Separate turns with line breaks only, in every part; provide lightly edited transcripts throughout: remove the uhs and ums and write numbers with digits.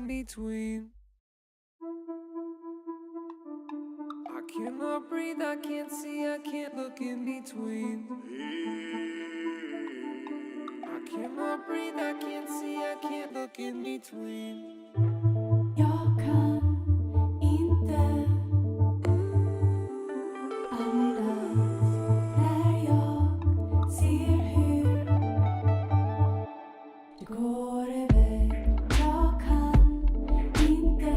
in between. I cannot breathe, I can't see, I can't look in between. I cannot breathe, I can't see, I can't look in between.
Jag kan inte andas när jag ser hur du går iväg. Jag kan inte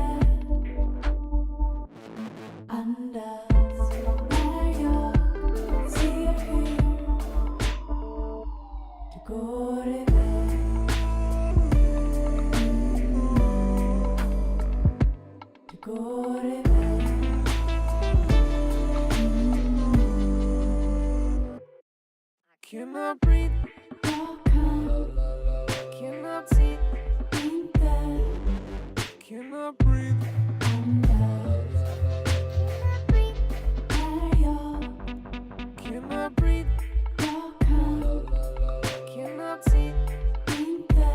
andas när jag ser hur du går iväg. Går iväg.
I cannot breathe,
Jag kan
cannot see,
inte
cannot breathe.
andas när jag
Cannot breathe,
Jag kan
cannot see,
inte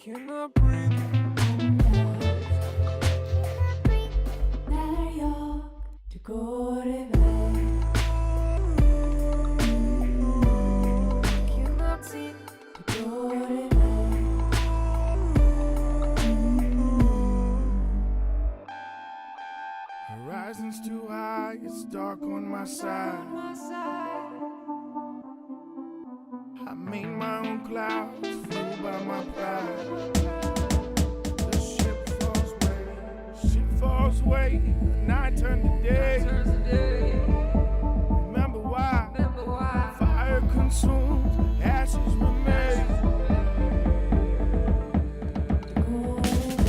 cannot breathe.
när du går iväg.
Cannot see,
Du går iväg.
horizon's too high, it's dark on my side. I made my own clouds, fueled by my pride. The ship falls away, night turns to day. Remember why? Fire consumed, ashes remain.
Du går iväg.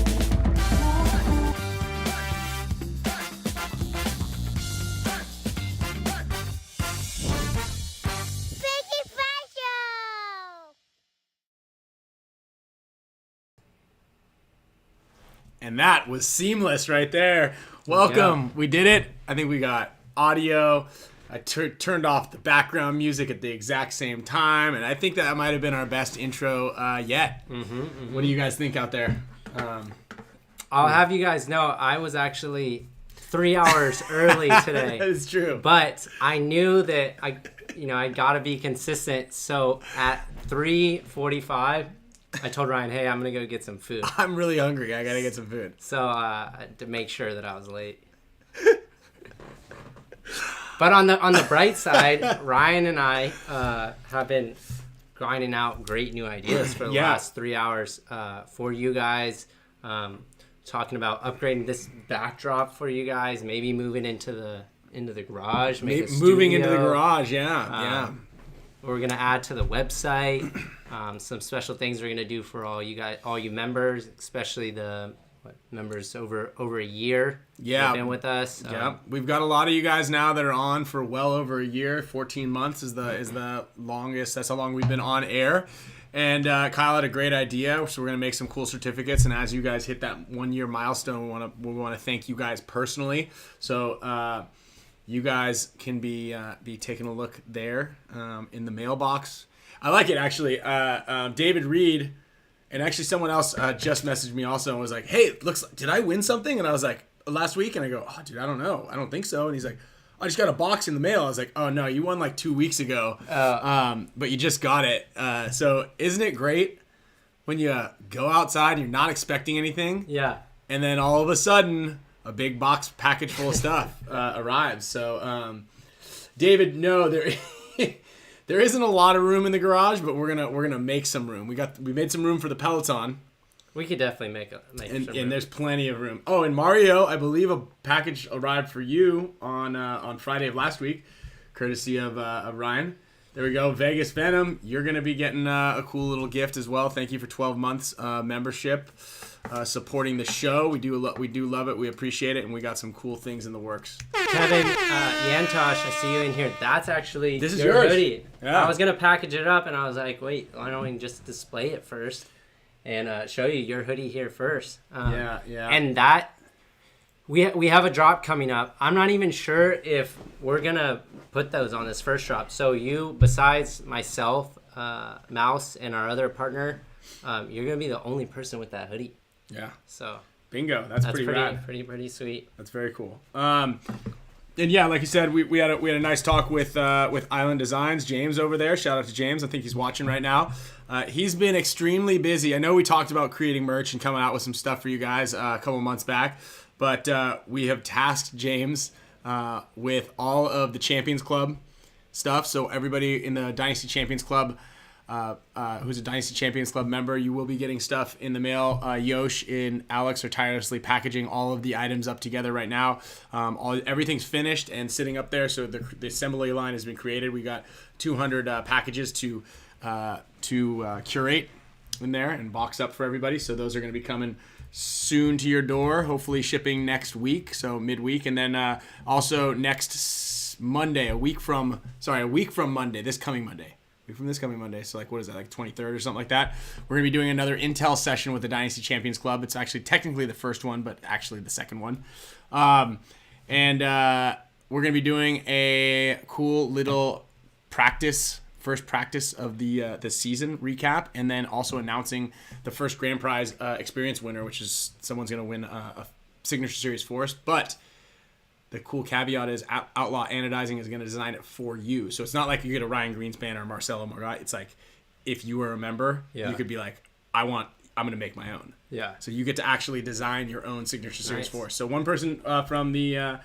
Spick Span Show!
And that was seamless right there. Welcome.
Yeah.
We did it. I think we got audio. I turned off the background music at the exact same time. And I think that might have been our best intro yet. What do you guys think out there?
I'll have you guys know I was actually 3 hours early today.
That is true.
But I knew that I got to be consistent. So at 3:45, I told Ryan, "Hey, I'm going to go get some food."
I'm really hungry. I got to get some food.
So to make sure that I was late. But on the bright side, Ryan and I have been grinding out great new ideas for the last 3 hours for you guys. Talking about upgrading this backdrop for you guys, maybe moving into the garage,
Moving into the garage, yeah.
We're gonna add to the website some special things we're gonna do for all you members, especially the members over a year.
Yeah,
have been with us.
Yeah, we've got a lot of you guys now that are on for well over a year. 14 months is the longest. That's how long we've been on air. And Kyle had a great idea, so we're gonna make some cool certificates. And as you guys hit that 1 year milestone, we want to thank you guys personally. So you guys can be taking a look there in the mailbox. I like it actually. David Reed and actually someone else just messaged me also and was like, "Hey, did I win something?" And I was like, "Last week," and I go, "Oh, dude, I don't know. I don't think so." And he's like, "I just got a box in the mail." I was like, "Oh no, you won like 2 weeks ago, but you just got it." So isn't it great when you go outside and you're not expecting anything?
Yeah.
And then all of a sudden, a big box package full of stuff arrives. So, David, no, there isn't a lot of room in the garage, but we're gonna make some room. We made some room for the Peloton.
We could definitely make some room.
And there's plenty of room. Oh, and Mario, I believe a package arrived for you on Friday of last week, courtesy of Ryan. There we go, Vegas Venom. You're gonna be getting a cool little gift as well. Thank you for 12 months membership, supporting the show. We do love it. We appreciate it, and we got some cool things in the works.
Kevin, Yantosh, I see you in here. That's actually
This is
your
yours.
hoodie.
Yeah.
I was gonna package it up, and I was like, wait, why don't we just display it first and show you your hoodie here first?
Yeah.
And that we have a drop coming up. I'm not even sure if we're gonna put those on this first drop. So you, besides myself, Mouse, and our other partner, you're gonna be the only person with that hoodie.
Yeah.
So
Bingo. That's pretty rad.
pretty sweet.
That's very cool. And yeah, like you said, we had a nice talk with Island Designs, James over there. Shout out to James. I think he's watching right now. He's been extremely busy. I know we talked about creating merch and coming out with some stuff for you guys a couple months back, but we have tasked James with all of the Champions Club stuff. So everybody in the Dynasty Champions Club, who's a Dynasty Champions Club member, you will be getting stuff in the mail. Yosh and Alex are tirelessly packaging all of the items up together right now. Everything's finished and sitting up there, so the assembly line has been created. We got 200 packages to curate in there and box up for everybody. So those are going to be coming soon to your door, hopefully shipping next week, so midweek. And then also next Monday, a week from Monday, this coming Monday. From this coming Monday, so like what is that, like 23rd or something like that, we're gonna be doing another intel session with the Dynasty Champions Club. It's actually technically the first one, but actually the second one. And we're gonna be doing a cool little first practice of the season recap, and then also announcing the first grand prize experience winner, which is someone's gonna win a signature series force. But the cool caveat is Outlaw Anodizing is going to design it for you. So it's not like you get a Ryan Greenspan or Marcelo Margot. It's like if you were a member, you could be like, I'm going to make my own. Yeah. So you get to actually design your own signature series force. So one person from the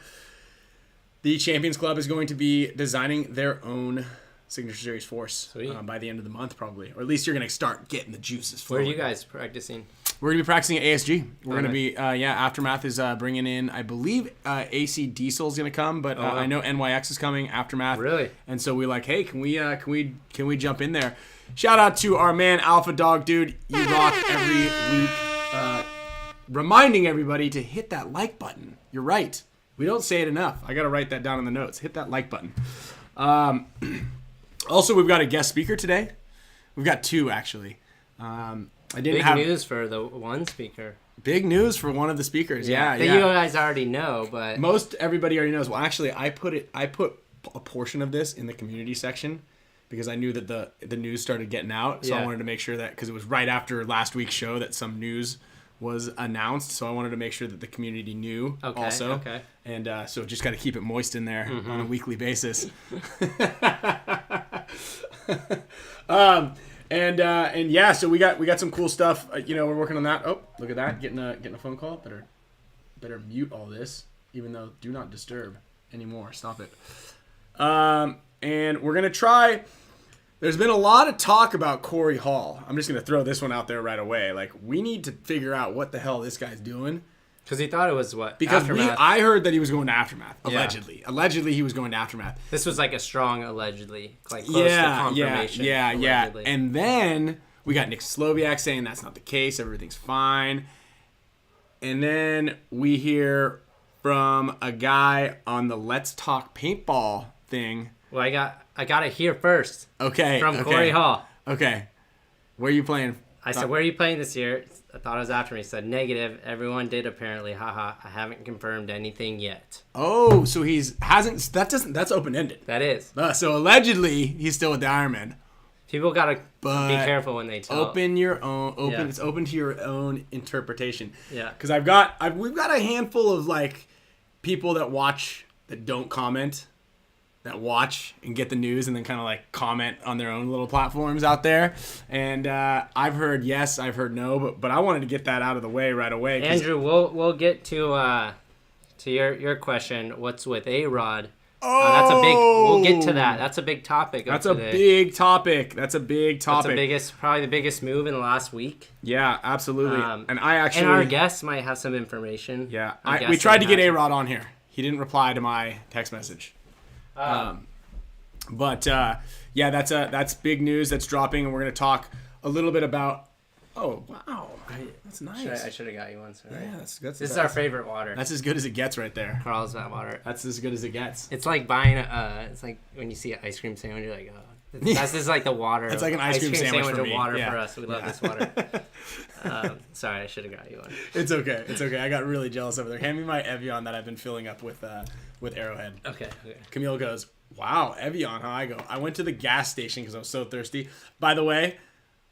Champions Club is going to be designing their own signature series force by the end of the month, probably. Or at least you're going to start getting the juices flowing.
Where are you guys practicing?
We're going to be practicing at ASG. We're going to be, Aftermath is bringing in, I believe, AC Diesel is going to come, but I know NYX is coming, Aftermath. Really? And so we're like, hey, can we jump in there? Shout out to our man, Alpha Dog, dude. You rock every week. Reminding everybody to hit that like button. You're right. We don't say it enough. I got to write that down in the notes. Hit that like button. Also, we've got a guest speaker today. We've got two, actually.
Big news for the one speaker.
Big news for one of the speakers. Yeah.
That you guys already know, but
most everybody already knows. Well, actually, I put a portion of this in the community section because I knew that the news started getting out. So I wanted to make sure that, because it was right after last week's show, that some news was announced. So I wanted to make sure that the community knew also. Okay. And so just got to keep it moist in there on a weekly basis. And yeah, so we got some cool stuff. We're working on that. Oh, look at that, getting a phone call. Better mute all this, even though do not disturb anymore. Stop it. And we're gonna try. There's been a lot of talk about Corey Hall. I'm just gonna throw this one out there right away. Like, we need to figure out what the hell this guy's doing.
Because he thought it was what?
Because I heard that he was going to Aftermath, allegedly. Yeah. Allegedly, he was going to Aftermath.
This was like a strong allegedly, like close to confirmation.
Yeah. And then we got Nick Sloviak saying that's not the case, everything's fine. And then we hear from a guy on the Let's Talk Paintball thing.
Well, I got it here first. Okay. From Corey Hall.
Okay. Where are you playing?
I said, where are you playing this year? I thought it was after me. He said, negative. Everyone did apparently. Haha. I haven't confirmed anything yet.
Oh, so that's open-ended.
That is.
So allegedly, he's still with the Ironman.
People got to be careful when they tell.
It's open to your own interpretation.
Yeah.
Because we've got a handful of like people that watch that don't comment, that watch and get the news and then kind of like comment on their own little platforms out there. And I've heard yes, I've heard no, but I wanted to get that out of the way right away.
Andrew, we'll get to your question. What's with A-Rod? That's a big. We'll get to that. That's a big topic.
That's a big topic. That's
probably the biggest move in the last week.
Yeah, absolutely. And
our guests might have some information.
Yeah, we tried to get A-Rod on here. He didn't reply to my text message. That's big news that's dropping, and we're going to talk a little bit about. Oh wow, that's nice.
I should have got you one. Sorry.
Yeah, that's good.
This is our favorite water.
That's as good as it gets right there.
Carlsbad water.
That's as good as it gets.
It's like buying it's like when you see an ice cream sandwich, you're like, oh, this is like the water.
It's like an ice cream sandwich for
of
me.
Water for us. We love this water. Sorry, I should have got you one.
It's okay. I got really jealous over there. Hand me my Evian that I've been filling up with Arrowhead.
Okay.
Camille goes, wow, Evian, huh? I went to the gas station because I was so thirsty. By the way,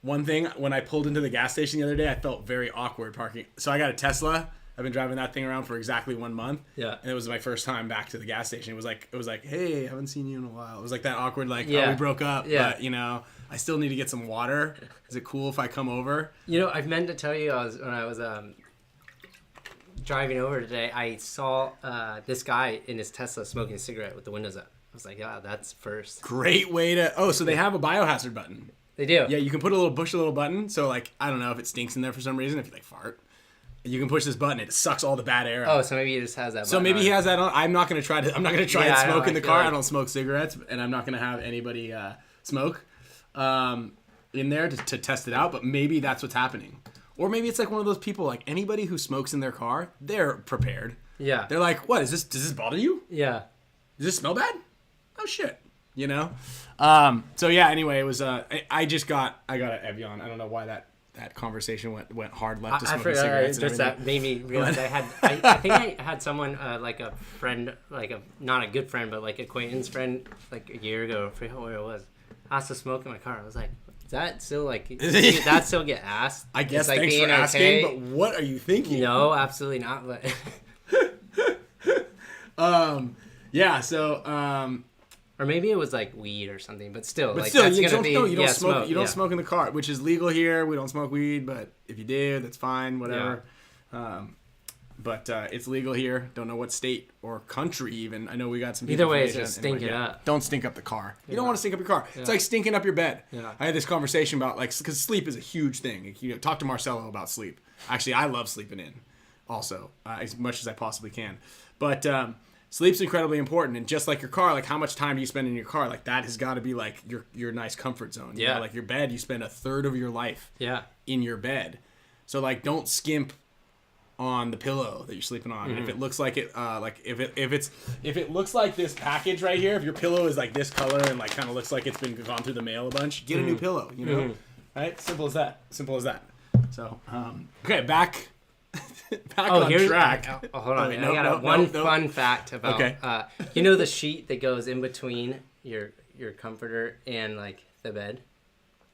one thing, when I pulled into the gas station the other day, I felt very awkward parking. So I got a Tesla. I've been driving that thing around for exactly 1 month.
Yeah.
And it was my first time back to the gas station. It was like, hey, I haven't seen you in a while. It was like that awkward, like,
Yeah.
oh, we broke up,
Yeah.
but, you know, I still need to get some water. Is it cool if I come over?
You know, I've meant to tell you, when I was driving over today, I saw this guy in his Tesla smoking a cigarette with the windows up. I was like, yeah, that's first.
Great way to... Oh, so they have a biohazard button.
They do.
Yeah, you can put a little button. So, like, I don't know if it stinks in there for some reason, if you, like, fart. You can push this button, it sucks all the bad air out.
Oh, so maybe he just has that.
So maybe he has that on. I'm not gonna try and smoke in the car.
like...
I don't smoke cigarettes, and I'm not gonna have anybody smoke in there to test it out. But maybe that's what's happening, or maybe it's like one of those people, like anybody who smokes in their car, they're prepared.
Yeah.
They're like, what is this? Does this bother you?
Yeah.
Does this smell bad? Oh shit. You know. So yeah. Anyway, it was. I got an Evian. I don't know why that conversation went hard left to smoking cigarettes.
Just
and
that made me realize I think I had someone like a friend, like a not a good friend, but like acquaintance friend, like a year ago. I forget where it was. Asked to smoke in my car. I was like, is that still like? Did that still get asked?
I guess
like
thanks for asking,
okay?
but what are you thinking?
No, absolutely not. But
yeah. So
or maybe it was like weed or something. But still,
but
like
still,
that's
you
gonna
don't
be
know. You don't
yeah,
smoke. You don't
yeah.
smoke in the car, which is legal here. We don't smoke weed, but if you do, that's fine. Whatever. But it's legal here. Don't know what state or country even. I know we got some.
Either way, it's
information.
just stink it up.
Don't stink up the car. You don't want to stink up your car. It's like stinking up your bed.
Yeah.
I had this conversation about like because sleep is a huge thing. You know, talk to Marcelo about sleep. Actually, I love sleeping in, also as much as I possibly can. But sleep's incredibly important, and just like your car, like how much time do you spend in your car? Like that has got to be like your nice comfort zone. You know? Like your bed, you spend a third of your life. In your bed, so like don't skimp on the pillow that you're sleeping on. If it looks like it, like if it looks like this package right here, if your pillow is like this color and like kind of looks like it's been gone through the mail a bunch, get a new pillow. You know, right? Simple as that. Simple as that. So okay, back on track.
Hold on,
Wait,
I got one fun fact about.
Okay.
You know the sheet that goes in between your comforter and like the bed.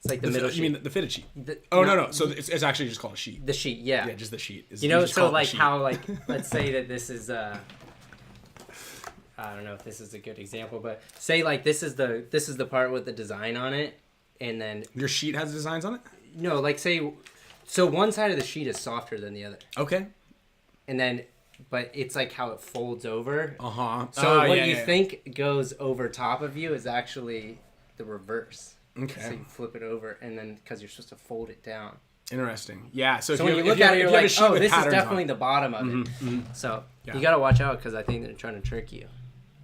It's like the middle.
You mean the fitted sheet?
No.
No. So it's actually just called a sheet.
The sheet, yeah.
Yeah, just the sheet.
You know,
just
so
call it the
like
sheet.
how like let's say that this is I don't know if this is a good example, but say like this is the part with the design on it, and then
your sheet has designs on it.
no, like say, so one side of the sheet is softer than the other,
Okay.
and then but it's like how it folds over.
So
So what you think goes over top of you is actually the reverse.
Okay.
So you flip it over, and then because you're supposed to fold it down.
Interesting. Yeah. So,
So
if
when you
if
look at it,
if
you're
have a
like,
sheet
oh,
with
this is
patterns on
definitely
it.
the bottom of it. So
Yeah.
you gotta watch out because I think they're trying to trick you.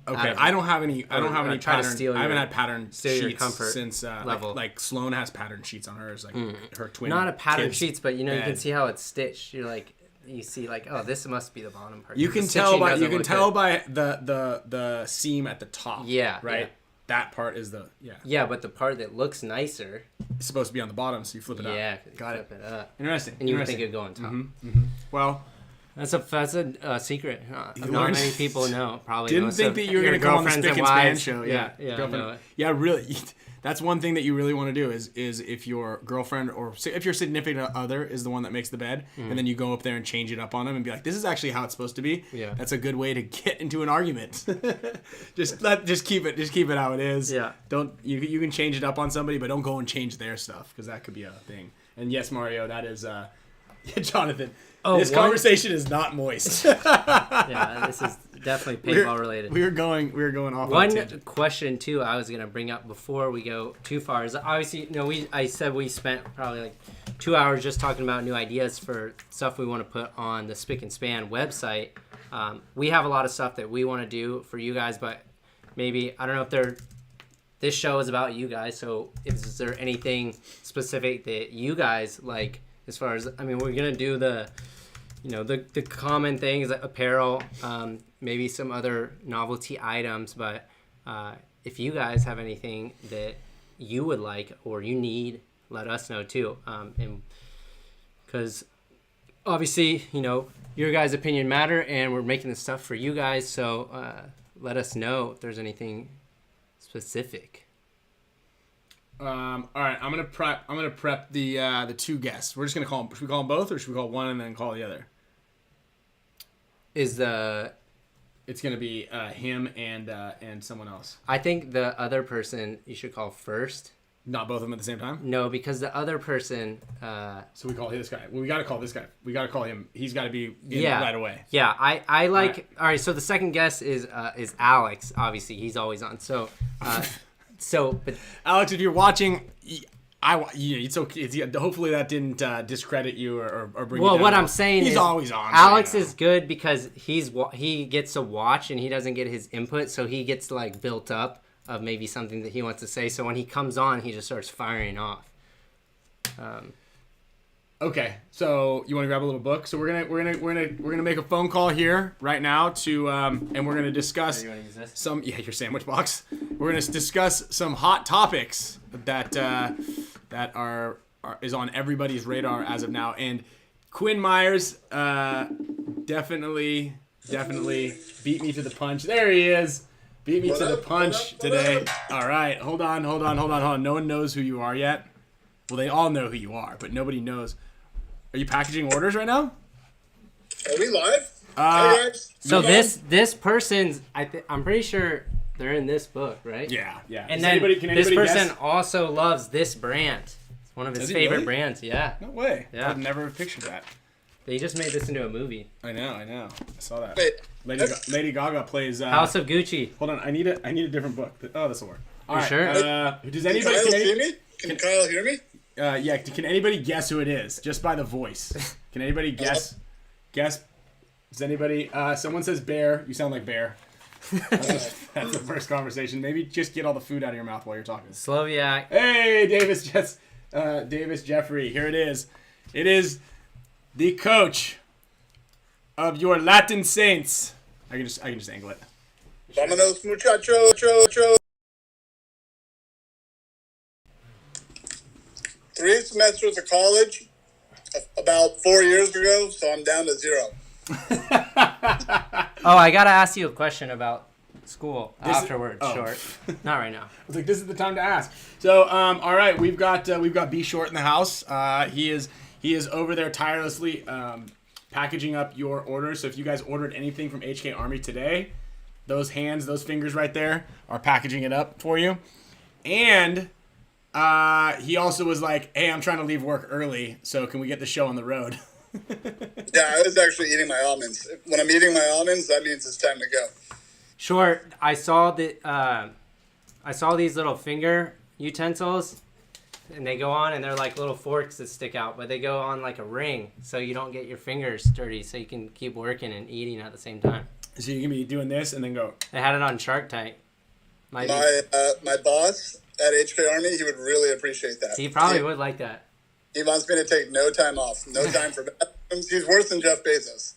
Okay, I don't have any. I don't have any
try to
pattern.
steal
I haven't
your-
had pattern
steal your
sheets
comfort
since
level.
like Sloan has pattern sheets on hers, like her twin.
Not a pattern
kids'
sheets, but you know you can
bed.
see how it's stitched. You're like, you see like, oh, this must be the bottom part.
You
The
can tell
stitching
by
doesn't look good.
by the seam at the top.
Yeah,
Right.
yeah.
That part is the
Yeah, but the part that looks nicer,
It's supposed to be on the bottom, so you flip it up.
yeah,
Got it.
flip it up,
Interesting.
and you would think
Interesting.
it'd go on top.
Well,
That's a secret. Not
learned-
many people know. Probably
didn't
most
think
of
that you were
your
going to come on the
girlfriends
Spick
and
and Span
wives.
show.
Yeah,
Girlfriend.
no.
Yeah, really. That's one thing that you really want to do is if your girlfriend or if your significant other is the one that makes the bed, and then you go up there and change it up on them and be like, "This is actually how it's supposed to be."
Yeah.
That's a good way to get into an argument. just keep it how it is.
Yeah.
Don't you can change it up on somebody, but don't go and change their stuff because that could be a thing. And yes, Mario, that is Jonathan.
Oh,
this
one-
conversation is not moist.
Yeah, this is definitely paintball related.
We were going off on a
One
tangent.
question too I was gonna bring up before we go too far is obviously I said we spent probably like 2 hours just talking about new ideas for stuff we want to put on the Spick and Span website. We have a lot of stuff that we want to do for you guys, but maybe I don't know if this show is about you guys. So is there anything specific that you guys like as far as we're gonna do the common things like apparel, maybe some other novelty items, but if you guys have anything that you would like or you need, let us know too. And because obviously, your guys' opinion matter and we're making this stuff for you guys. So let us know if there's anything specific.
All right, I'm gonna prep the two guests. We're just gonna call them. Should we call them both, or should we call one and then call the other?
Is the
It's gonna be him and someone else.
I think the other person you should call first.
Not both of them at the same time.
No, because the other person.
So we call this guy. Well, we gotta call this guy. We gotta call him. He's got to be in
Yeah.
right away.
Yeah, I like.
All
All right, so the second guest is Alex. Obviously, he's always on. So, but
Alex, if you're watching, it's okay. Hopefully that didn't discredit you or bring you
well,
down.
what I'm saying
he's
is
always on.
Alex
so,
is good because he gets to watch and he doesn't get his input, so he gets like built up of maybe something that he wants to say. So when he comes on, he just starts firing off.
Okay, so you want to grab a little book? So we're gonna make a phone call here right now to and we're gonna discuss
You want to use this?
some your sandwich box. We're gonna discuss some hot topics that is on everybody's radar as of now. And Quinn Myers definitely beat me to the punch. There he is. Beat me to the punch today. All right, hold on. No one knows who you are yet. Well, they all know who you are, but nobody knows. Are you packaging orders right now?
Are we live? Hi, guys.
So this person's I'm pretty sure they're in this book, right?
Yeah.
And
Does
then
can
this
anybody
person
guess?
also loves this brand. It's one of his
Does he
favorite
really?
brands. Yeah.
No way.
Yeah.
I'd never have pictured that.
They just made this into a movie.
I know. I saw that.
Wait,
Lady Gaga plays.
House of Gucci.
Hold on. I need a different book. Oh, this will work. All right.
sure?
Does
can
anybody?
Kyle hear me? Can Kyle hear me?
Yeah. Can anybody guess who it is just by the voice? Can anybody guess? Guess. Does anybody? Someone says Bear. You sound like Bear. That's the first conversation. Maybe just get all the food out of your mouth while you're talking.
Sloviak.
Hey, Davis Jeffrey. Here it is. It is the coach of your Latin Saints. I can just angle it.
Vámonos, muchacho. 3 semesters of college about 4 years ago, so I'm down to 0.
Oh, I gotta ask you a question about school
This is-
afterwards.
oh.
Short. Not right now.
I was like, this is the time to ask. So, all right, we've got B Short in the house. He is over there tirelessly packaging up your orders. So if you guys ordered anything from HK Army today, those fingers right there are packaging it up for you. And he also was like, hey, I'm trying to leave work early, so can we get the show on the road?
Yeah, I was actually eating my almonds. When I'm eating my almonds, that means it's time to go.
Short. I saw these little finger utensils, and they go on, and they're like little forks that stick out, but they go on like a ring, so you don't get your fingers dirty, so you can keep working and eating at the same time.
So you can be doing this and then go.
They had it on Shark Tank.
My boss at HK Army, he would really appreciate that.
He probably would like that.
He wants me to take no time off, no time for bathrooms. He's worse than Jeff Bezos.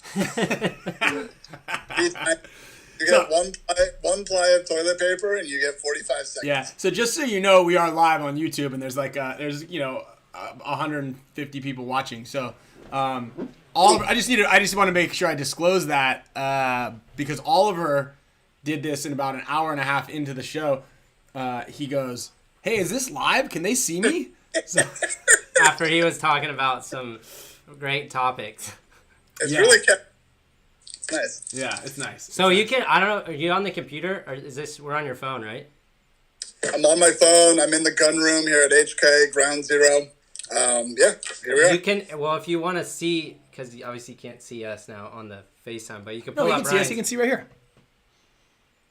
You get one ply of toilet paper and you get 45 seconds.
Yeah. So just so you know, we are live on YouTube, and there's 150 people watching. So I just want to make sure I disclose that because Oliver did this in about an hour and a half into the show. He goes, "Hey, is this live? Can they see me?" So,
After he was talking about some great topics.
It's
Yeah.
really it's nice.
yeah, it's nice.
So you can, I don't know, are you on the computer, or is this, we're on your phone, right?
I'm on my phone. I'm in the gun room here at HK, Ground Zero. Yeah, here we are.
You can, well, if you want to see, because you obviously can't see us now on the FaceTime, but you can
No,
pull
you
up
can see us.
Ryan's.
You can see right here.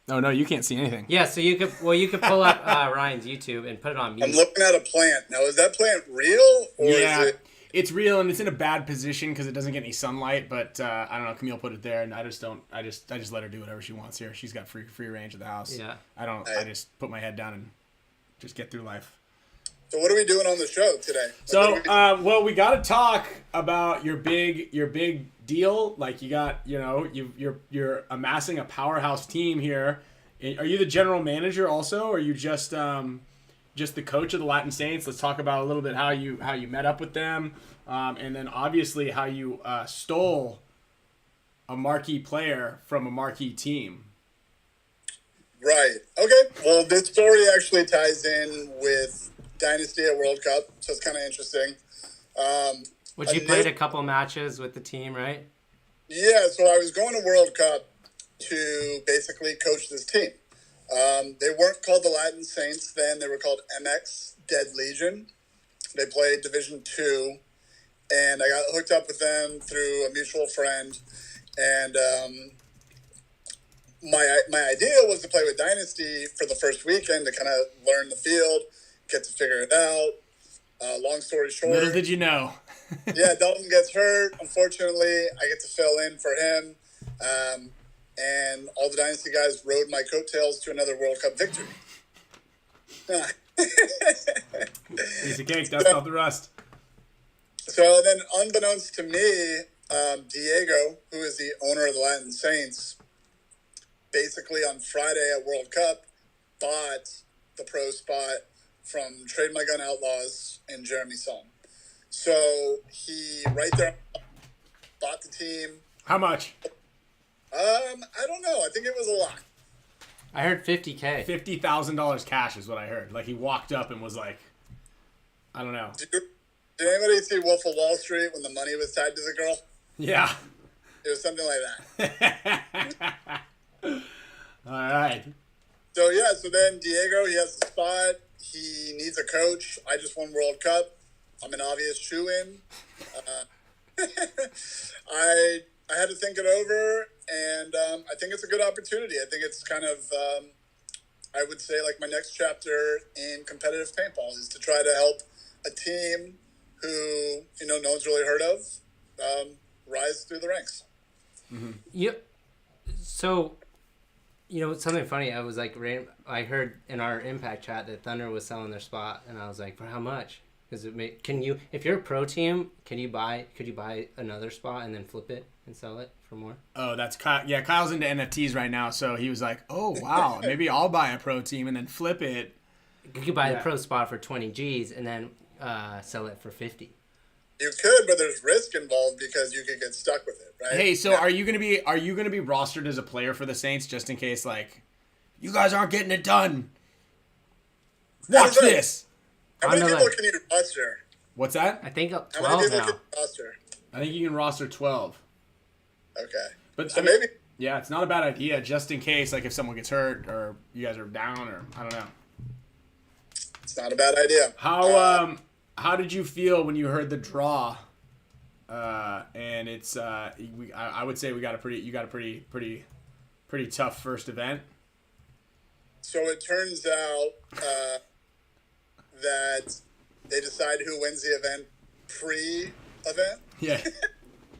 No, you can't see anything.
Yeah, so you could pull up Ryan's YouTube and put it on
I'm
mute.
looking at a plant. Now, is that plant real? Or
Yeah,
is it...
it's real, and it's in a bad position because it doesn't get any sunlight. But I don't know. Camille put it there, and I just let her do whatever she wants here. She's got free range of the house.
Yeah.
I just put my head down and just get through life.
So what are we doing on the show today?
So, well, we got to talk about your big deal. Like you're amassing a powerhouse team here. Are you the general manager also, or are you just the coach of the Latin Saints? Let's talk about a little bit how you met up with them, and then obviously how you stole a marquee player from a marquee team.
Right. Okay. Well, this story actually ties in with Dynasty at World Cup, so it's kind of interesting.
Which you played a couple matches with the team, right?
Yeah, so I was going to World Cup to basically coach this team. They weren't called the Latin Saints then. They were called MX Dead Legion. They played Division 2, and I got hooked up with them through a mutual friend. And my idea was to play with Dynasty for the first weekend to kind of learn the field, get to figure it out. Long story short.
Little did you know.
Yeah, Dalton gets hurt. Unfortunately, I get to fill in for him. And all the Dynasty guys rode my coattails to another World Cup victory.
Piece of cake, dust off the rust.
So then, unbeknownst to me, Diego, who is the owner of the Latin Saints, basically on Friday at World Cup, bought the pro spot from Trade My Gun Outlaws and Jeremy Song. So he right there bought the team.
How much?
I don't know. I think it was a lot.
I heard $50K.
$50,000 cash is what I heard. Like he walked up and was like, I don't know.
Did anybody see Wolf of Wall Street when the money was tied to the girl?
Yeah.
It was something like that.
All right.
So yeah, so then Diego, he has the spot. He needs a coach. I just won World Cup. I'm an obvious shoe-in. I had to think it over, and I think it's a good opportunity. I think it's kind of, I would say, like my next chapter in competitive paintball is to try to help a team who, no one's really heard of, rise through the ranks.
Mm-hmm.
Yep. So, something funny. I was like, I heard in our Impact chat that Thunder was selling their spot, and I was like, for how much? Because if you're a pro team, could you buy another spot and then flip it and sell it for more?
Oh, that's Kyle. Yeah, Kyle's into NFTs right now, so he was like, "Oh wow, maybe I'll buy a pro team and then flip it."
You could buy the pro spot for 20 G's and then sell it for 50.
You could, but there's risk involved because you could get stuck with it, right?
Hey, so are you gonna be rostered as a player for the Saints just in case you guys aren't getting it done? Watch this.
How many people can you roster?
What's that?
I think
How
12
many people
now.
can you roster?
I think you can roster 12.
Okay.
But
So
I mean,
maybe
yeah, it's not a bad idea just in case, if someone gets hurt or you guys are down or I don't know.
it's not a bad idea.
How did you feel when you heard the draw? And it's I would say you got a pretty tough first event.
So it turns out that they decide who wins the event pre-event.
Yeah.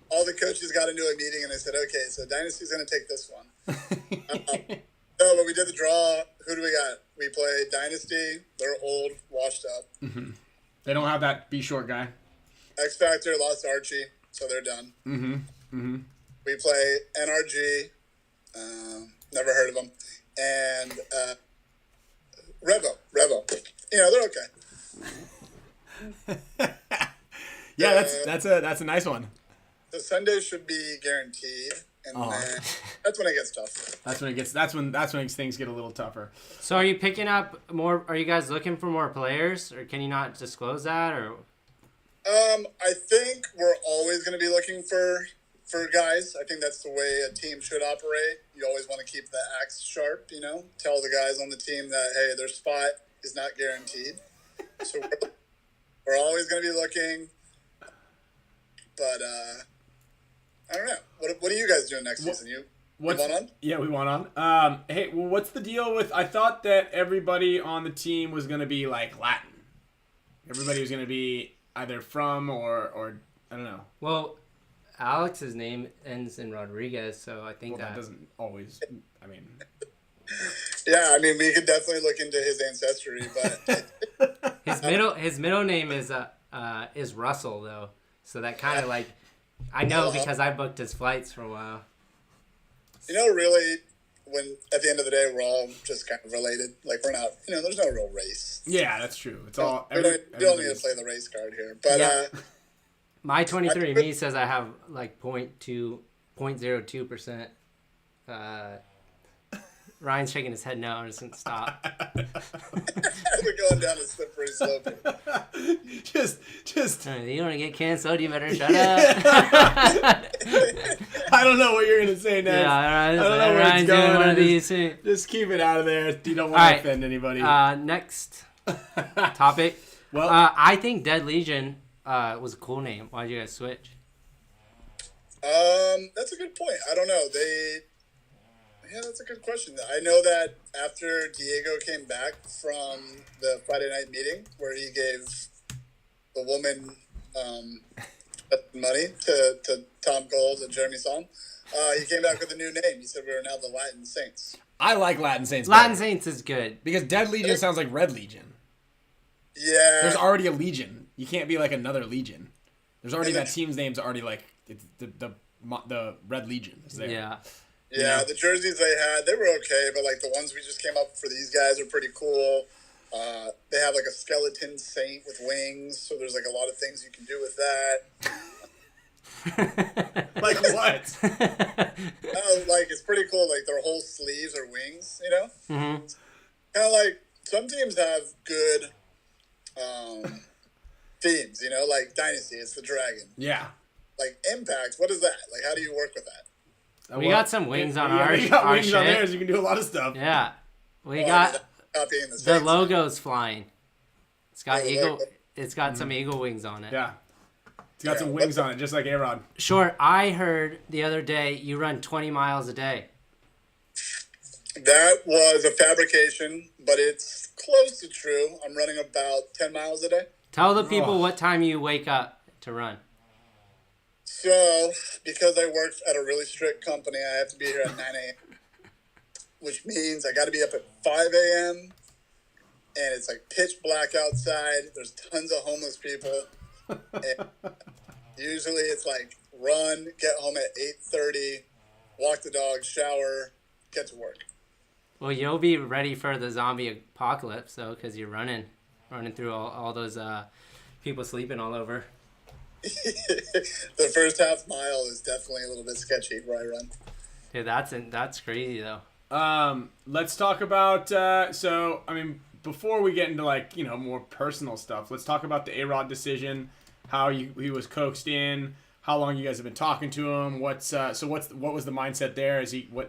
All the coaches got into a meeting and they said, okay, so Dynasty's going to take this one. So when we did the draw, who do we got? We played Dynasty. They're old, washed up.
Mm-hmm. They don't have that B short guy.
X Factor lost Archie, so they're done.
Mm-hmm. Mm-hmm.
We play NRG. Never heard of them. And Revo. They're okay.
Yeah, that's a nice one.
The Sunday should be guaranteed, and then that's when it gets tough.
That's when things get a little tougher.
So are you picking up more? Are you guys looking for more players, or can you not disclose that? Or
I think we're always going to be looking for guys. I think that's the way a team should operate. You always want to keep the axe sharp, Tell the guys on the team that, hey, their spot is not guaranteed. So we're always going to be looking. But I don't know. What are you guys doing next season? You went on?
Yeah, we went on. Hey, well, what's the deal with? I thought that everybody on the team was going to be Latin. Everybody was going to be either from or I don't know.
well, Alex's name ends in Rodriguez, so I think
That doesn't always. I mean.
Yeah, we could definitely look into his ancestry, but
his middle name is Russell though, so that kind of I know because I booked his flights for a while.
Really, when at the end of the day we're all just kind of related. We're not, there's no real race.
Yeah, that's true. It's all.
We don't need to play the race card here, but
Yeah. My 23andMe says I have 0.02% Ryan's shaking his head no. I'm just gonna stop.
We're going down a slippery slope.
just.
You want to get canceled? You better shut up.
I don't know what you're gonna say next.
Yeah,
I don't know where
Ryan's
it's going.
doing one of
Just-
these.
Just keep it out of there. You don't want
All
to
right.
offend anybody.
Next topic.
Well,
I think Dead Legion was a cool name. Why'd you guys switch?
That's a good point. I don't know. Yeah, that's a good question. I know that after Diego came back from the Friday night meeting where he gave the woman money to Tom Coles and Jeremy Song, he came back with a new name. He said we are now the Latin Saints.
I like Latin Saints.
Latin
better,
Saints is good.
because Dead Legion sounds like Red Legion.
Yeah.
There's already a Legion. You can't be like another Legion. There's already
And
that team's name's already like it's the Red Legion is there.
Yeah.
Yeah, the jerseys they had, they were okay, but like the ones we just came up for these guys are pretty cool. They have like a skeleton saint with wings, so there's like a lot of things you can do with that.
Like what?
Like it's pretty cool. Like their whole sleeves are wings, you know.
Mm-hmm.
Kind of like some teams have good themes, you know, like Dynasty, it's the dragon.
Yeah.
Like Impact, what is that? Like how do you work with that?
We got some wings on
yeah,
our
we got
our
wings
shit.
on theirs. You can do a lot of stuff.
Yeah. We
Oh,
got
copying the
the
Saints.
logo's flying. It's got
Oh, the
eagle.
logo.
It's got some eagle wings on it.
Yeah. It's got some wings on it, just like A-Rod.
Short, I heard the other day you run 20 miles a day.
That was a fabrication, but it's close to true. I'm running about 10 miles a day.
Tell the people
Oh.
what time you wake up to run.
So, because I work at a really strict company, I have to be here at 9 a.m., which means I got to be up at 5 a.m., and it's like pitch black outside. There's tons of homeless people. And usually it's like run, get home at 8:30, walk the dog, shower, get to work.
Well, you'll be ready for the zombie apocalypse, though, because you're running through all those people sleeping all over.
The first half mile is definitely a little bit sketchy where I run.
Dude, that's crazy, though.
Let's talk about, so, I mean, before we get into, like, you know, more personal stuff, let's talk about the A-Rod decision, how he was coaxed in, how long you guys have been talking to him, what was the mindset there?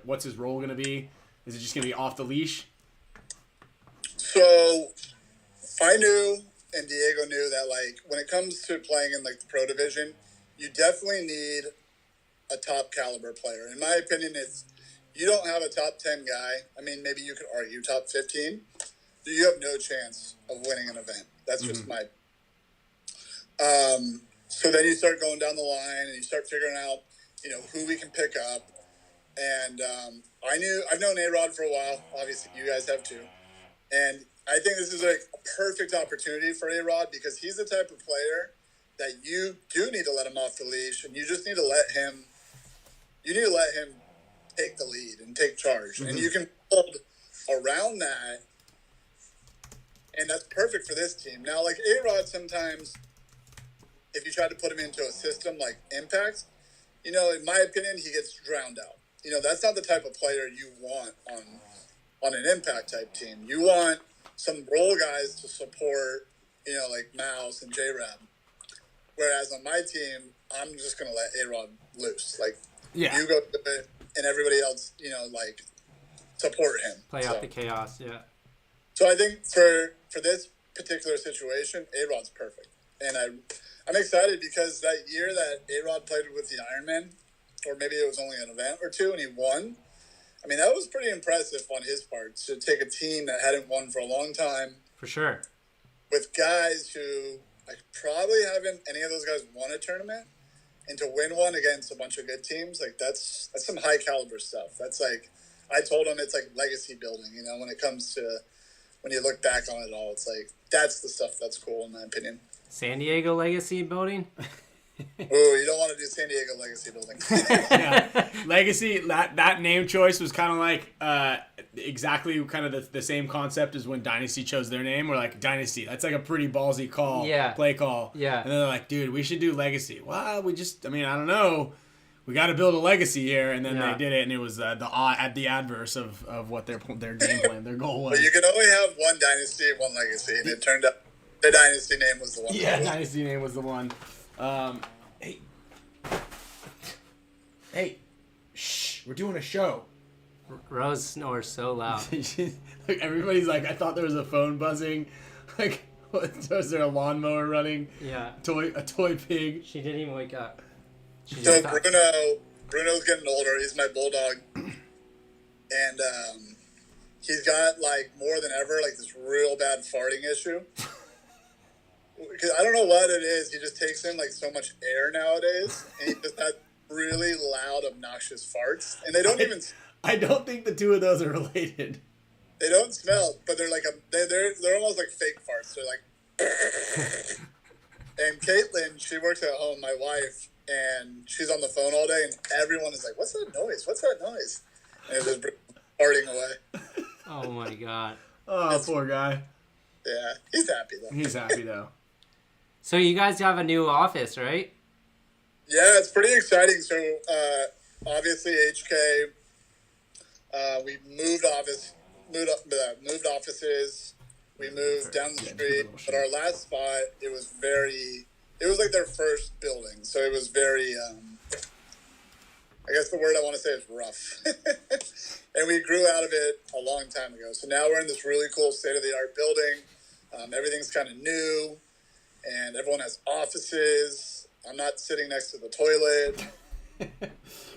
What's his role going to be? Is it just going to be off the leash?
So I knew, and Diego knew, that like when it comes to playing in like the pro division, you definitely need a top caliber player. In my opinion, it's you don't have a top 10 guy. I mean, maybe you could argue top 15. You have no chance of winning an event. That's just my. So then you start going down the line and you start figuring out, you know, who we can pick up. And I've known A-Rod for a while. Obviously, you guys have too. And I think this is like a perfect opportunity for A-Rod because he's the type of player that you do need to let him off the leash, and you just need to let him. You need to let him take the lead and take charge, and you can build around that. And that's perfect for this team. Now, like A-Rod, sometimes if you try to put him into a system like Impact, you know, in my opinion, he gets drowned out. You know, that's not the type of player you want on an Impact type team. You want some role guys to support, you know, like Mouse and J-Rab. Whereas on my team, I'm just going to let A-Rod loose. Like,
Yeah.
you go do it, and everybody else, you know, like, support him.
Play out the chaos, yeah.
So I think for this particular situation, A-Rod's perfect. And I'm excited because that year that A-Rod played with the Ironman, or maybe it was only an event or two, and he won. I mean, that was pretty impressive on his part to take a team that hadn't won for a long time
For sure.
with guys who like probably haven't any of those guys won a tournament, and to win one against a bunch of good teams, like that's some high caliber stuff. That's like I told him it's like legacy building, you know, when it comes to when you look back on it all, it's like that's the stuff that's cool in my opinion.
San Diego legacy building?
Ooh, you don't want to do San Diego legacy building.
Yeah. Legacy, that name choice was kind of like exactly kind of the same concept as when Dynasty chose their name. We're like, Dynasty, that's like a pretty ballsy call,
Yeah.
play call.
Yeah.
And they're like, dude, we should do Legacy. Well, I don't know. we got to build a legacy here, and then
Yeah.
they did it, and it was the adverse of what their game plan, their goal was.
But you can only have one dynasty, one legacy, and it turned out the dynasty name was the one.
Yeah, Dynasty name was the one. Hey, shh, we're doing a show.
Rose snores so loud.
Like everybody's like, I thought there was a phone buzzing. Like, was there a lawnmower running?
Yeah.
A toy pig.
She didn't even wake up. She
So
just thought-
Bruno's getting older. He's my bulldog, and he's got like more than ever like this real bad farting issue. Because I don't know what it is. He just takes in like so much air nowadays, and he just has really loud, obnoxious farts, and they don't even.
I don't think the two of those are related.
They don't smell, but they're like they're almost like fake farts. They're like. And Caitlin, she works at home, my wife, and she's on the phone all day, and everyone is like, "What's that noise? What's that noise?" And it's just farting away.
Oh my god.
Oh, poor guy.
Yeah, he's happy though.
He's happy though.
So you guys have a new office, right?
Yeah, it's pretty exciting. So obviously HK, we moved offices. We moved down the street, but our last spot, it was like their first building. So it was very, I guess the word I want to say is rough. And we grew out of it a long time ago. So now we're in this really cool state-of-the-art building. Everything's kind of new, and everyone has offices. I'm not sitting next to the toilet.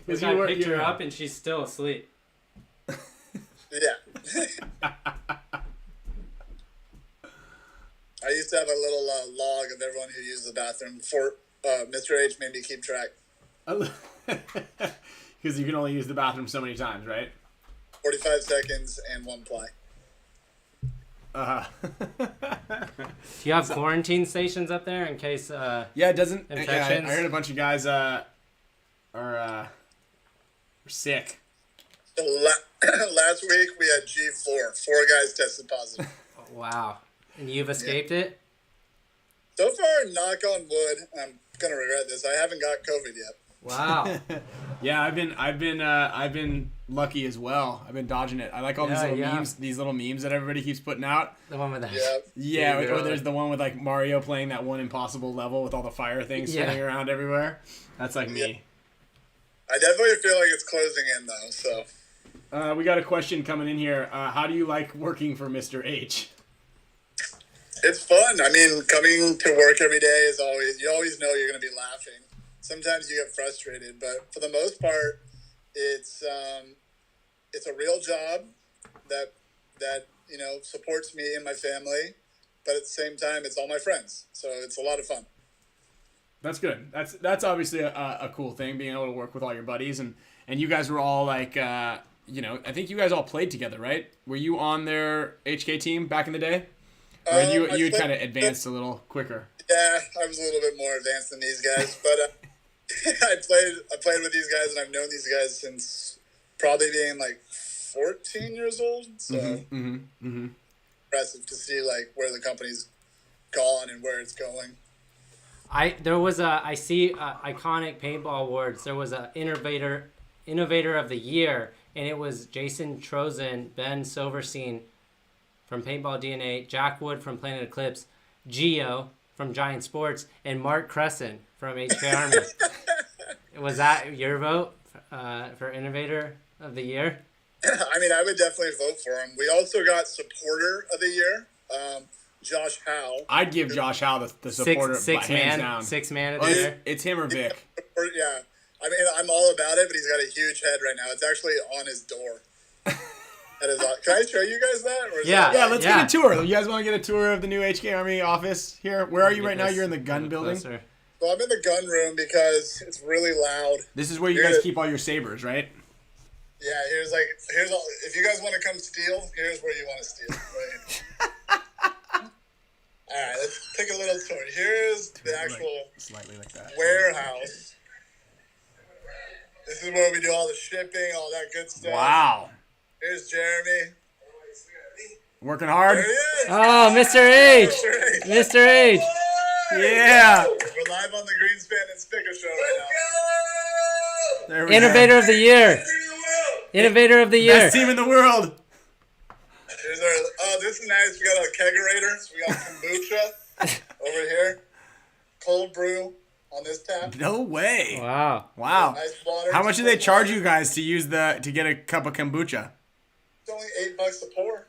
We got a picture up and she's still asleep.
Yeah. I used to have a little log of everyone who used the bathroom before Mr. H made me keep track.
Because you can only use the bathroom so many times, right?
45 seconds and one ply.
Uh-huh.
Do you have quarantine stations up there in case
Yeah, it doesn't. Yeah,
infections?
I heard a bunch of guys are sick.
So last week we had G4. 4 guys tested positive.
Wow. And you've escaped it?
So far, knock on wood, I'm gonna regret this. I haven't got COVID yet.
Wow.
Yeah, I've been lucky as well. I've been dodging it. I like all these little memes, that everybody keeps putting out.
The one with the
Yeah.
Yeah, or there's the one with like Mario playing that one impossible level with all the fire things spinning around everywhere. That's like me.
I definitely feel like it's closing in though. So
We got a question coming in here. How do you like working for Mr. H?
it's fun. I mean, coming to work every day is you always know you're gonna be laughing. Sometimes you get frustrated, but for the most part, it's a real job that supports me and my family, but at the same time, it's all my friends, so it's a lot of fun.
That's good. That's obviously a cool thing, being able to work with all your buddies, and you guys were all like, I think you guys all played together, right? Were you on their HK team back in the day, or you had kind of advanced a little quicker?
Yeah, I was a little bit more advanced than these guys, but I played with these guys, and I've known these guys since probably being like 14 years old. So impressive to see like where the company's gone and where it's going.
I see iconic paintball awards. There was a innovator of the year, and it was Jason Trozen, Ben Silverstein from Paintball DNA, Jack Wood from Planet Eclipse, Gio from Giant Sports, and Mark Crescent from HK Army. Was that your vote for innovator of the year?
I mean, I would definitely vote for him. We also got supporter of the year, Josh Howe.
I'd give Josh Howe the supporter
six
hands
man
down.
6 man of the year.
It's him or Vic.
Yeah. I mean, I'm all about it, but he's got a huge head right now. It's actually on his door. Can I show you guys that? Or is
Yeah.
that
Let's get a tour. You guys want to get a tour of the new HK Army office here? Where are you right now? You're in the gun building.
Closer.
Well, I'm in the gun room because it's really loud.
This is where you guys keep all your sabers, right?
Yeah, here's all. If you guys want to come steal, here's where you want to steal. Right. All right, let's take a little tour. Here's the actual
Slightly like that.
warehouse. This is where we do all the shipping, all that good stuff.
Wow.
Here's Jeremy.
Working hard?
There he is.
Oh, Mr. H! Mr. H!
Yeah.
We're live on the Greenspan and Spick Show right
There we
Innovator
go.
of the year.
Team of the world.
Innovator of the year.
Best team in the world.
Here's our, oh, this is nice. We got a kegerator. So we got kombucha over here. Cold brew on this tap.
No way.
Wow.
Wow.
Nice water.
How much do they charge you guys to use to get a cup of kombucha?
It's only $8 a pour.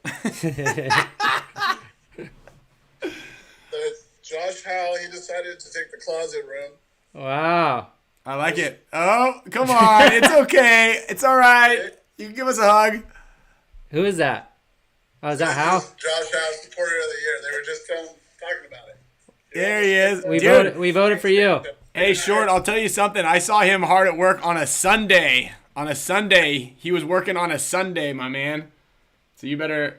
There's Josh Howell. He decided to take the closet room.
Wow.
I like it. Oh, come on. It's okay. It's all right. You can give us a hug.
Who is that? Oh, is that Hal?
Josh Howell, supporter of the year. They were just talking about it.
There he is.
We voted for you.
Hey, Short, I'll tell you something. I saw him hard at work on a Sunday. On a Sunday. He was working on a Sunday, my man. So you better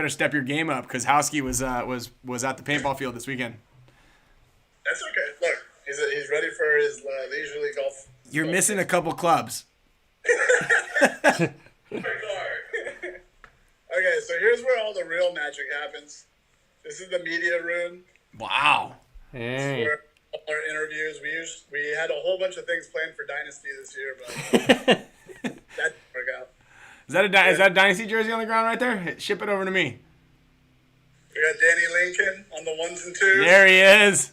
step your game up because Howski was at the paintball field this weekend.
That's okay. Look, he's ready for his leisurely golf.
You're missing a couple clubs.
Okay, so here's where all the real magic happens. This is the media room.
Wow.
Hey.
Where all our interviews. We had a whole bunch of things planned for Dynasty this year, but that didn't work out.
Is that a Dynasty jersey on the ground right there? Ship it over to me.
We got Danny Lincoln on the 1s and 2s.
There he is.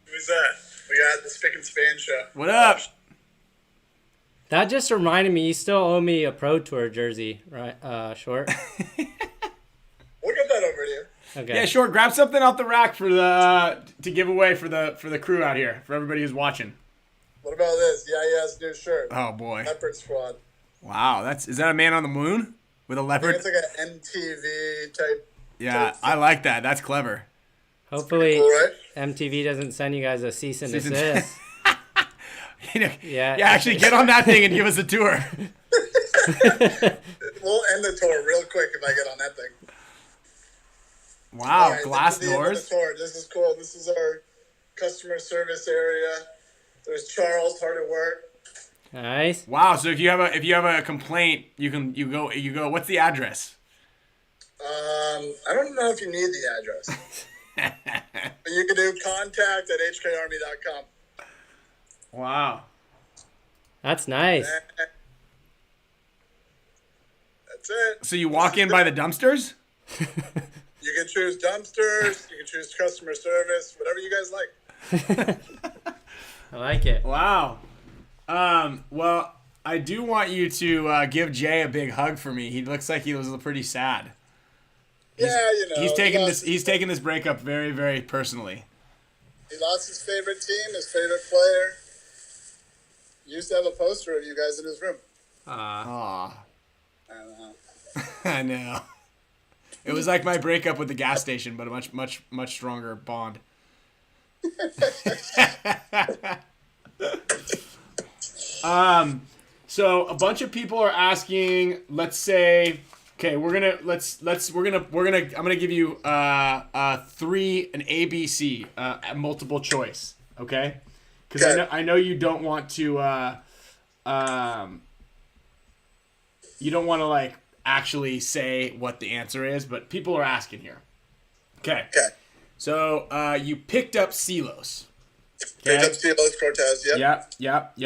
Who's that? We got the Spick Span Show.
What up?
That just reminded me, you still owe me a Pro Tour jersey, right? Short.
We'll get that over to you.
Okay.
Yeah, Short. Grab something off the rack to give away for the crew out here, for everybody who's watching.
What about this? Yeah, has new shirt.
Oh boy.
Leopard Squad.
Wow. Is that a man on the moon with a
I think
leopard?
it's like an MTV type.
Yeah, I like that. That's clever.
Hopefully
Cool, right?
MTV doesn't send you guys a cease and
Cease and
desist.
Yeah, actually get on that thing and give us a tour.
We'll end the tour real quick if I get on that thing.
Wow,
All right,
glass
this is the end of
doors.
the tour. This is cool. This is our customer service area. There's Charles, hard at work.
Nice.
Wow, so if you have a complaint, you go. What's the address?
I don't know if you need the address. But you can do contact at hkarmy.com.
Wow.
That's nice.
That's it.
So you walk in by the dumpsters?
You can choose dumpsters. You can choose customer service. Whatever you guys like.
I like it.
Wow. Well, I do want you to give Jay a big hug for me. He looks like he was pretty sad.
Yeah,
He's taking this breakup very, very personally.
He lost his favorite team, his favorite player. He used to have a poster of you guys in his room.
Aw.
I don't know.
I know. It was like my breakup with the gas station, but a much stronger bond. So a bunch of people are asking. Let's say, okay, I'm gonna give you three, an ABC, a multiple choice. Okay, because
Okay.
I know you don't want to you don't want to like actually say what the answer is, but people are asking here. Okay.
Okay.
So you picked up Silos.
Picked up Stelos Cortez, yep.
Yep.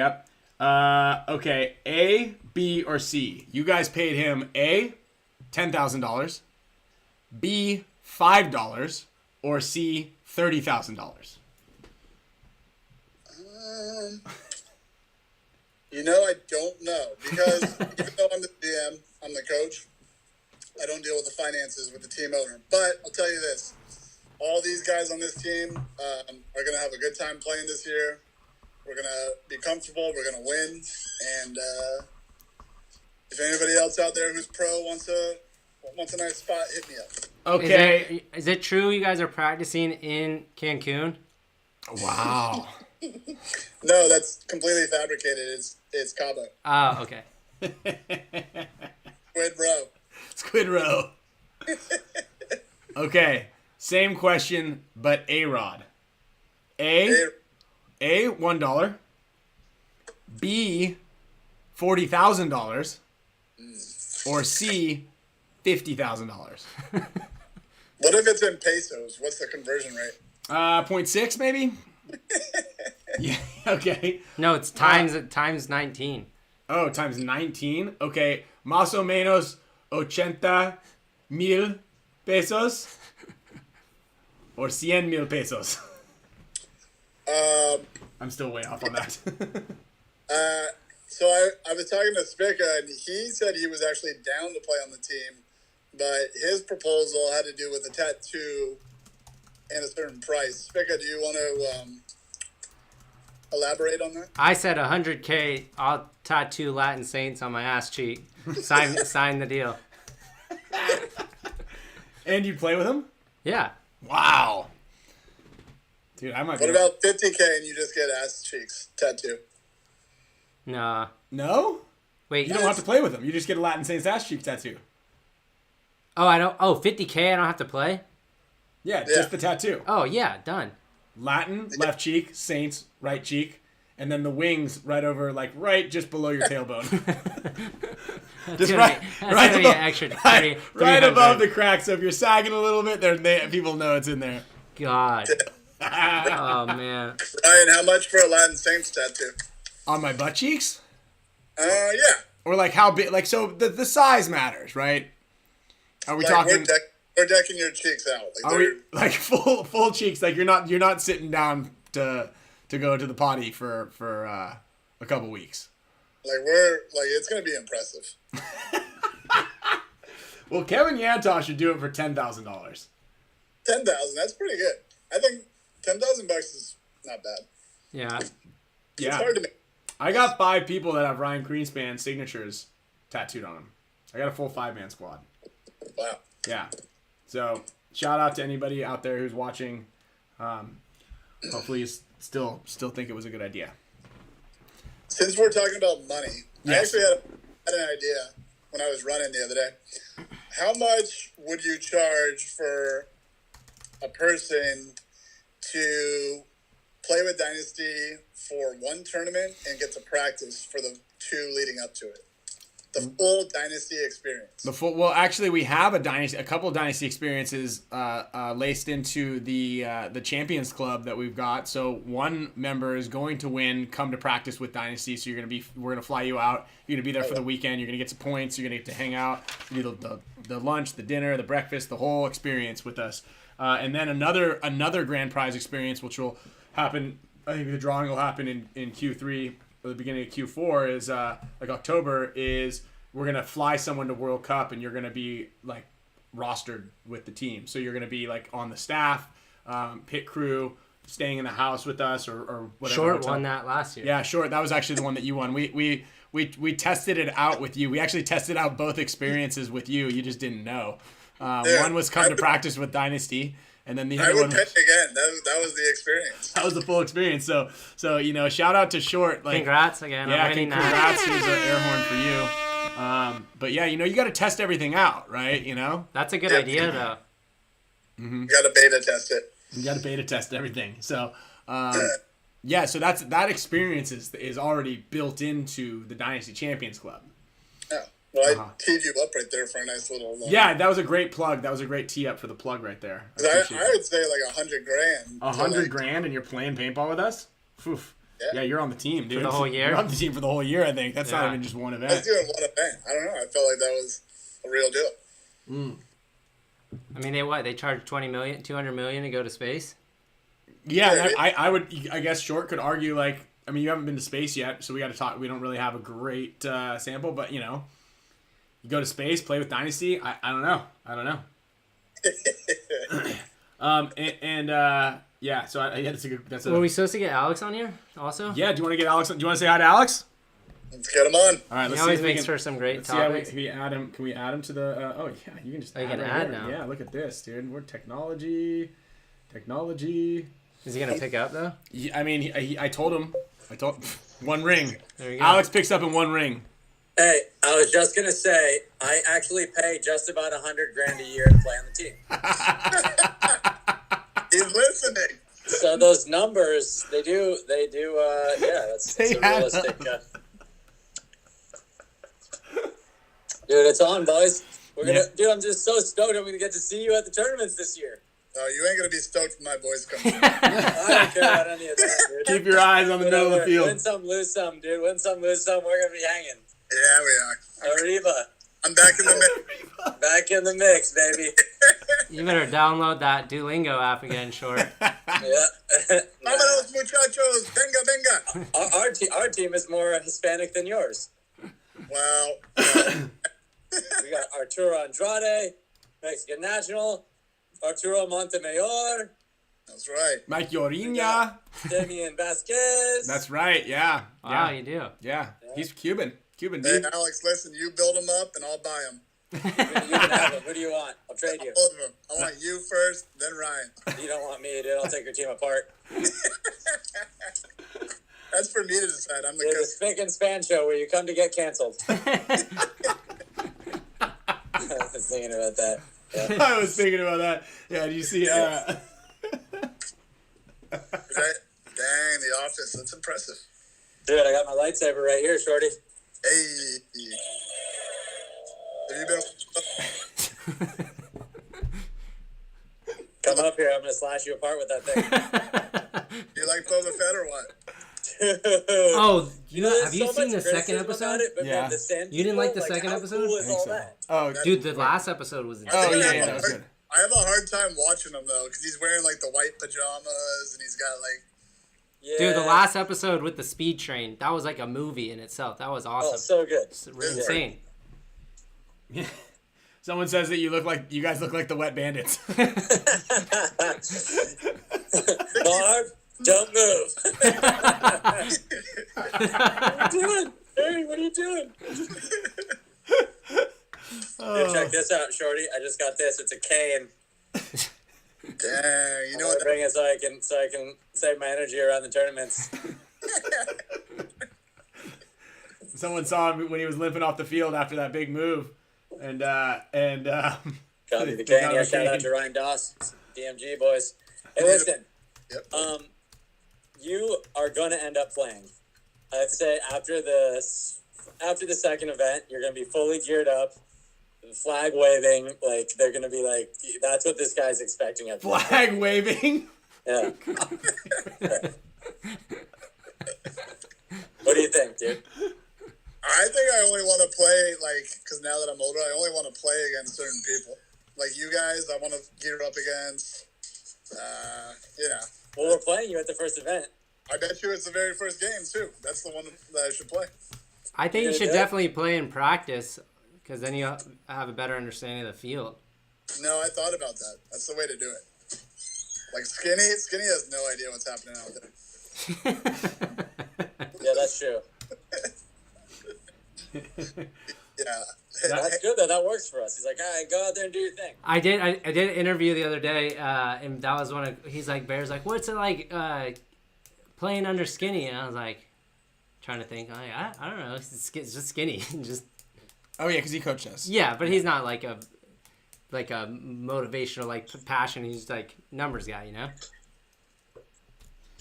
Okay, A, B, or C. You guys paid him A, $10,000, B, $5, or C, $30,000.
I don't know. Because even though I'm the DM, I'm the coach, I don't deal with the finances with the team owner. But I'll tell you this. All these guys on this team are going to have a good time playing this year. We're going to be comfortable. We're going to win. And if anybody else out there who's pro wants a nice spot, hit me up.
Okay.
Is it true you guys are practicing in Cancun?
Wow.
No, that's completely fabricated. It's Cabo.
Oh, okay.
Squid Row.
Squid Row. Okay. Same question, but A-Rod. A, $1. B, $40,000. Or C, $50,000.
What if it's in pesos? What's the conversion rate?
0.6 maybe? Yeah. Okay.
No, it's times 19.
Oh, times 19. Okay. Más o menos 80,000 pesos. Or 100,000 pesos. I'm still way off on that.
So I was talking to Spicka, and he said he was actually down to play on the team, but his proposal had to do with a tattoo and a certain price. Spicka, do you want to elaborate on that?
I said 100K. I'll tattoo Latin Saints on my ass cheek. Sign the deal.
And you play with him?
Yeah.
Wow. Dude, I might
What about 50K and you just get ass cheeks tattoo?
Nah.
No?
Wait.
You don't have to play with him. You just get a Latin Saints ass cheek tattoo.
Oh, I don't. Oh, 50K. I don't have to play.
Yeah, just the tattoo.
Oh yeah, done.
Latin, left cheek, Saints, right cheek, and then the wings right over, like right just below your tailbone. Just right above the crack. So if you're sagging a little bit, people know it's in there.
God. Oh man.
Ryan, how much for a Latin Saints tattoo?
On my butt cheeks?
Yeah.
Or like how big? Like so, the size matters, right? Are we
Like
talking?
we're decking your cheeks out. Like
Are we like full cheeks? Like you're not sitting down to go to the potty for a couple weeks.
Like it's gonna be impressive.
Well, Kevin Yantosh should do it for $10,000.
$10,000, that's pretty good. I think $10,000 is not bad.
Yeah.
It's hard to make.
I got 5 people that have Ryan Greenspan signatures tattooed on them. I got a full 5-man squad.
Wow.
Yeah. So shout out to anybody out there who's watching. Hopefully you still think it was a good idea.
Since we're talking about money,
Yes.
I actually had an idea when I was running the other day. How much would you charge for a person to play with Dynasty for one tournament and get to practice for the 2 leading up to it? The full Dynasty experience.
Well, actually, we have a couple of Dynasty experiences laced into the Champions Club that we've got. So one member is going to come to practice with Dynasty. So we're gonna fly you out. You're gonna be there for the weekend. You're gonna get some points. You're gonna get to hang out, do the lunch, the dinner, the breakfast, the whole experience with us. And then another grand prize experience, which will happen. I think the drawing will happen in Q3. Or the beginning of Q4 is like October is we're gonna fly someone to World Cup and you're gonna be like rostered with the team. So you're gonna be like on the staff, pit crew, staying in the house with us or whatever.
Short won that last year.
Yeah, Short. That was actually the one that you won. We tested it out with you. We actually tested out both experiences with you. You just didn't know. One was come to practice with Dynasty. And then the other one,
pay again. That was the experience.
That was the full experience. So shout out to Short. Like,
congrats again.
Yeah,
on winning
congrats. Here's an air horn for you. But yeah, you got to test everything out, right?
That's a good idea though.
You got to beta test it.
You got to beta test everything. So yeah, so that experience is already built into the Dynasty Champions Club.
Yeah. Well, I teed you up right there for a nice little.
Yeah, that was a great plug. That was a great tee up for the plug right there.
I would say like $100,000.
$100,000, and you're playing paintball with us. Oof.
Yeah.
you're on the team, dude.
For the whole year.
You're on the team for the whole year. I think that's not even just one event.
I was doing one event. I don't know. I felt like that was a real deal.
I mean, they charge 200 million to go to space.
Yeah, I guess Short could argue like, I mean, you haven't been to space yet, so we got to talk. We don't really have a great sample, but you go to space, play with Dynasty. I don't know. Yeah. So that's a good.
Were we supposed to get Alex on here also?
Yeah. Do you want to get Alex? Do you want to say hi to Alex?
Let's get him on.
All right. Let's
He
see
always
if we
makes
can,
for some great
let's see how
topics.
can we add him? Can we add him to the? Oh yeah, you can just.
You can
right
add
here.
now.
Yeah. Look at this, dude. We're technology.
Is he gonna pick up though?
Yeah, I mean, I told him. One ring.
There you go.
Alex picks up in one ring.
Hey, I was just gonna say, I actually pay just about $100,000 a year to play on the team.
He's listening.
So those numbers, they do. Yeah, that's a realistic. Dude, it's on, boys. We're gonna, dude. I'm just so stoked. I'm gonna get to see you at the tournaments this year.
You ain't gonna be stoked when my boys come.
I don't care about any of that, dude.
Keep your eyes on the middle of the field.
Win some, lose some, dude. Win some, lose some. We're gonna be hanging.
Yeah, we are.
Arriba.
I'm back in the mix.
Back in the mix, baby.
You better download that Duolingo app again, Short.
Yeah.
Vámonos, muchachos. Venga, venga.
Our team is more Hispanic than yours.
Well,
We got Arturo Andrade, Mexican national, Arturo Montemayor,
that's right.
Mike Yorinha.
Damian Vasquez.
That's right. Yeah.
Wow,
Yeah.
you do.
Yeah. He's Cuban. Cuban,
Hey,
dude.
Alex, listen, you build them up and I'll buy them.
You can have him. Who do you want? I'll trade you.
All of them. I want you first, then Ryan.
You don't want me, dude. I'll take your team apart.
That's for me to decide. I'm the
It's a
coach.
Spick and Span Show where you come to get canceled. I was thinking about that. Yeah.
I was thinking about that. Yeah, do you see?
Right? Dang, The Office. That's impressive.
Dude, I got my lightsaber right here, Shorty.
Hey. Have you been...
Come up here. I'm going to slash you apart with that thing.
You like Boba Fett or what?
Oh,
There's
have you
so
seen
much
the second
criticism
episode?
about it, but
Yeah.
man, the Sand
You didn't like the
People,
second
how
episode?
Cool is
I think
all
so.
that?
Oh,
Dude, the last episode was
I
insane.
think
yeah,
I have
yeah,
a
that was
hard-
good.
I have a hard time watching him though, because he's wearing like the white pajamas and he's got like.
Yeah.
Dude, the last episode with the speed train, that was like a movie in itself. That was
Oh,
awesome.
so good.
It's really insane.
Someone says that you guys look like the Wet Bandits.
Barb, don't move. What are you doing? Hey, what are you doing? Dude, check this out, Shorty. I just got this. It's a cane.
Dang, you know
I'm
what?
gonna bring it so I can save my energy around the tournaments.
Someone saw him when he was limping off the field after that big move, and
Got me the
they
cane.
got
Yeah,
the
shout out
cane.
to Ryan Doss, DMG boys. Hey, listen.
Yep.
You are gonna end up playing. I'd say after the second event, you're gonna be fully geared up, flag waving. Like they're gonna be like, that's what this guy's expecting of you.
flag waving.
Yeah. What do you think, dude?
I think I only want to play because now that I'm older, I only want to play against certain people. Like you guys, I want to gear up against.
Well, we're playing you at the first event.
I bet you it's the very first game too. That's the one that I should play.
I think you
Yeah,
should
yeah.
definitely play in practice because then you have a better understanding of the field.
No, I thought about that. That's the way to do it. Like Skinny has no idea what's happening out there.
Yeah, that's true.
Yeah.
That's good though. That works for us. He's like, all right, go out there and do your thing.
I did an interview the other day, and that was one of he's like Bear's like, what's it like playing under Skinny? And I was like, trying to think, I don't know, it's just Skinny, just
Oh yeah, because he coached us.
yeah, but he's not like a motivational like passion. He's like numbers guy, you know,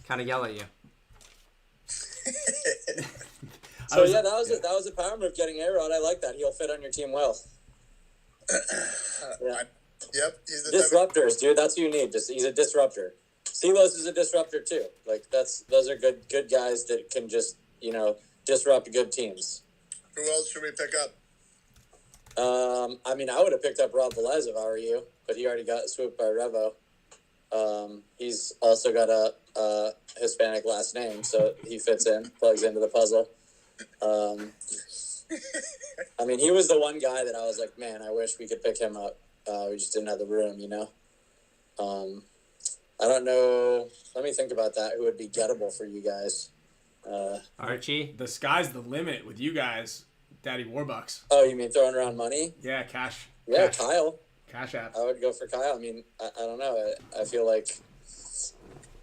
kind of yell at you.
So yeah, that was a power move getting A-Rod. I like that. He'll fit on your team well. Yeah.
Yep. He's the type of,
Disruptors, dude. That's who you need. He's a disruptor. Silos is a disruptor too. Like those are good guys that can just disrupt good teams.
who else should we pick up?
I mean, I would have picked up Rob Velez if I were you, but he already got swooped by Revo. He's also got a Hispanic last name, so he fits in, plugs into the puzzle. I mean, he was the one guy that I was like, man, I wish we could pick him up. We just didn't have the room, I don't know. Let me think about that. Who would be gettable for you guys?
Archie,
The sky's the limit with you guys, Daddy Warbucks.
Oh, you mean throwing around money?
Yeah, cash.
Yeah,
cash,
Kyle.
Cash app.
I would go for Kyle. I mean, I don't know. I feel like,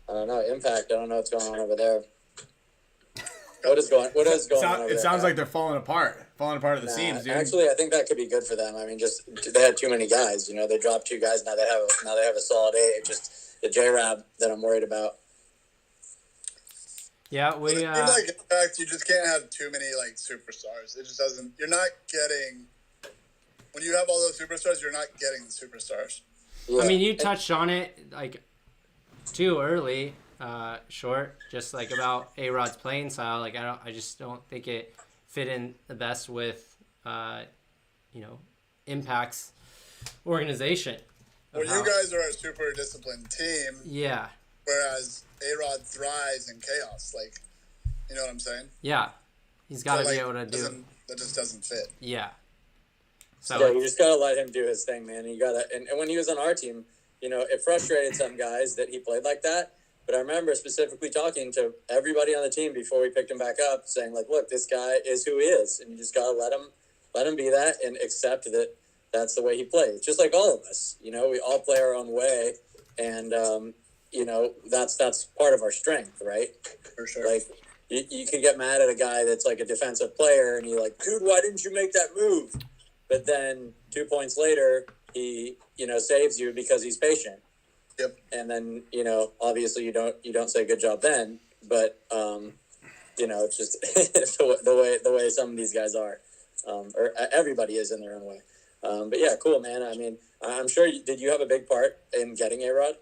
I don't know, Impact. I don't know what's going on over there. What is going on over
It
there?
sounds like they're falling apart at the seams, dude.
Actually, I think that could be good for them. I mean, just they had too many guys. They dropped 2 guys. Now they have a solid 8. Just the J-Rab that I'm worried about.
yeah,
It
we
seems like, in fact, you just can't have too many superstars. It just doesn't. You're not getting. When you have all those superstars, you're not getting the superstars.
Yeah.
I mean, you touched on it like too early, short, just like about A-Rod's playing style. Like I just don't think it fit in the best with, Impact's organization.
Well, you guys are a super disciplined team,
Yeah,
whereas A-Rod thrives in chaos. Like, you know what I'm saying?
yeah, he's got to
So,
be able to do.
That just doesn't fit.
Yeah. So
Yeah, you just gotta let him do his thing, man. You gotta, and when he was on our team, it frustrated some guys that he played like that. But I remember specifically talking to everybody on the team before we picked him back up, saying like, "Look, this guy is who he is, and you just gotta let him be that, and accept that that's the way he plays." Just like all of us, we all play our own way, and that's part of our strength, right?
For sure.
Like, you can get mad at a guy that's like a defensive player, and you're like, "Dude, why didn't you make that move?" But then 2 points later, he, saves you because he's patient.
Yep.
And then, obviously you don't say good job then, but, it's just the way some of these guys are, or everybody is in their own way. But yeah, cool, man. I mean, I'm sure, did you have a big part in getting A-Rod?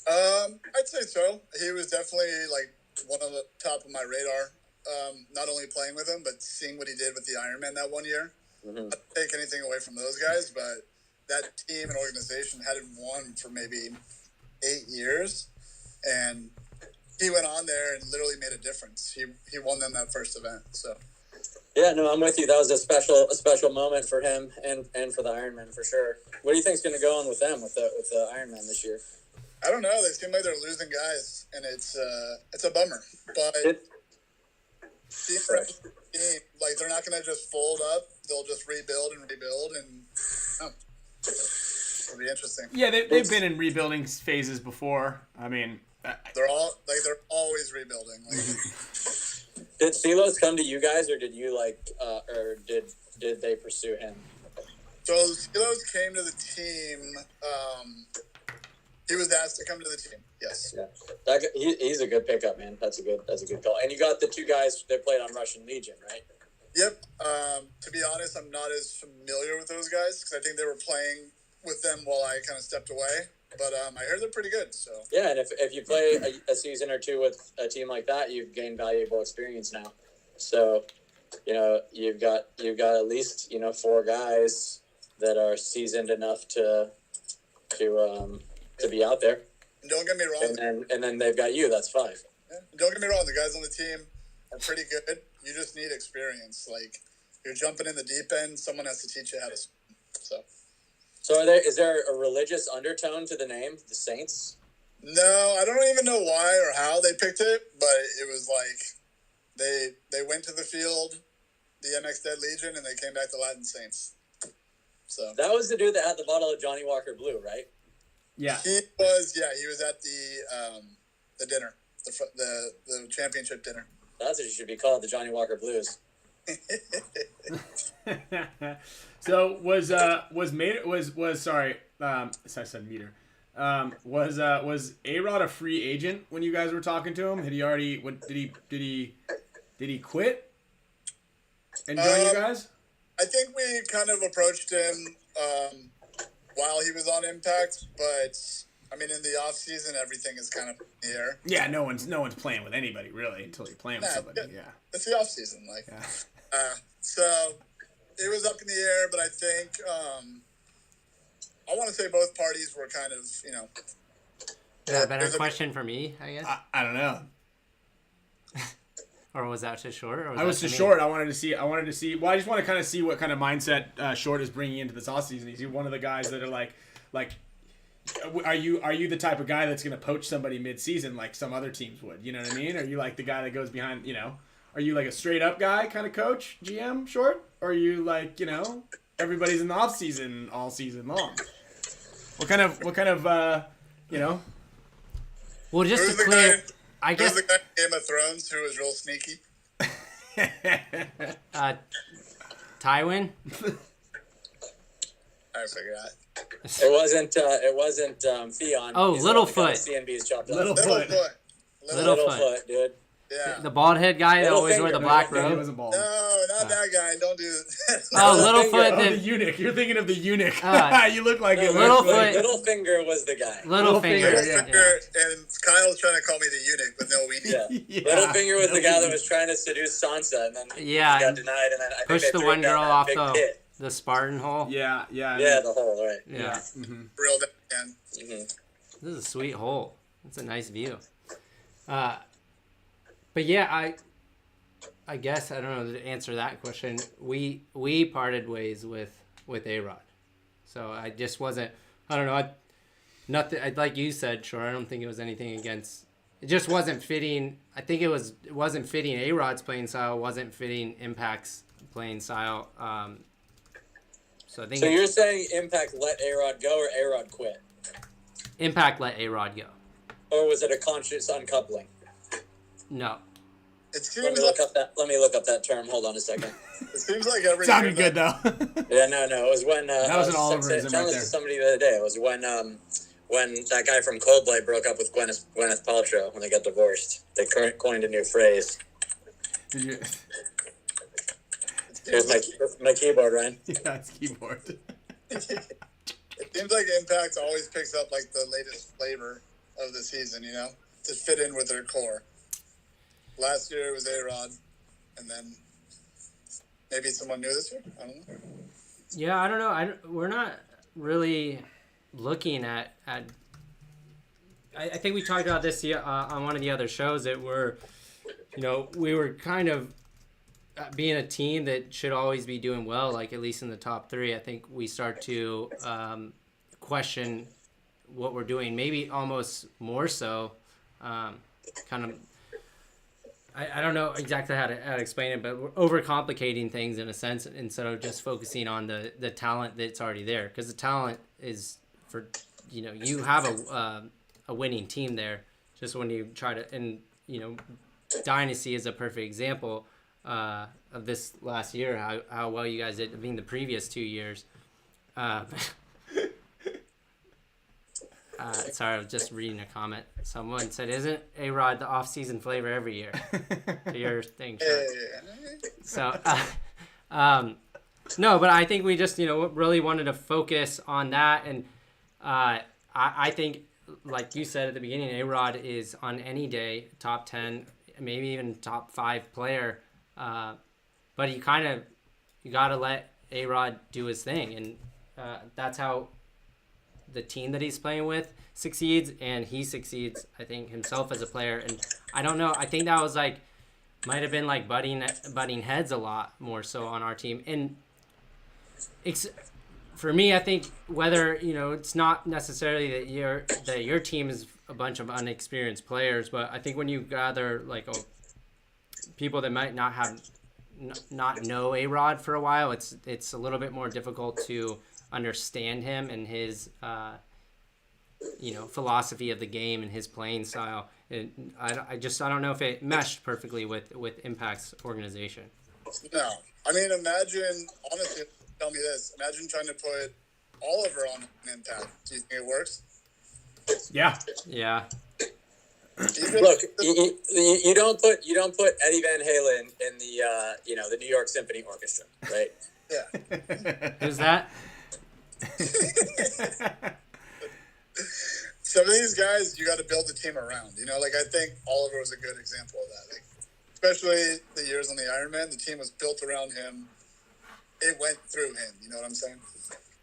I'd say so. He was definitely like one of the top of my radar. Not only playing with him, but seeing what he did with the Ironman that one year.
Mm-hmm.
Not to take anything away from those guys, but that team and organization hadn't won for maybe 8 years, and he went on there and literally made a difference. He won them that first event. So
Yeah, no, I'm with you. That was a special moment for him and for the Ironman for sure. What do you think's going to go on with them with the Ironman this year?
I don't know. They seem like they're losing guys, and it's a bummer. But like they're not going to just fold up. They'll just rebuild, and it'll be interesting.
Yeah, they've been in rebuilding phases before. I mean,
They're always rebuilding. Like,
Did Silos come to you guys, or did you or did they pursue him?
so Silos came to the team. He was asked to come to the team. Yes.
Yeah, he's a good pickup, man. That's a good call. And you got the two guys that played on Russian Legion, right?
Yep. To be honest, I'm not as familiar with those guys because I think they were playing with them while I kind of stepped away. But I heard they're pretty good. So
Yeah, and if you play a season or two with a team like that, you've gained valuable experience now. So, you've got at least 4 guys that are seasoned enough to be out there.
and don't get me wrong.
And then they've got you. That's 5.
Yeah, don't get me wrong. The guys on the team are pretty good. You just need experience. Like you're jumping in the deep end. Someone has to teach you how to swim.
So is there a religious undertone to the name, the Saints?
No, I don't even know why or how they picked it, but it was like they went to the field, the MX Dead Legion, and they came back to Latin Saints. So
That was the dude that had the bottle of Johnny Walker Blue, right?
yeah.
he was at the dinner, the championship dinner.
That's what it should be called, the Johnny Walker Blues.
So was A-Rod a free agent when you guys were talking to him? Had he already? Did he quit and join you guys?
I think we kind of approached him while he was on Impact, but I mean, in the off season, everything is kind of in the air.
Yeah, no one's playing with anybody really until you're playing with somebody. Yeah.
It's the off season, so it was up in the air. But I think I want to say both parties were kind of
Is that a better
there's a-
question for me, I guess?
I don't know.
Or was that too short? Or
I was too short. I wanted to see. Well, I just want to kind of see what kind of mindset Short is bringing into this off season. Is he one of the guys that are like, are you the type of guy that's going to poach somebody mid-season like some other teams would? You know what I mean? Are you like the guy that goes behind? Are you like a straight up guy kind of coach, GM Short? Or are you like everybody's in the off season all season long? What kind of
Well, just
Who's
to
the
clear,
guy?
I
Who's
guess
the guy in Game of Thrones who was real sneaky?
Tywin.
I forgot.
It wasn't Theon.
Oh,
He's
Littlefoot.
the one that got CNB's chopped up.
Littlefoot.
Littlefoot.
Littlefoot, dude.
Yeah.
The bald head guy that always wore the
Littlefinger,
black
Yeah, he
robe.
wasn't bald.
No, not not that guy. Don't do
Oh, Littlefoot.
Oh, the
The,
eunuch. You're thinking of the eunuch.
Ah.
You look like
No,
it.
Littlefoot.
Littlefinger was the guy.
Littlefinger.
Littlefinger, and Kyle's trying to call me the eunuch, but no, we
Yeah.
Yeah.
Littlefinger was the guy that was trying to seduce Sansa, and then
Yeah,
he got
and
denied, and then I think
Push
they
the
threw
one
him down
girl
that
off
big
the
pit.
Spartan hole.
Yeah.
Yeah, the hole, right.
Yeah.
real man.
Mm-hmm.
This is a sweet hole. It's a nice view. But yeah, I guess I don't know to answer that question. We parted ways with A-Rod, so I just wasn't. I don't know. Nothing. Like you said, sure. I don't think it was anything against. It just wasn't fitting. I think it wasn't fitting A-Rod's playing style. Wasn't fitting Impact's playing style. So I think
So you're saying Impact let A-Rod go, or A-Rod quit?
Impact let A-Rod go.
Or was it a conscious uncoupling?
No.
It
Let
seems
me
like
look up that. Let me look up that term. Hold on a second.
it seems like every
Sounded
year
good though.
Yeah, no. It was when
That was an
I
Oliverism
telling
right
this
there.
to somebody the other day. It was when that guy from Coldplay broke up with Gwyneth Paltrow when they got divorced. They coined a new phrase.
Did you?
Here's my keyboard, Ryan.
Yeah, it's keyboard.
it seems like Impact always picks up like the latest flavor of the season, you know, to fit in with their core. Last year it was A-Rod, and then maybe someone new this year. I don't know.
Yeah, I don't know. We're not really looking at. I think we talked about this on one of the other shows that we were kind of being a team that should always be doing well, like at least in the top three. I think we start to question what we're doing, maybe almost more so. Kind of. I don't know exactly how to explain it, but we're overcomplicating things in a sense instead of just focusing on the talent that's already there. Because the talent is for, you have a winning team there. Just when you try to, and Dynasty is a perfect example of this last year, how well you guys did. I mean, the previous 2 years. Sorry, I was just reading a comment. Someone said, "Isn't A-Rod the off-season flavor every year?" To your thing, sure. So, no, but I think we just, really wanted to focus on that, and I think, like you said at the beginning, A-Rod is on any day top 10, maybe even top 5 player, but you got to let A-Rod do his thing, and that's how the team that he's playing with succeeds, and he succeeds, I think, himself as a player. And I don't know, I think that was might have been butting heads a lot more so on our team. And for me, I think whether, it's not necessarily that your team is a bunch of unexperienced players, but I think when you gather people that might not know A-Rod for a while, it's a little bit more difficult to understand him and his philosophy of the game and his playing style. And I don't know if it meshed perfectly with Impact's organization.
No. I mean, honestly, tell me this. Imagine trying to put Oliver on Impact. Do you think it works?
Yeah.
Look, you don't put Eddie Van Halen in the New York Symphony Orchestra, right?
Yeah.
Who's that?
Some of these guys you got to build the team around. I think Oliver was a good example of that. Especially the years on the Ironman, the team was built around him. It went through him. You know what I'm saying?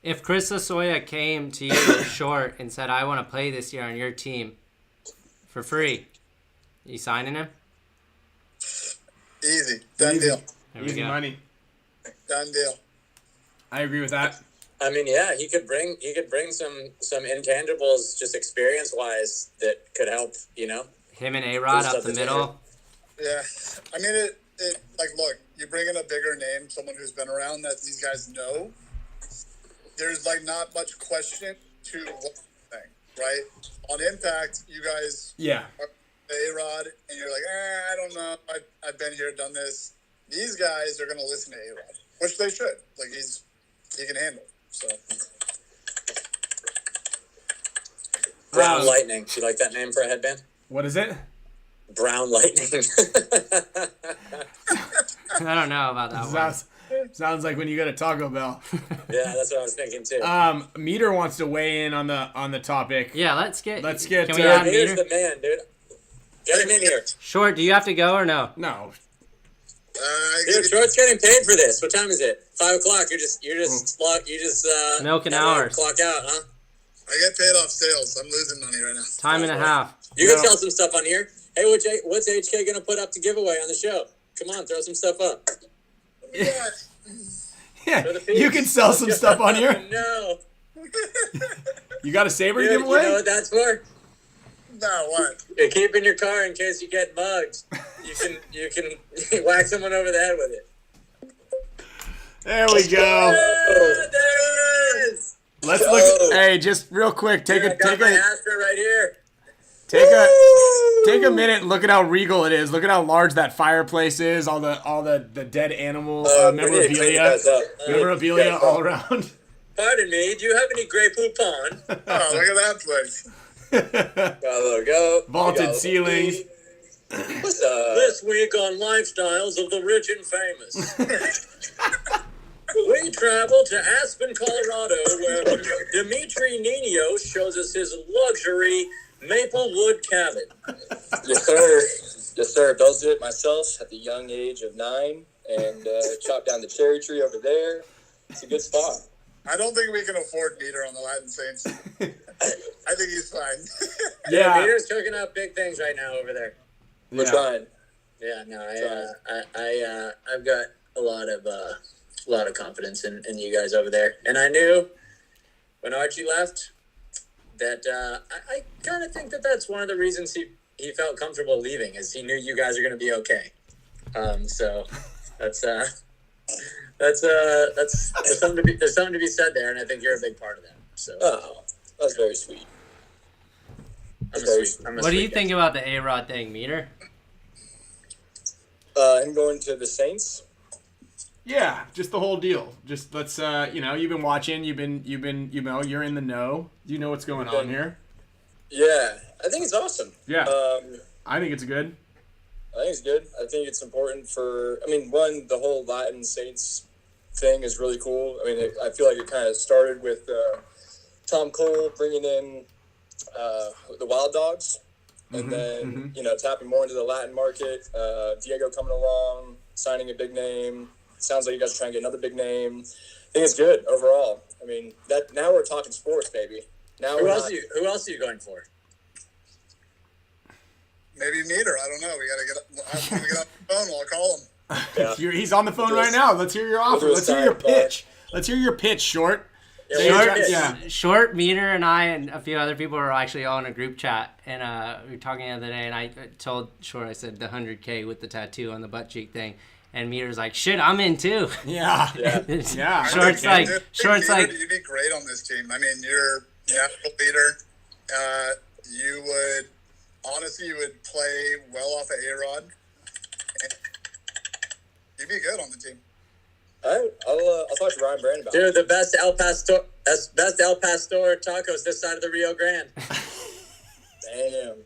If Chris Lasoya came to you short and said, "I want to play this year on your team for free," you signing him?
Easy. Done deal.
There we
Easy
go.
money.
Done deal.
I agree with that.
I mean, yeah, he could bring some intangibles, just experience wise, that could help.
Him and A-Rod
Who's
up the
up the
middle.
Yeah. I mean, look, you bring in a bigger name, someone who's been around that these guys know. There's not much question to what thing, right? On Impact, you guys
Yeah.
are A-Rod, and you're like, I don't know. I've been here, done this. These guys are going to listen to A-Rod, which they should. He can handle. So.
Brown Lightning. Do you like that name for a headband?
What is it?
Brown Lightning.
I don't know about that one.
Sounds like when you go to Taco Bell.
Yeah, that's what I was thinking too.
Meter wants to weigh in on the topic.
Yeah, let's get.
Can
we have
Here's
Meter?
the man, dude. Get him in here.
Short, do you have to go or no?
No.
Dude, Short's getting paid for this. What time is it? 5 o'clock. You're just
Milking
have to
hours.
Clock out, huh?
I get paid off sales. I'm losing money right now.
Time and a half.
You can sell some stuff on here. Hey, what's HK gonna put up to giveaway on the show? Come on, throw some stuff up.
Yeah.
Yeah,
For the fees.
you can sell some stuff on here.
No.
You got a saber to
Dude,
give
you
away?
know what that's for?
No, what?
You keep in your car in case you get mugged. You can whack someone over the head with it.
There we go.
Oh, there it is.
Let's look. Hey, just real quick, take
I
a
got my Astra right here.
take a minute and look at how regal it is. Look at how large that fireplace is. All the dead animal
We need to clean you
memorabilia,
guys up.
memorabilia all around.
Pardon me, do you have any Grey Poupon?
Oh, look at that place.
Got a little goat.
Vaulted ceilings.
What's up? This week on Lifestyles of the Rich and Famous. We travel to Aspen, Colorado, where Dimitri Nino shows us his luxury maple wood cabin.
Yes, sir. Yes, sir. Built it myself at the young age of 9 and chopped down the cherry tree over there. It's a good spot.
I don't think we can afford Meter on the Latin Saints. I think he's fine.
Yeah.
Peter's cooking up big things right now over there.
We're trying.
Yeah, no, I've got a lot of confidence in you guys over there, and I knew when Archie left that I kind of think that that's one of the reasons he felt comfortable leaving, is he knew you guys are going to be okay. So that's something to be, there's something to be said there, and I think you're a big part of that. So
Oh, that's very sweet.
What do you think about the A-Rod thing, Meter?
And going to the Saints.
Yeah, just the whole deal. Just let's you've been watching, you've been you're in the know. You know what's going on here.
Yeah, I think it's awesome.
Yeah. I think it's good.
I think it's good. I think it's important one, the whole Latin Saints thing is really cool. I mean, I feel like it kind of started with Tom Cole bringing in the Wild Dogs, and then tapping more into the Latin market. Diego coming along, signing a big name. Sounds like you guys are trying to get another big name. I think it's good overall. I mean, that now we're talking sports, baby. Now
who else are you going for?
Maybe Meter. I don't know. We gotta get off the phone. I'll call him.
Yeah.
He's on the phone right now. Let's hear your offer.
We'll do a
Let's hear your
side bar.
pitch. Let's hear your pitch, Short.
Short, Meter, and I and a few other people were actually all in a group chat, and we were talking the other day, and I told Short, I said the 100K with the tattoo on the butt cheek thing, and Meter's like, shit, I'm in too.
Yeah. Yeah.
Short's like,
you'd be great on this team. I mean, you're natural leader. You would play well off of A-Rod. You'd be good on the team.
All right, I'll talk to Ryan Brand about it.
Dude, the best El Pastor tacos this side of the Rio Grande.
Damn.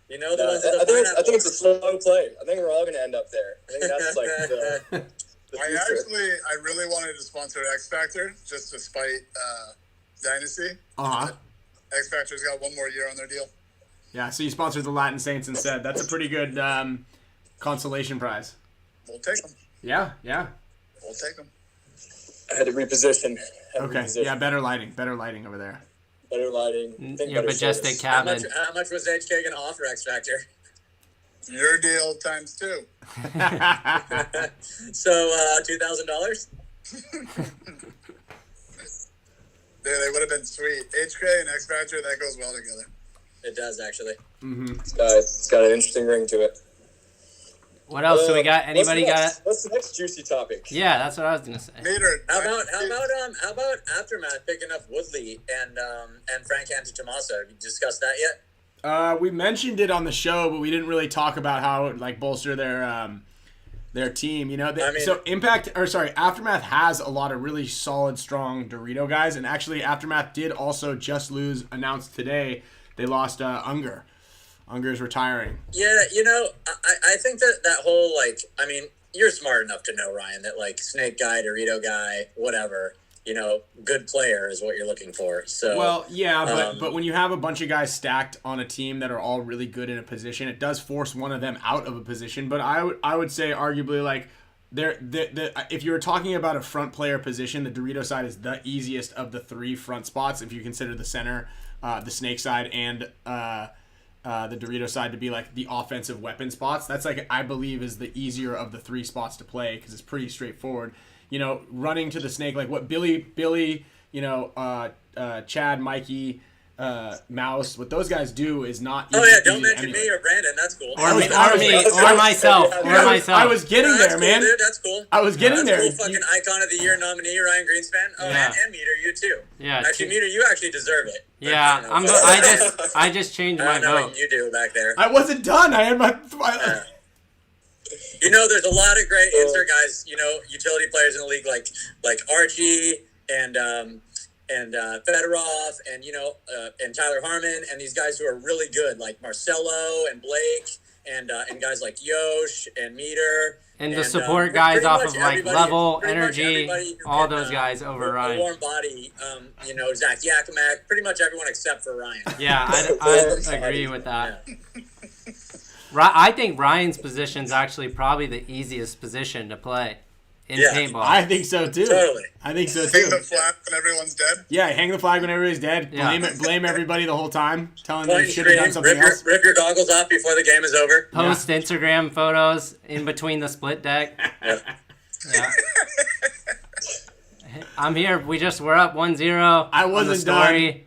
You know the ones with
I
the
think it's a slow play. I think we're all going to end up there. I think that's like the future.
I really wanted to sponsor X Factor just to spite Dynasty. X Factor's got one more year on their deal.
Yeah, so you sponsored the Latin Saints instead. That's a pretty good consolation prize.
We'll take them.
Yeah.
We'll take them.
I had to reposition.
Okay. Yeah, better lighting over there.
Better lighting.
Your majestic
service.
cabin.
How much was HK going to offer X Factor?
Your deal times 2.
So, $2,000?
They would have been sweet. HK and X Factor, that goes well together.
It does, actually.
It's got an interesting ring to it.
What else do we got? Anybody got?
What's the next juicy topic?
Yeah, that's what I was gonna say.
Meter.
How about Aftermath picking up Woodley and Frank Antetomaso? Have you discussed that yet?
We mentioned it on the show, but we didn't really talk about how it would bolster their team. So Aftermath has a lot of really solid, strong Dorito guys, and actually Aftermath did also just announced today they lost Unger. Unger's retiring.
Yeah, I think that whole you're smart enough to know, Ryan, that like snake guy, Dorito guy, whatever, good player is what you're looking for. So
well, yeah, but when you have a bunch of guys stacked on a team that are all really good in a position, it does force one of them out of a position. But I would say arguably like if you were talking about a front player position, the Dorito side is the easiest of the 3 front spots if you consider the center, the snake side, and the Dorito side to be like the offensive weapon spots. That's like I believe is the easier of the 3 spots to play because it's pretty straightforward. Running to the snake, like what Billy, Chad, Mikey, Mouse, what those guys do is not.
Oh yeah, don't mention me or Brandon. That's cool.
Or myself.
I was getting there,
cool,
man.
Dude, that's cool.
I was getting there.
Cool. Fucking Icon of the Year nominee, Ryan Greenspan. Oh,
Yeah.
and Meter, you too.
Yeah.
Actually, Meter, you actually deserve it.
Yeah, I just changed
I
my
don't know
vote.
what you do back there.
I wasn't done. I had my.
There's a lot of great insert guys. Utility players in the league like Archie and Fedorov and Tyler Harmon and these guys who are really good like Marcelo and Blake and guys like Yosh and Meter
And the support guys off of like level, energy, all
can,
those guys over Ryan.
Warm body, Zach Yakimak, pretty much everyone except for Ryan.
Yeah, I agree with that.
Yeah.
I think Ryan's position is actually probably the easiest position to play in paintball.
I think so too.
Totally.
I think so
Hang
too.
the flag when everyone's dead.
Yeah, hang the flag when everybody's dead.
Yeah.
Blame everybody the whole time. Telling them they
Point
should have done something else.
rip your goggles off before the game is over.
Post Instagram photos in between the split deck.
Yeah.
Yeah. I'm here. We're up 1-0.
I
on the
wasn't
story.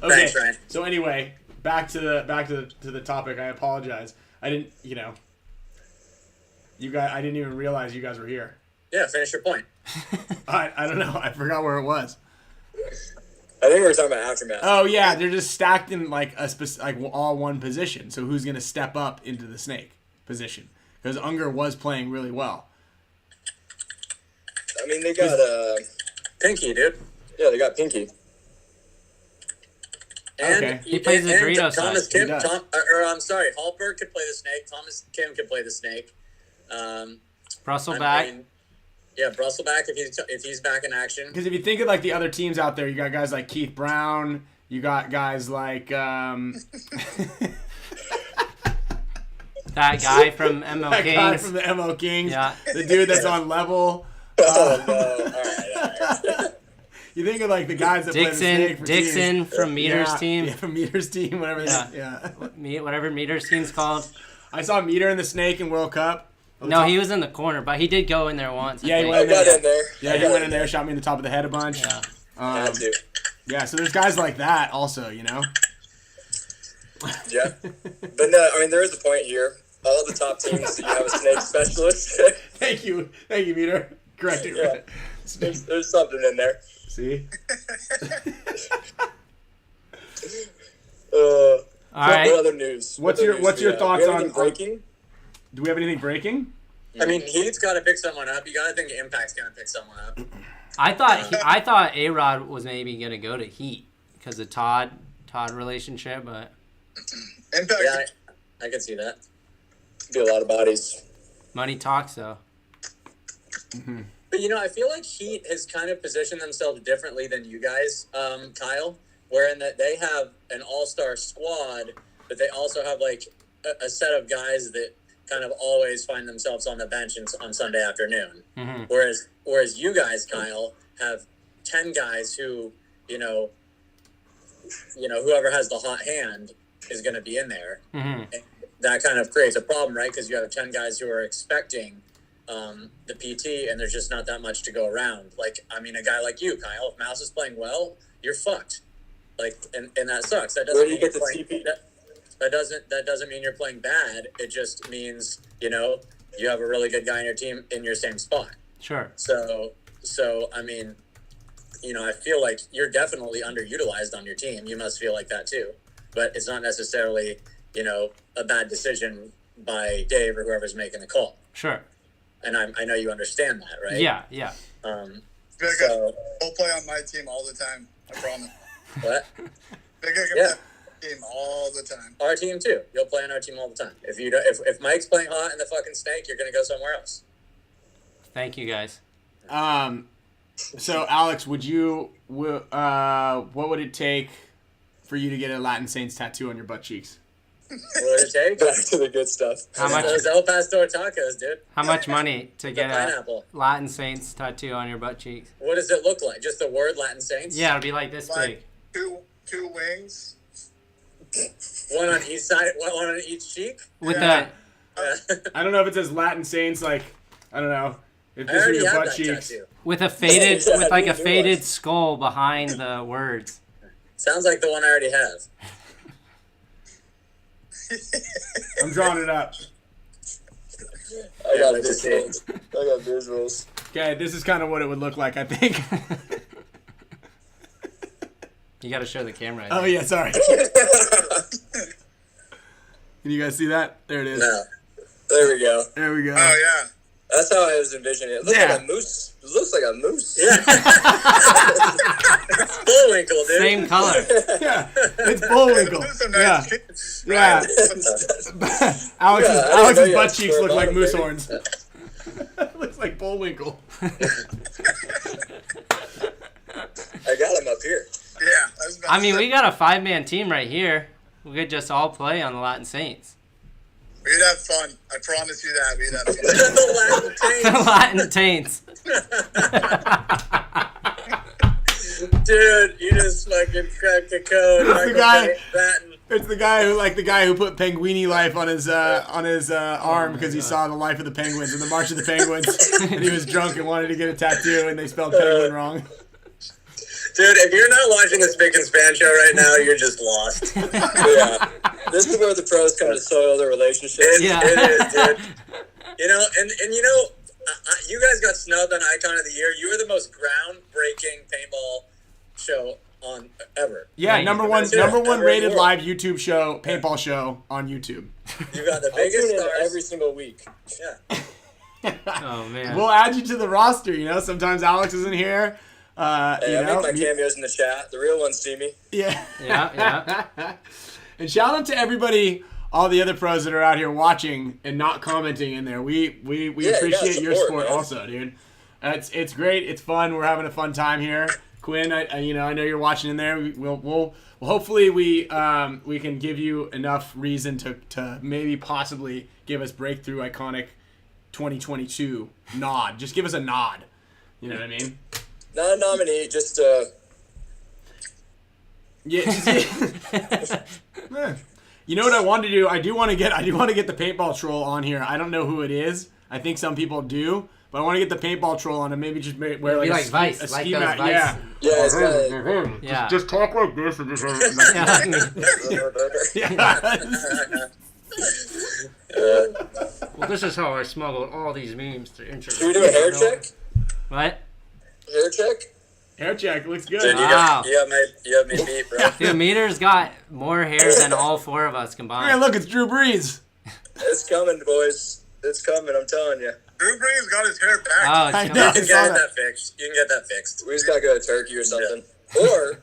Okay.
Thanks, Ryan.
So anyway, back to the topic. I apologize. I didn't, you guys. I didn't even realize you guys were here.
Yeah, finish your point.
I don't know. I forgot where it was.
I think we were talking about aftermath.
Oh yeah, they're just stacked in like all one position. So who's gonna step up into the snake position? Because Unger was playing really well.
I mean, they got
Pinky, dude.
yeah, they got Pinky.
And,
Okay.
He plays the Dorito
Thomas
side.
Kim,
He does.
I'm sorry, Hallberg could play the snake. Thomas Kim could play the snake.
Brusselback.
Yeah, Brusselback if he's back in action.
Because if you think of like the other teams out there, you got guys like Keith Brown. You got guys like
That guy from MO
that
Kings.
guy from the MO Kings.
Yeah.
The dude that's on level.
Oh no! All right.
You think of like the guys that play the snake for
Dixon
teams.
from Meter's
Yeah,
team.
Yeah, from Meter's team, whatever.
Yeah.
Yeah.
Whatever Meter's team's called.
I saw Meter in the snake in World Cup.
No, he was in the corner, but he did go in there once.
Yeah, he
I
went
think.
I got in there.
Yeah, he went in there, shot me in the top of the head a bunch.
Yeah.
Had to.
Yeah, so there's guys like that also,
Yeah, but no, I mean there is a point here. All the top teams that you have a snake specialist.
Thank you, Meter. Correct it.
Yeah. There's something in there.
See?
All right.
What other news?
What's
What
your
other news do we have?
thoughts
We have
on-
anything breaking?
Do we have anything breaking?
I mean, Heat's got to pick someone up. You got to think Impact's going to pick someone up.
I thought A-Rod was maybe gonna go to Heat because of Todd relationship, but
Impact.
Yeah, I can see that.
Be a lot of bodies.
money talks though.
But, I feel like Heat has kind of positioned themselves differently than you guys, Kyle, wherein that they have an all-star squad, but they also have, like, a set of guys that kind of always find themselves on the bench on Sunday afternoon.
Mm-hmm.
Whereas you guys, Kyle, have 10 guys who, whoever has the hot hand is going to be in there.
Mm-hmm.
And that kind of creates a problem, right? Because you have 10 guys who are expecting the PT, and there's just not that much to go around. Like, I mean, a guy like you, Kyle, if Mouse is playing well, you're fucked. Like, and that sucks. That doesn't
Where do you
mean
get the
you're
TP?
that doesn't mean you're playing bad. It just means, you have a really good guy in your team in your same spot.
Sure.
So I mean, I feel like you're definitely underutilized on your team. You must feel like that too. But it's not necessarily, a bad decision by Dave or whoever's making the call.
Sure.
And I know you understand that, right?
Yeah.
I'll play on my team all the time. I promise.
What?
Big guy can
Yeah.
Team all the time.
Our team too. You'll play on our team all the time. If you don't, if Mike's playing hot in the fucking snake, you're gonna go somewhere else.
Thank you guys.
So Alex, what would it take for you to get a Latin Saints tattoo on your butt cheeks?
What would it take?
Back to the good stuff.
How much?
Those El Pastor tacos, dude.
How much money to get a
pineapple.
Latin Saints tattoo on your butt cheeks?
What does it look like? Just the word Latin Saints?
Yeah, it'll be like this big.
Like two wings.
One on each side, one on each cheek.
With
Yeah.
the
I don't know if it says Latin Saints, like, I don't know. If
I
this are
already
your
have
butt
that
cheeks.
tattoo.
with a faded
Yeah,
with like a
you do
faded
it.
skull behind the words.
Sounds like the one I already have.
I'm drawing it up.
I got
let's just see it.
visuals. I got visuals.
Okay, this is kind of what it would look like, I think.
You got to show the camera. I
Oh,
think.
yeah, sorry. Can you guys see that? There it is.
No.
There we go.
There we go.
Oh yeah.
That's how I was envisioning it. It looks
Yeah.
like a moose. It looks like a moose.
Bullwinkle, dude.
Same color.
Yeah, it's Bullwinkle.
Those are
Yeah,
nice cheeks.
yeah. Alex's,
Yeah, I didn't
Alex's
know you
butt
had
cheeks
square
look like
bottom,
moose
baby.
horns. Looks like Bullwinkle.
I got him up here.
Yeah. I was about
I
to
mean,
say,
we got a 5-man team right here. We could just all play on the Latin Saints.
we'd have fun. I promise you that we'd have fun.
The Latin Saints.
The Latin Taints.
Dude, you just fucking cracked the code.
It's the guy-
Latin.
It's the guy who put Penguini Life on his arm because he saw the life of the penguins and the March of the Penguins, and he was drunk and wanted to get a tattoo, and they spelled penguin wrong.
Dude, if you're not watching the Spick Span Show right now, you're just lost.
Yeah. This is where the pros come to soil their relationships.
Yeah.
It is, dude. You know, and you know, you guys got snubbed on Icon of the Year. You were the most groundbreaking paintball show on ever.
Yeah,
Yeah,
number
you-
one
Ever in the
rated
world.
live YouTube show, paintball show on YouTube.
You got the
I
biggest
tune in
stars.
every single week.
Yeah.
Oh, man.
We'll add you to the roster. You know, sometimes Alex isn't here.
Hey,
You
I
know,
make my cameos in the chat. The real ones see me.
yeah.
Yeah.
And shout out to everybody, all the other pros that are out here watching and not commenting in there. We
you gotta
appreciate your
support,
support
man.
also, dude. It's great. It's fun. We're having a fun time here. Quinn, I know you're watching in there. We'll hopefully we can give you enough reason to maybe possibly give us breakthrough iconic 2022 nod. Just give us a nod. You know what I mean?
Not a nominee, just
Yeah. Eh. You know what I want to do? I do want to get the paintball troll on here. I don't know who it is. I think some people do, but I want to get the paintball troll on and maybe just wear
Be
like
like
a
Vice,
ski, a
like
ski
those
mat.
Vice.
Yeah.
yeah, it's kinda,
Yeah.
Just talk like this and just.
Well, this is how I smuggled all these memes to internet.
Should we do a hair check?
What?
Hair check?
Hair check looks good.
Dude,
Wow.
you have me beat, bro.
Dude, Meter's got more hair than all 4 of us
Hey,
combined.
look, it's Drew Brees.
It's coming, boys. It's coming, I'm telling you.
Drew Brees got his hair back.
Oh, it's
I
coming.
know.
You can
saw
get
that.
that fixed. You can get that fixed.
We just gotta go to Turkey or something. Or,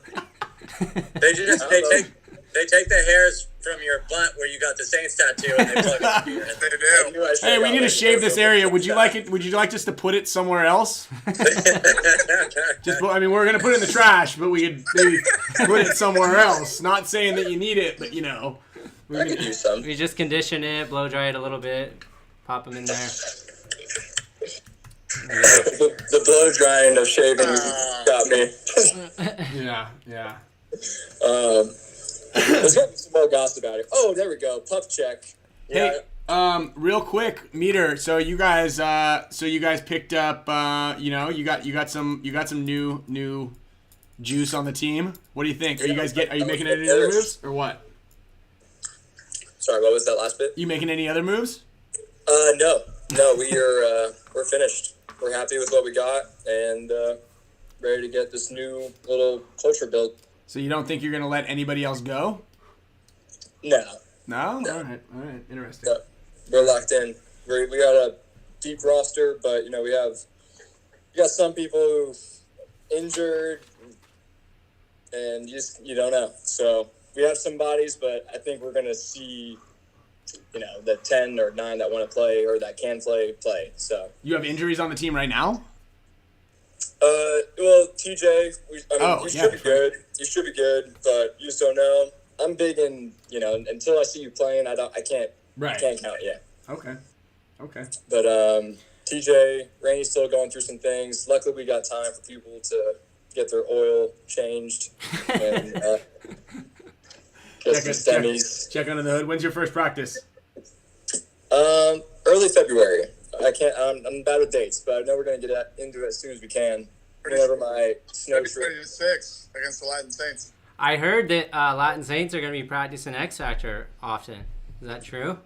They take the hairs from your butt where you got the Saints tattoo and they plug it into your head.
They
I
do.
knew I should've
Hey, we
got
need to
like
shave this
a-
area. Would you like it? Would you like us to put it somewhere else? Just, I mean, we're gonna put it in the trash, but we could maybe put it somewhere else. Not saying that you need it, but you know.
I could use some.
We just condition it, blow dry it a little bit, pop them in there.
The blow drying of shaving got me.
Yeah.
There's gotta be some more gossip about it. Oh, there we go. Puff check. Yeah.
Hey, real quick, Meter. So you guys picked up. You got some new juice on the team. What do you think? Are you making any other moves or what?
Sorry, what was that last bit?
You making any other moves?
No, we're finished. We're happy with what we got and ready to get this new little culture built.
So you don't think you're gonna let anybody else go?
No,
No. All right. Interesting.
no, we're locked in. We got a deep roster, but we got some people who've injured, and you don't know. So we have some bodies, but I think we're gonna see, the 10 or 9 that want to play or that can play. So
You have injuries on the team right now?
well, TJ, he should be
sure.
good. He should be good, but you just don't know. I'm big in, until I see you playing, I can't count yet.
Okay.
But TJ, Rainey's still going through some things. Luckily, we got time for people to get their oil changed and get some stemmies.
Check under the hood. When's your first practice?
Early February. I'm bad with dates, but I know we're going to get into it as soon as we can. Whenever my snow trip.
6 against the Latin Saints.
I heard that Latin Saints are going to be practicing X Factor often. Is that true?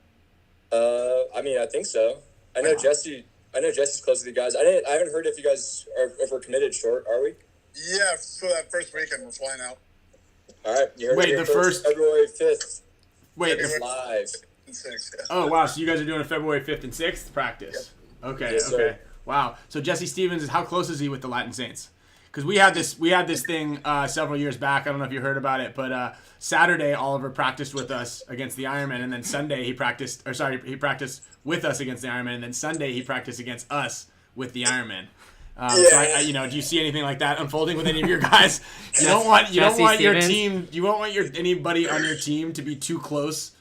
I think so. I know Jesse's close to the guys. I haven't heard if you guys if we're committed short. Are we?
Yeah, so that first weekend we're flying out.
All right. You heard
Wait,
it here
the first
February 5th.
Wait.
It's live.
6, yeah.
Oh wow! So you guys are doing a February 5th and 6th practice. Yep. Okay.
Yes,
okay.
sir.
Wow. So Jesse Stevens, how close is he with the Latin Saints? Because we had this thing several years back. I don't know if you heard about it, but Saturday Oliver practiced with us against the Ironman, and then Sunday he practiced with us against the Ironman, and then Sunday he practiced against us with the Ironman. So do you see anything like that unfolding with any of your guys? You don't want your team. You won't want anybody on your team to be too close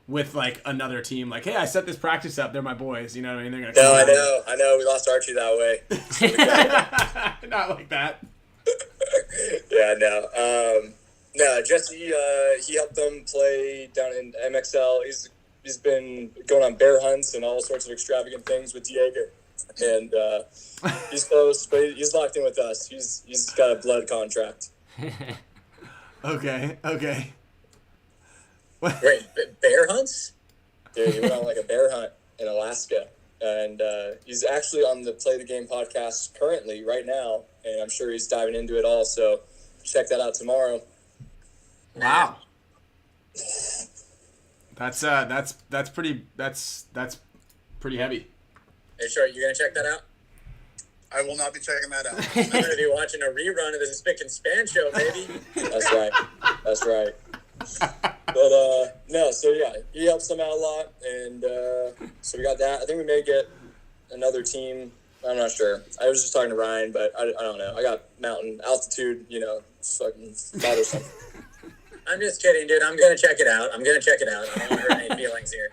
with like another team. Like, hey, I set this practice up. They're my boys. You know what I mean? They're gonna.
No, I know. We lost Archie that way.
Not like that.
Yeah, no. No, Jesse, he helped them play down in MXL. He's been going on bear hunts and all sorts of extravagant things with Diego. And he's close, but he's locked in with us. He's got a blood contract.
Okay.
Wait, bear hunts?
Dude, he went on like a bear hunt in Alaska. And he's actually on the Play the Game podcast currently, right now. And I'm sure he's diving into it all. So check that out tomorrow.
Wow. That's pretty heavy.
Are you sure you're going to check that out?
I will not be checking that out.
I'm going to be watching a rerun of the Spick Span Show, baby.
That's right. But no, so yeah, he helps them out a lot, and so we got that. I think we may get another team. I'm not sure. I was just talking to Ryan, but I don't know. I got mountain altitude, fucking bothersome.
I'm just kidding, dude. I'm going to check it out. I don't want to hurt any feelings here.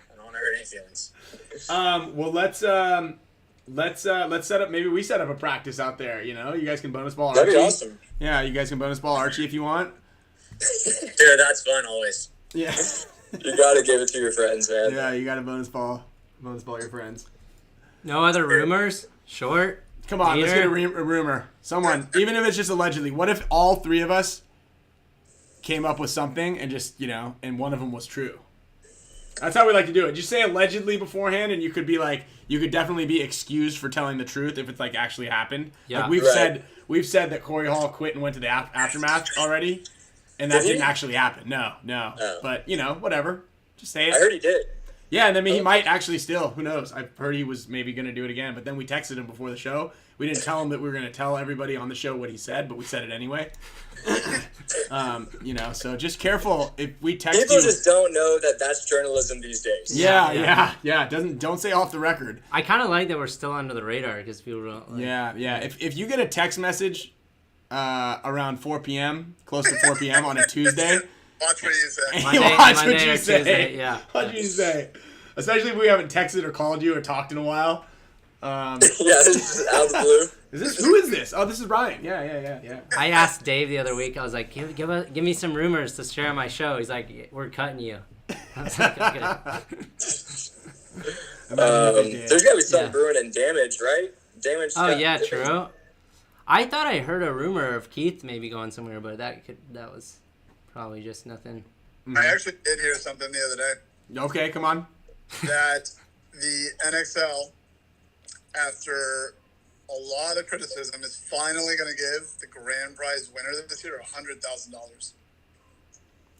Well, let's set up. Maybe we set up a practice out there. You guys can bonus ball Archie.
That'd be awesome.
Yeah, you guys can bonus ball Archie if you want.
Dude, that's fun always.
Yeah.
You gotta give it to your friends, man.
Yeah, you gotta bonus ball your friends.
No other rumors? Short?
Come on, let's get a
Peter?
rumor. Someone, even if it's just allegedly. What if all three of us came up with something and just, and one of them was true? That's how we like to do it. Just say allegedly beforehand, and you could be like, you could definitely be excused for telling the truth if it's like actually happened.
Yeah.
Like we've said that Corey Hall quit and went to the aftermath already, and that didn't actually happen. No.
Oh.
But whatever. Just say it.
I heard he did.
Yeah, and then he might actually still. Who knows? I've heard he was maybe going to do it again, but then we texted him before the show. We didn't tell him that we were going to tell everybody on the show what he said, but we said it anyway. So just careful if we text
People
you.
just don't know that that's journalism these days.
Yeah. Don't say off the record.
I kind of like that we're still under the radar because people don't. Like,
Yeah. If you get a text message around 4 p.m., close to 4 p.m. on a Tuesday.
Watch what you say.
Watch what
Monday
you
or
say.
Tuesday, yeah.
Watch what you say. Especially if we haven't texted or called you or talked in a while.
Yeah, this is out of the blue.
Who is this? Oh, this is Ryan. Yeah.
I asked Dave the other week. I was like, give me some rumors to share on my show. He's like, we're cutting you. I was like, okay.
There's got to be something brewing in Damage, right? Damage.
Oh yeah, true. I thought I heard a rumor of Keith maybe going somewhere, but that was probably just nothing.
I actually did hear something the other day.
Okay, come on.
That the NXL, after a lot of criticism, is finally going to give the grand prize winner this year $100,000.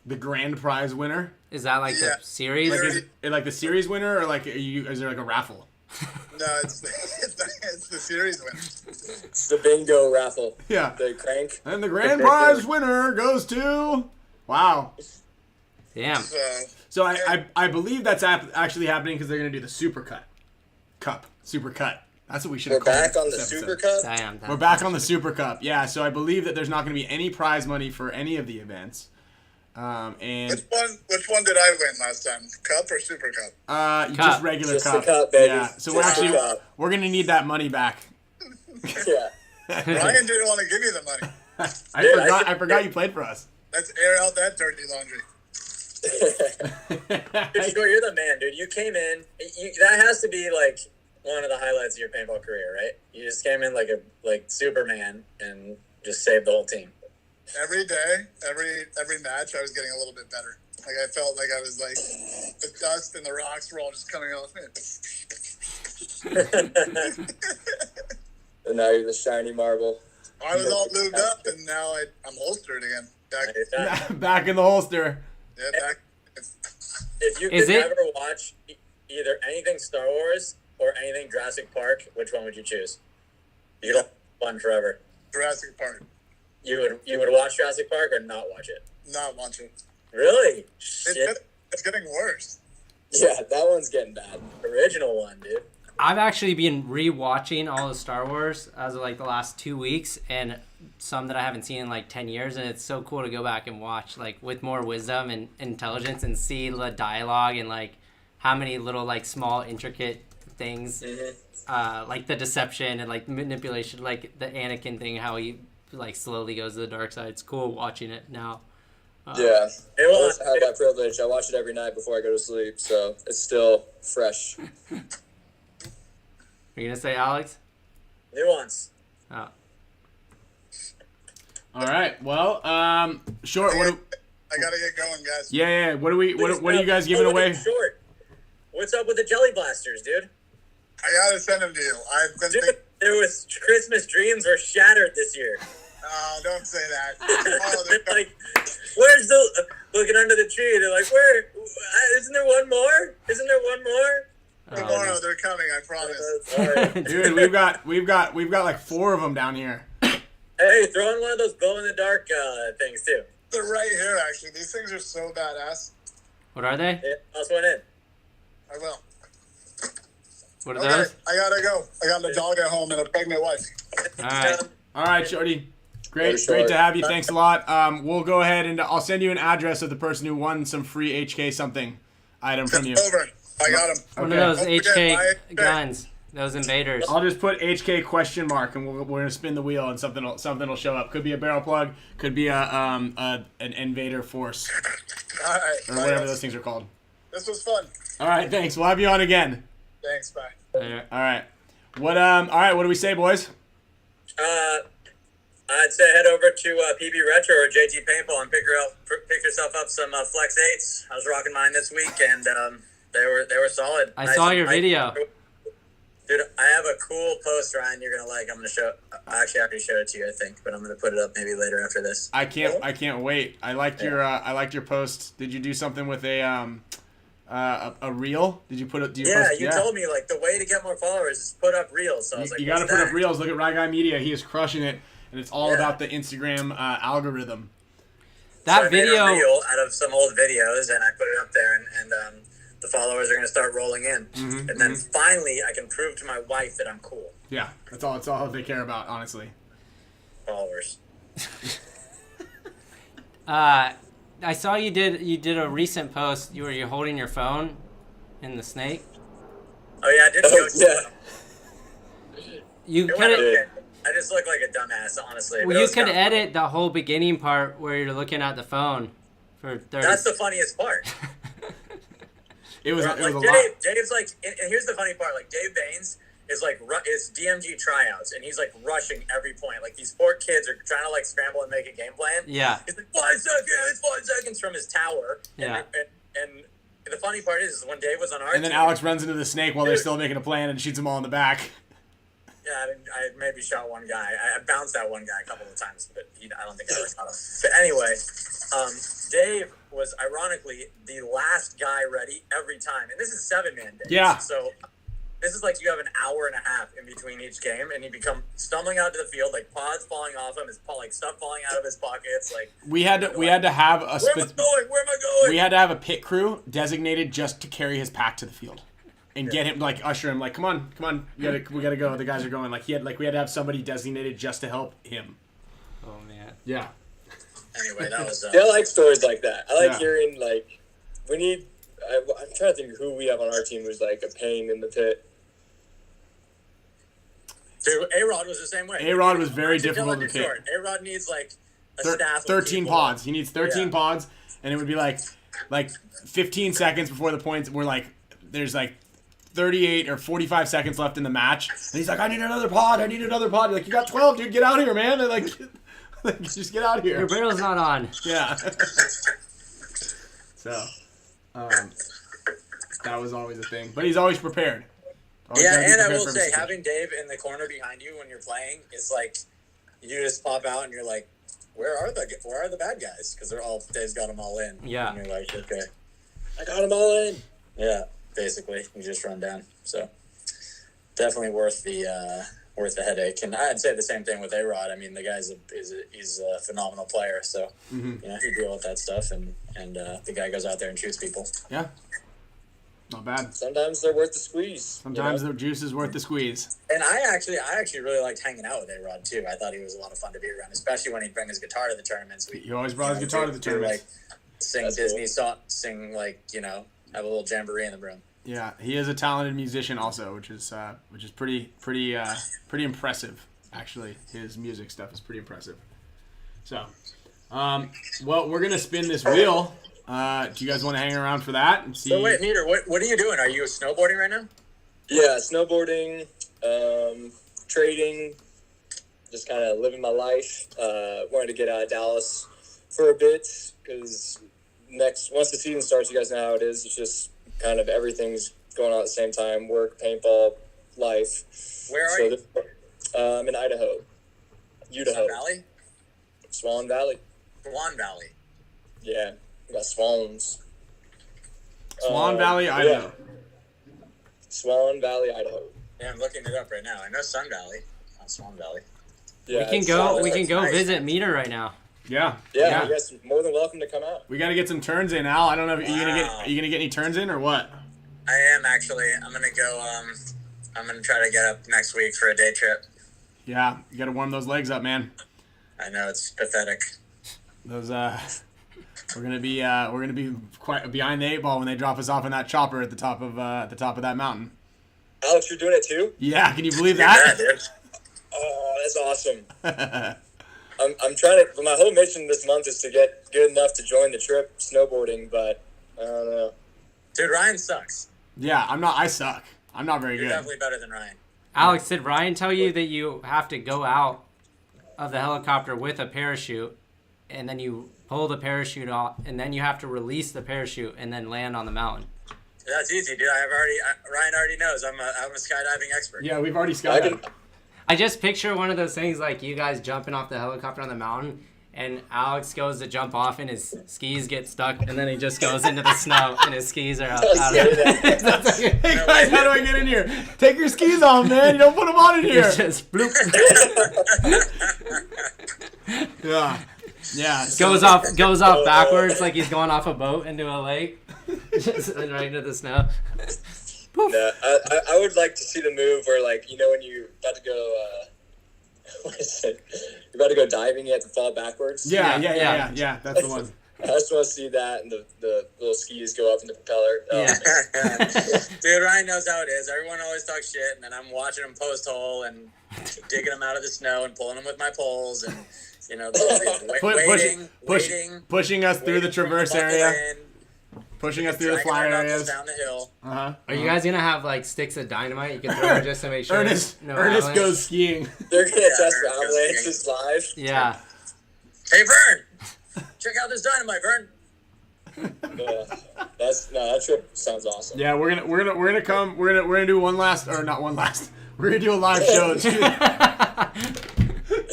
The grand prize winner?
Is that like the series?
Like the series winner, or is there like a raffle?
No, it's the series winner.
It's the bingo raffle.
Yeah.
The crank.
And the grand prize winner goes to... Wow.
Damn.
So I believe that's actually happening because they're gonna do the Super Cut. That's what we should
We're
have called
back on the
this
Super
episode.
Cup.
Damn.
We're back on the Super Cup. Yeah. So I believe that there's not gonna be any prize money for any of the events. And
Which one did I win last time? Cup or Super Cup?
just regular
Just the
cup.
cup, baby.
Yeah. So
Just the cup.
we're gonna need that money back.
Yeah.
Ryan didn't want to give me the money.
I forgot you played for us.
Let's air out that dirty laundry.
Dude, you're the man, dude. You came in. That has to be like one of the highlights of your paintball career, right? You just came in like Superman and just saved the whole team.
Every day, every match, I was getting a little bit better. Like I felt like I was like the dust and the rocks were all just coming off me.
And now you're the shiny marble.
I was all lubed up, and now I'm holstered again.
Back in the holster.
Yeah, back.
If you
Is
could
it-
ever watch either anything Star Wars or anything Jurassic Park, which one would you choose? You don't one forever.
Jurassic Park.
You would watch Jurassic Park or not watch it?
Not watching.
Really? Shit.
It's getting worse.
Yeah, that one's getting bad.
Original one, dude.
I've actually been re-watching all the Star Wars as of like the last 2 weeks, and some that I haven't seen in like 10 years, and it's so cool to go back and watch like with more wisdom and intelligence and see the dialogue and like how many little like small intricate things, like the deception and like manipulation, like the Anakin thing, how he like slowly goes to the dark side. It's cool watching it now.
Yeah, I also have that privilege. I watch it every night before I go to sleep, so it's still fresh.
Are you gonna say, Alex?
Nuance.
Oh.
All right. Well, short.
I gotta get going, guys.
Yeah. What are you guys giving away?
Short. What's up with the Jelly Blasters, dude?
I gotta send them to you. I've been
Dude,
thinking.
there was Christmas dreams were shattered this year.
Oh, don't say that. Oh, they're
Like, where's the looking under the tree? They're like, where? Isn't there one more? Isn't there one more?
tomorrow. They're coming. I promise.
All right.
Dude, we've got like 4 of them down here.
Hey, throw in one of those glow in the dark things too.
They're right here, actually. These things are so badass.
What are they?
Yeah, toss one in.
I will.
What are
Okay,
those?
I gotta go. I got a dog at home and a pregnant wife.
All right.
Shorty. Great to have you. Thanks a lot. We'll go ahead and I'll send you an address of the person who won some free HK something item from you.
Over. I got him.
One of those
Don't forget,
HK
my-
guns. Those invaders.
I'll just put HK question mark and we're gonna spin the wheel and something will show up. Could be a barrel plug. Could be an invader force
All right.
or
Bye,
whatever
guys.
those things are called.
This was fun.
All right. Thanks. We'll have you on again.
Thanks. Bye.
All right. All right. What do we say, boys?
I'd say head over to PB Retro or JT Paintball and pick yourself up some Flex 8s. I was rocking mine this week and they were solid.
I saw your video.
Dude, I have a cool post, Ryan. You're gonna like. I'm gonna show. Actually, I already showed it to you, I think, but I'm gonna put it up maybe later after this.
I can't wait. I liked your post. Did you do something with a reel? Did you put it?
You told me like the way to get more followers is put up reels. So I was like,
you got to
what's
put
that?
up reels. Look at Rye Guy Media. He is crushing it, and it's all about the Instagram algorithm.
That
So I made a
video.
reel out of some old videos, and I put it up there, and the followers are gonna start rolling in, and then finally I can prove to my wife that I'm cool.
Yeah, that's all they care about, honestly.
Followers.
I saw you did a recent post. You're holding your phone in the snake.
Oh yeah, I didn't go.
You
It went
could
okay. I just look like a dumbass, honestly. but it
you
was
could
kinda-
edit the whole beginning part where you're looking at the phone for 30.
That's the funniest part.
It was a
Like
lot.
Dave's like, and here's the funny part. Like Dave Baines is like is DMG tryouts, and he's like rushing every point. Like these poor kids are trying to like scramble and make a game plan.
Yeah.
He's like 5 seconds, 5 seconds from his tower.
Yeah.
And the funny part is when Dave was on our
And then
team,
Alex runs into the snake while they're still making a plan and shoots them all in the back.
Yeah, I maybe shot one guy. I bounced that one guy a couple of times, but I don't think I ever shot him. But anyway, Dave was ironically the last guy ready every time, and this is 7-man days.
Yeah.
So This is like you have an hour and a half in between each game, and you become stumbling out to the field, like pods falling off him, his like stuff falling out of his pockets. Like
We had to have a
where am I going? Where am I going?
we had to have a pit crew designated just to carry his pack to the field and get him, like, usher him, like, come on, we gotta go. The guys are going. Like, we had to have somebody designated just to help him.
Oh man.
Yeah.
Anyway, that was.
Yeah, I like stories like that. I like
Yeah.
hearing, like, I'm trying to think of who we have on our team who's like a pain in the pit.
Dude, A-Rod was the same way.
A-Rod was very
Actually,
difficult
tell
to
it
pick.
short. A-Rod needs like a staff. Of
13
people.
pods. He needs 13
Yeah.
pods, and it would be like 15 seconds before the points. We're like, there's like 38 or 45 seconds left in the match, and he's like, I need another pod. Like, you got 12, dude. Get out of here, man. They're like, just get out of here.
Your barrel's not on.
Yeah. So, that was always a thing, but he's always prepared. Always
Yeah,
gotta be
and I
prepared
will
for
say,
everything.
having Dave in the corner behind you when you're playing is like, you just pop out and you're like, where are the bad guys? Because Dave's got them all in.
Yeah.
And you're like, okay,
I got them all in.
yeah, basically, you just run down. So definitely worth the headache. And I'd say the same thing with A-Rod. I mean, the guy's he's a phenomenal player. So you know, he deal with that stuff, and the guy goes out there and shoots people.
Yeah. Not bad.
Sometimes they're worth the squeeze.
Sometimes the juice is worth the squeeze.
And I actually really liked hanging out with A-Rod too. I thought he was a lot of fun to be around, especially when he'd bring his guitar to the tournaments.
He always brought his guitar to the tournaments.
Like, sing
That's
Disney
cool.
sing, like, you know, have a little jamboree in the room.
Yeah, he is a talented musician also, which is pretty impressive. Actually, his music stuff is pretty impressive. So, well, we're gonna spin this wheel. Do you guys want to hang around for that and see?
So wait, Meter, what are you doing? Are you snowboarding right now?
Yeah, snowboarding, trading, just kind of living my life. Wanted to get out of Dallas for a bit because once the season starts, you guys know how it is. It's just kind of everything's going on at the same time: work, paintball, life.
Where are you?
I'm in Idaho, Idaho,
Valley?
Swan Valley.
Swan Valley.
Yeah, we got swans.
Swan Valley, Idaho.
Swan Valley, Idaho.
Yeah, I'm looking it up right now. I know Sun Valley, not Swan Valley.
Yeah,
We can go
nice.
visit Meter right now.
Yeah.
Yeah, you guys are more than welcome to come out.
We got to get some turns in, Al. I don't know if
Wow.
are you gonna get any turns in or what?
I am actually. I'm gonna go. I'm gonna try to get up next week for a day trip.
Yeah, you got to warm those legs up, man.
I know it's pathetic.
Those we're gonna be quite behind the 8 ball when they drop us off in that chopper at the top of that mountain.
Alex, you're doing it too?
Yeah, can you believe
Yeah,
that?
dude.
Oh, that's awesome. I'm trying to. My whole mission this month is to get good enough to join the trip snowboarding, but I don't know.
Dude, Ryan sucks.
Yeah, I suck. I'm not very
You're
good.
definitely better than Ryan.
Alex, did Ryan tell you that you have to go out of the helicopter with a parachute, and then you pull the parachute off, and then you have to release the parachute and then land on the mountain?
That's easy, dude. Ryan already knows. I'm a skydiving expert.
Yeah, we've already
I
skydived.
can.
I just picture one of those things like you guys jumping off the helicopter on the mountain, and Alex goes to jump off, and his skis get stuck, and then he just goes into the snow, and his skis are out.
Hey guys, how do I get in here? Take your skis off, man. You don't put them on in here.
It's just bloop.
Yeah. Yeah.
goes off backwards like he's going off a boat into a lake, just right into the snow.
No, I would like to see the move where, like, you know, when you're about to go, what is it? You're about to go diving, you have to fall backwards.
Yeah.
Yeah.
That's the one.
I just want to see that, and the little skis go up in the propeller. Oh,
Yeah.
Dude, Ryan knows how it is. Everyone always talks shit, and then I'm watching him post hole and digging them out of the snow and pulling them with my poles, and you know,
Pushing us through the traverse area. Pushing us through the fly areas.
Down the hill.
Are you guys gonna have like sticks of dynamite you can throw just to make sure?
Ernest
avalanche?
goes skiing.
They're going to test
Ernest goes
avalanches live.
Yeah.
Hey, Vern, check out this dynamite, Vern.
That trip sounds awesome.
Yeah, we're gonna come. We're gonna do one last, or not one last. We're gonna do a live show.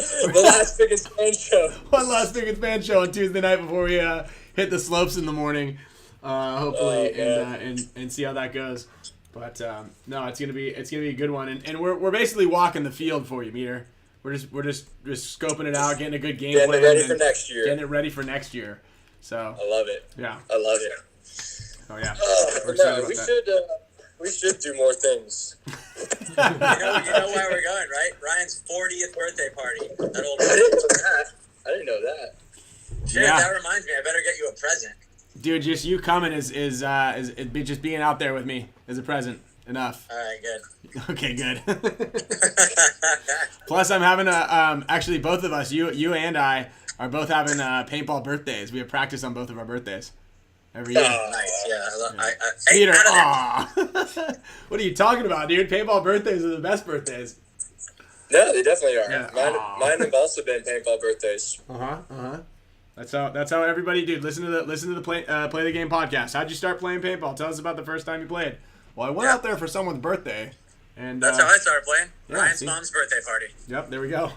The last Spick Span Show.
One last Spick Span Show on Tuesday night before we hit the slopes in the morning. Hopefully, and see how that goes. But no, it's gonna be a good one, and we're basically walking the field for you, Meter. We're just scoping it out, getting a good game
Getting
plan,
it ready
and
for next year.
Getting it ready for next year. So
I love it.
yeah.
I love it.
Oh yeah. We're
No,
excited about that.
we should do more things.
You know where we're going, right? Ryan's 40th birthday party. That old.
I didn't know that.
Shit,
Yeah.
that reminds me. I better get you a present.
Dude, just you coming is just being out there with me is a present enough.
All right, good.
Okay, good. Plus, I'm having actually both of us, you and I, are both having paintball birthdays. We have practice on both of our birthdays every year.
Oh, nice. Yeah. Hey,
Peter,
out of there.
aw. What are you talking about, dude? Paintball birthdays are the best birthdays.
No, they definitely are.
Yeah.
Mine have also been paintball birthdays.
That's how everybody, dude. Listen to the play the game podcast. How'd you start playing paintball? Tell us about the first time you played. Well, I went out there for someone's birthday, and
That's how I started playing.
yeah,
Ryan's
see?
mom's birthday party.
Yep, there we go.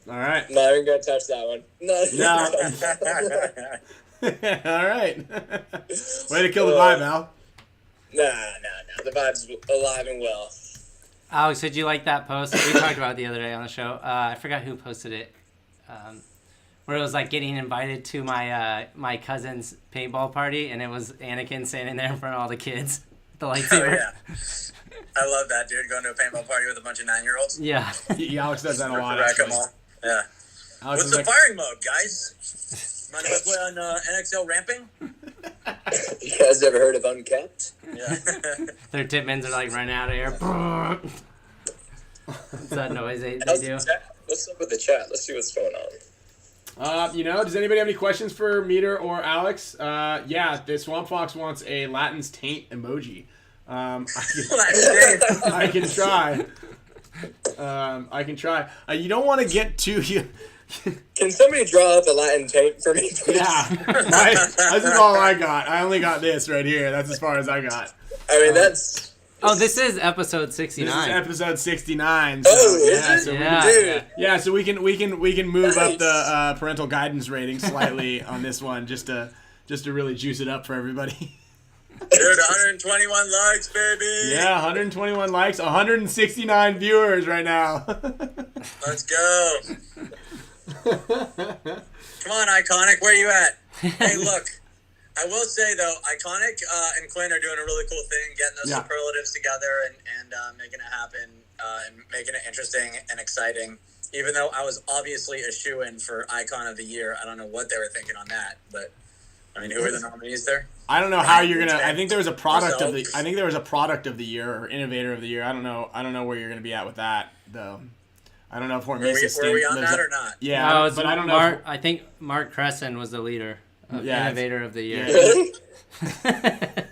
All right.
Not even gonna touch that one. No.
All right. Way to kill the vibe, Al.
Nah. The vibe's alive and well.
Alex, did you like that post we talked about the other day on the show? I forgot who posted it, where it was like getting invited to my cousin's paintball party, and it was Anakin standing there in front of all the kids, the
Oh,
lightsaber.
yeah. I love that, dude. Going to a paintball party with a bunch of 9-year-olds.
Yeah.
Alex does that a lot.
Wreck 'em
Actually.
all. Yeah.
Alex
What's
is
the
like,
firing mode, guys? Mind if I play on NXL ramping?
You guys ever heard of Uncapped?
Yeah.
Their tipmans are like running out of air. It's that noise they
How's
do.
the chat? Let's look at the chat. Let's see what's going on.
does anybody have any questions for Meter or Alex? Yeah, the Swamp Fox wants a Latin's taint emoji. I can try. I can try. You don't want to get too.
Can somebody draw up a Latin tape for me, please?
Yeah, this is all I got. I only got this right here. That's as far as I got.
I mean, that's...
Oh, this is episode 69.
This is episode 69. So,
Oh, is
yeah,
it?
so
Yeah.
Dude.
yeah, so we can move up
Nice.
the parental guidance rating slightly on this one, just to really juice it up for everybody.
Dude, 121 likes, baby.
Yeah, 121 likes, 169 viewers right now.
Let's go. Come on, Iconic, where you at? Hey, look. I will say, though, Iconic and Quinn are doing a really cool thing, getting those
Yeah.
superlatives together and making it happen and making it interesting and exciting. Even though I was obviously a shoo-in for Icon of the Year. I don't know what they were thinking on that, but, I mean, who are the nominees there?
I don't know how you're gonna. I think there was a product of the.
Myself.
I think there was a product of the year or innovator of the year. I don't know where you're gonna be at with that though. I don't know if HORMESIS
Were we on that or not?
Yeah,
No, it's
but I don't know.
Mark, I think Mark Crescent was the leader of
Yeah,
Innovator of the Year.
yeah.
Really?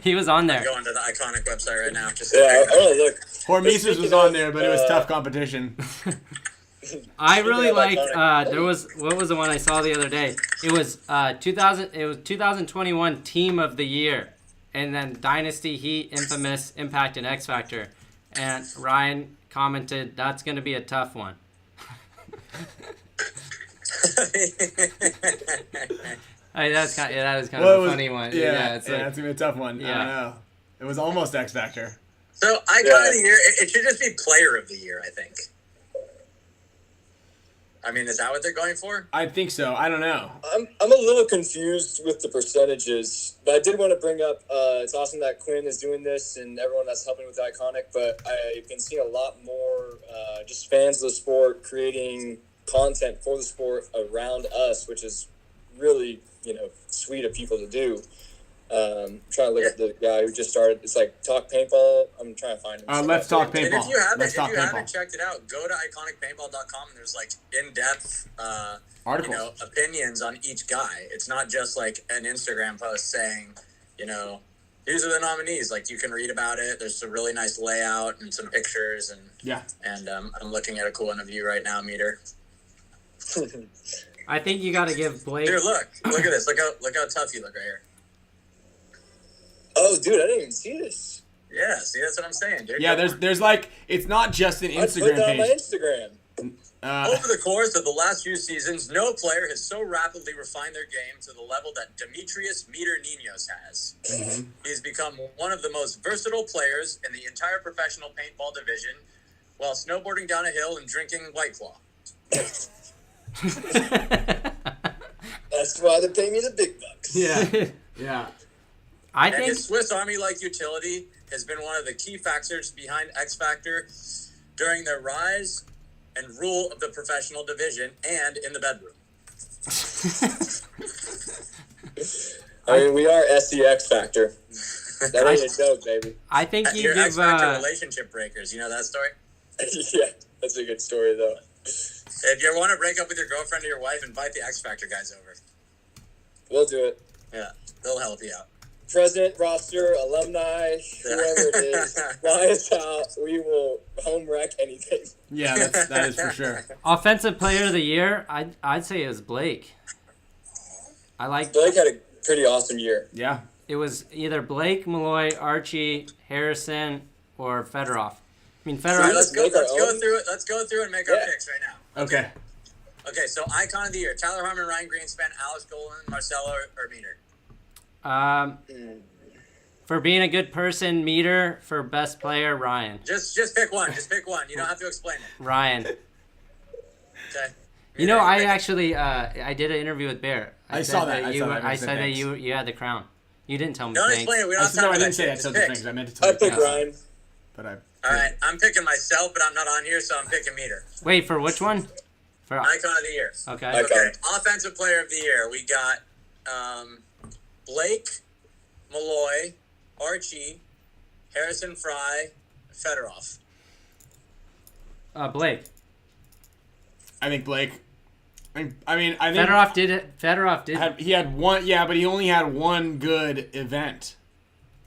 He was on there.
Going to the Iconic website right now. Just
Yeah, I want to look.
HORMESIS was
Speaking
on
of,
there, but it was tough competition.
I really
Speaking of
liked.
Iconic-
There was what was the one I saw the other day? It was 2000. It was 2021 Team of the Year, and then Dynasty, Heat, Infamous, Impact, and X Factor. And Ryan commented, "That's going to be a tough one." I mean, that is kind of a funny one.
Yeah,
it's
yeah,
like,
it's gonna be a tough one. I
Yeah.
don't know. It was almost X Factor.
So, Icon of the Year, it should just be Player of the Year, I think. I mean, is that what they're going for?
I think so. I don't know.
I'm a little confused with the percentages, but I did want to bring up, it's awesome that Quinn is doing this and everyone that's helping with Iconic, but I've been seeing a lot more just fans of the sport creating content for the sport around us, which is really, sweet of people to do. I'm trying to look at the guy who just started. It's like Talk Paintball. I'm trying to find him.
Let's Talk
And
Paintball.
if you haven't,
Let's Talk Paintball.
checked it out, go to iconicpaintball.com and there's like in-depth
Articles.
opinions on each guy. It's not just like an Instagram post saying, these are the nominees. Like, you can read about it. There's a really nice layout and some pictures, and
Yeah.
I'm looking at a cool interview right now, Meter.
I think you got to give Blake.
Dude, look at this. Look how tough you look right here.
Oh, dude, I didn't even see this.
Yeah, see, that's what I'm saying, dude.
Yeah, there's like, it's not just an
I put
Instagram
that on my
page.
Instagram.
Over the course of the last few seasons, no player has so rapidly refined their game to the level that Demetrius Meter Ninos has. He's become one of the most versatile players in the entire professional paintball division while snowboarding down a hill and drinking White Claw.
That's why they pay me the big bucks.
Yeah. Yeah.
I
And
think
his Swiss Army-like utility has been one of the key factors behind X Factor during their rise and rule of the professional division and in the bedroom.
I mean, we are SCX Factor. That ain't a joke, baby.
I think you
Your
give
X Factor relationship breakers. You know that story?
Yeah, that's a good story, though.
If you want to break up with your girlfriend or your wife, invite the X Factor guys over.
We'll do it.
Yeah, they'll help you out.
President, roster, alumni, whoever it is, fly us out. We will home wreck anything.
Yeah, that is for sure.
offensive player of the year. I'd say it was Blake. I like.
Blake had a pretty awesome year.
Yeah.
It was either Blake, Malloy, Archie, Harrison, or Fedorov. I mean,
All right,
Fedorov.
let's go
Make our
through
own?
it. Let's go through and make our
Yeah.
picks right now.
Okay.
Okay, so icon of the year: Tyler Harmon, Ryan Greenspan, Alex Golden, Marcelo, or Meter.
For being a good person, Meter. For best player, Ryan.
Just pick one. Just pick one. You don't have to explain it.
Ryan.
Okay.
You know, I
Pick it.
actually I did an interview with Bear.
I
said
saw that. I
You,
saw that. I
I
said
said that
thanks.
you had the crown. You didn't tell me
Don't
thanks.
explain it. We don't
I
have
said,
time
no, I
for
didn't
that
say
shit.
I
Just
said the
pick.
things. I meant to tell
I
you.
pick
thanks.
Ryan.
But I.
All right, I'm picking myself, but I'm not on here, so I'm picking Meter.
Wait, for which one? For
Icon of the year.
okay.
Icon.
Okay, offensive player of the year. We got Blake, Malloy, Archie, Harrison Fry, Fedorov.
Blake.
I think Blake. I think
Fedorov did it. Fedorov did.
he had one. Yeah, but he only had one good event,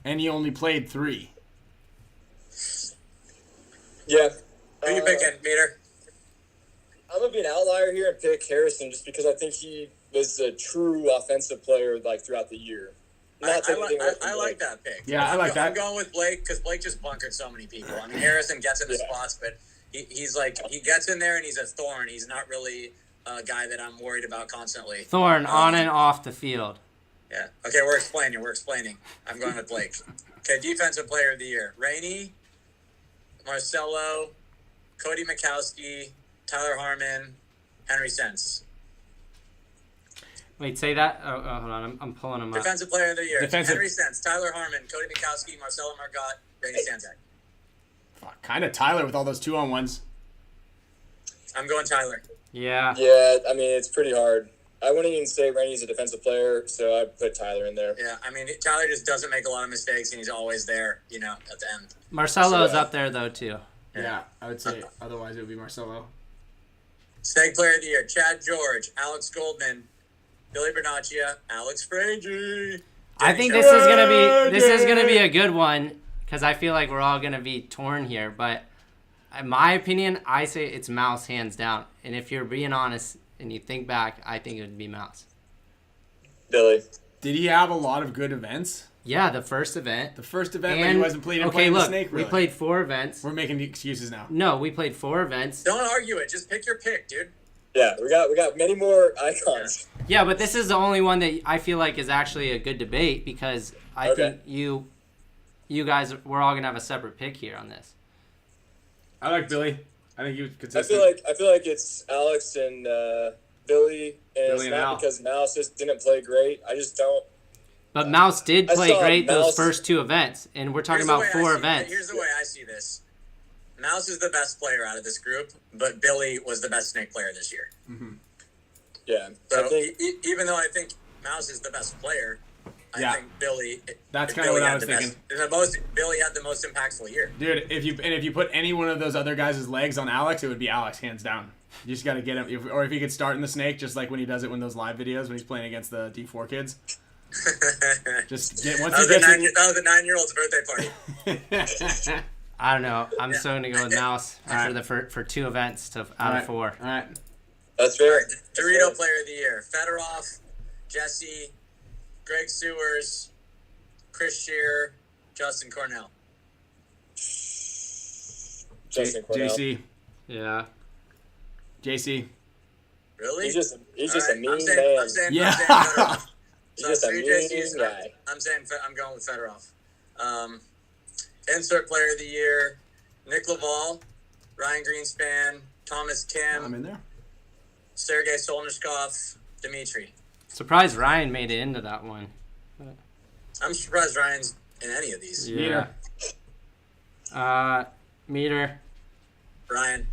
and he only played 3.
Yeah.
Who you picking, Meter?
I'm going to be an outlier here and pick Harrison just because I think he was a true offensive player like throughout the year. Not taking anything away from
I
Blake.
like that pick.
Yeah, I like that.
I'm going with Blake because Blake just bunkered so many people. I mean, Harrison gets in the spots, but he's like, he gets in there and he's a thorn. He's not really a guy that I'm worried about constantly.
Thorn on and off the field.
Yeah. Okay, we're explaining. I'm going with Blake. Okay, defensive player of the year. Rainey, Marcelo, Cody Mikowski, Tyler Harmon, Henry Sense.
Wait, say that. Oh, hold on. I'm pulling them up.
Defensive player of the year.
Defensive-
Henry Sense, Tyler Harmon, Cody Mikowski, Marcelo Margot, Rainey Sanzak.
Kind of Tyler with all those 2-on-1s.
I'm going Tyler.
Yeah.
Yeah, I mean, it's pretty hard. I wouldn't even say Rainey's a defensive player, so I'd put Tyler in there.
Yeah, I mean, Tyler just doesn't make a lot of mistakes, and he's always there, at the end.
Marcelo's up there though too.
Yeah, I would say. Otherwise, it would be Marcelo.
Snake player of the year, Chad George, Alex Goldman, Billy Bernaccia, Alex Frangie.
I think this is gonna be a good one because I feel like we're all gonna be torn here. But in my opinion, I say it's Mouse hands down. And if you're being honest and you think back, I think it would be Mouse.
Billy.
Did he have a lot of good events?
Yeah, the first event.
The first event when he wasn't playing.
Okay,
the
look,
snake, really.
we played 4 events.
We're making excuses now.
No, we played 4 events.
Don't argue it. Just pick your pick, dude.
Yeah, we got many more icons.
Yeah, but this is the only one that I feel like is actually a good debate because I think you guys, we're all gonna have a separate pick here on this.
I like Billy. I think he was
I
consistent.
feel like it's Alex and Billy, and
Billy
it's
and
not
Al.
because Mouse just didn't play great. I just don't.
But Mouse did
I
play
saw
great those
Mouse-
first 2 events, and we're talking
Here's the
about
way I
4
see it.
events.
Here's the way I see this. Mouse is the best player out of this group, but Billy was the best snake player this year.
Yeah,
So
I think
even though I think Mouse is the best player, I
Yeah.
think Billy.
That's kinda
Billy
what I
had
was
the
thinking.
Billy had the most impactful year.
Dude, if you put any one of those other guys' legs on Alex, it would be Alex hands down. You just got to get him, or if he could start in the snake, just like when he does it when those live videos when he's playing against the D4 kids. Just get once
That
he
was,
gets
that was a 9-year-old's birthday party.
I don't know. I'm still gonna go with Mouse
Alright.
for 2 events out of 4.
All right.
that's fair.
Dorito player of the year: Fedorov, Jesse, Greg Sewers, Chris Shearer, Justin Cornell.
Justin Cornell.
JC.
Yeah.
JC.
Really?
He's just a mean
I'm saying,
man.
I'm saying,
Yeah.
I'm saying Fedorov.
He's just a
three
mean
JCs,
guy.
I'm saying I'm going with Fedorov. Insert player of the year: Nick Laval, Ryan Greenspan, Thomas
I'm
Kim,
in there.
Sergei Solnishkov, Dimitri.
Surprised Ryan made it into that one.
I'm surprised Ryan's in any of these.
Yeah. Meter.
Ryan.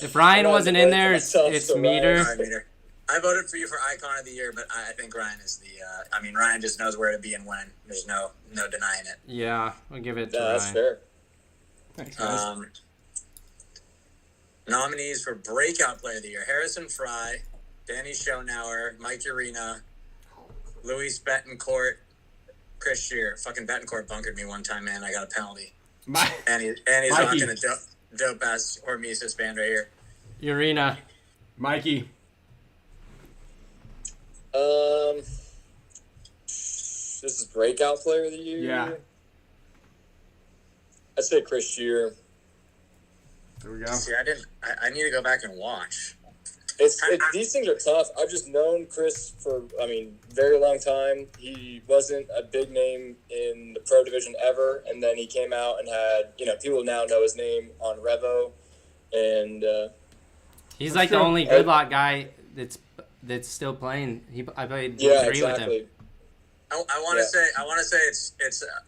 If Ryan wasn't in there, it's Meter.
Ryan Meter. I voted for you for Icon of the Year, but I think Ryan is the. Ryan just knows where to be and when. There's no denying it.
Yeah, we'll give it to
Yeah,
Ryan.
that's fair.
Thanks, guys.
Nominees for Breakout Player of the Year: Harrison Fry, Danny Schonauer, Mike Urena, Luis Betancourt, Chris Shear. Fucking Betancourt bunkered me one time, man. I got a penalty. And he's
Mikey.
rocking a dope ass Hormesis band right here.
Urena.
Mikey.
This is breakout player of the year.
Yeah.
I'd say Chris Shear.
There we go.
See, I need to go back and watch.
These things are tough. I've just known Chris for, very long time. He wasn't a big name in the pro division ever, and then he came out and had, people now know his name on Revo, and
He's like the only good luck guy that's still playing. I played three with him.
I want to say it's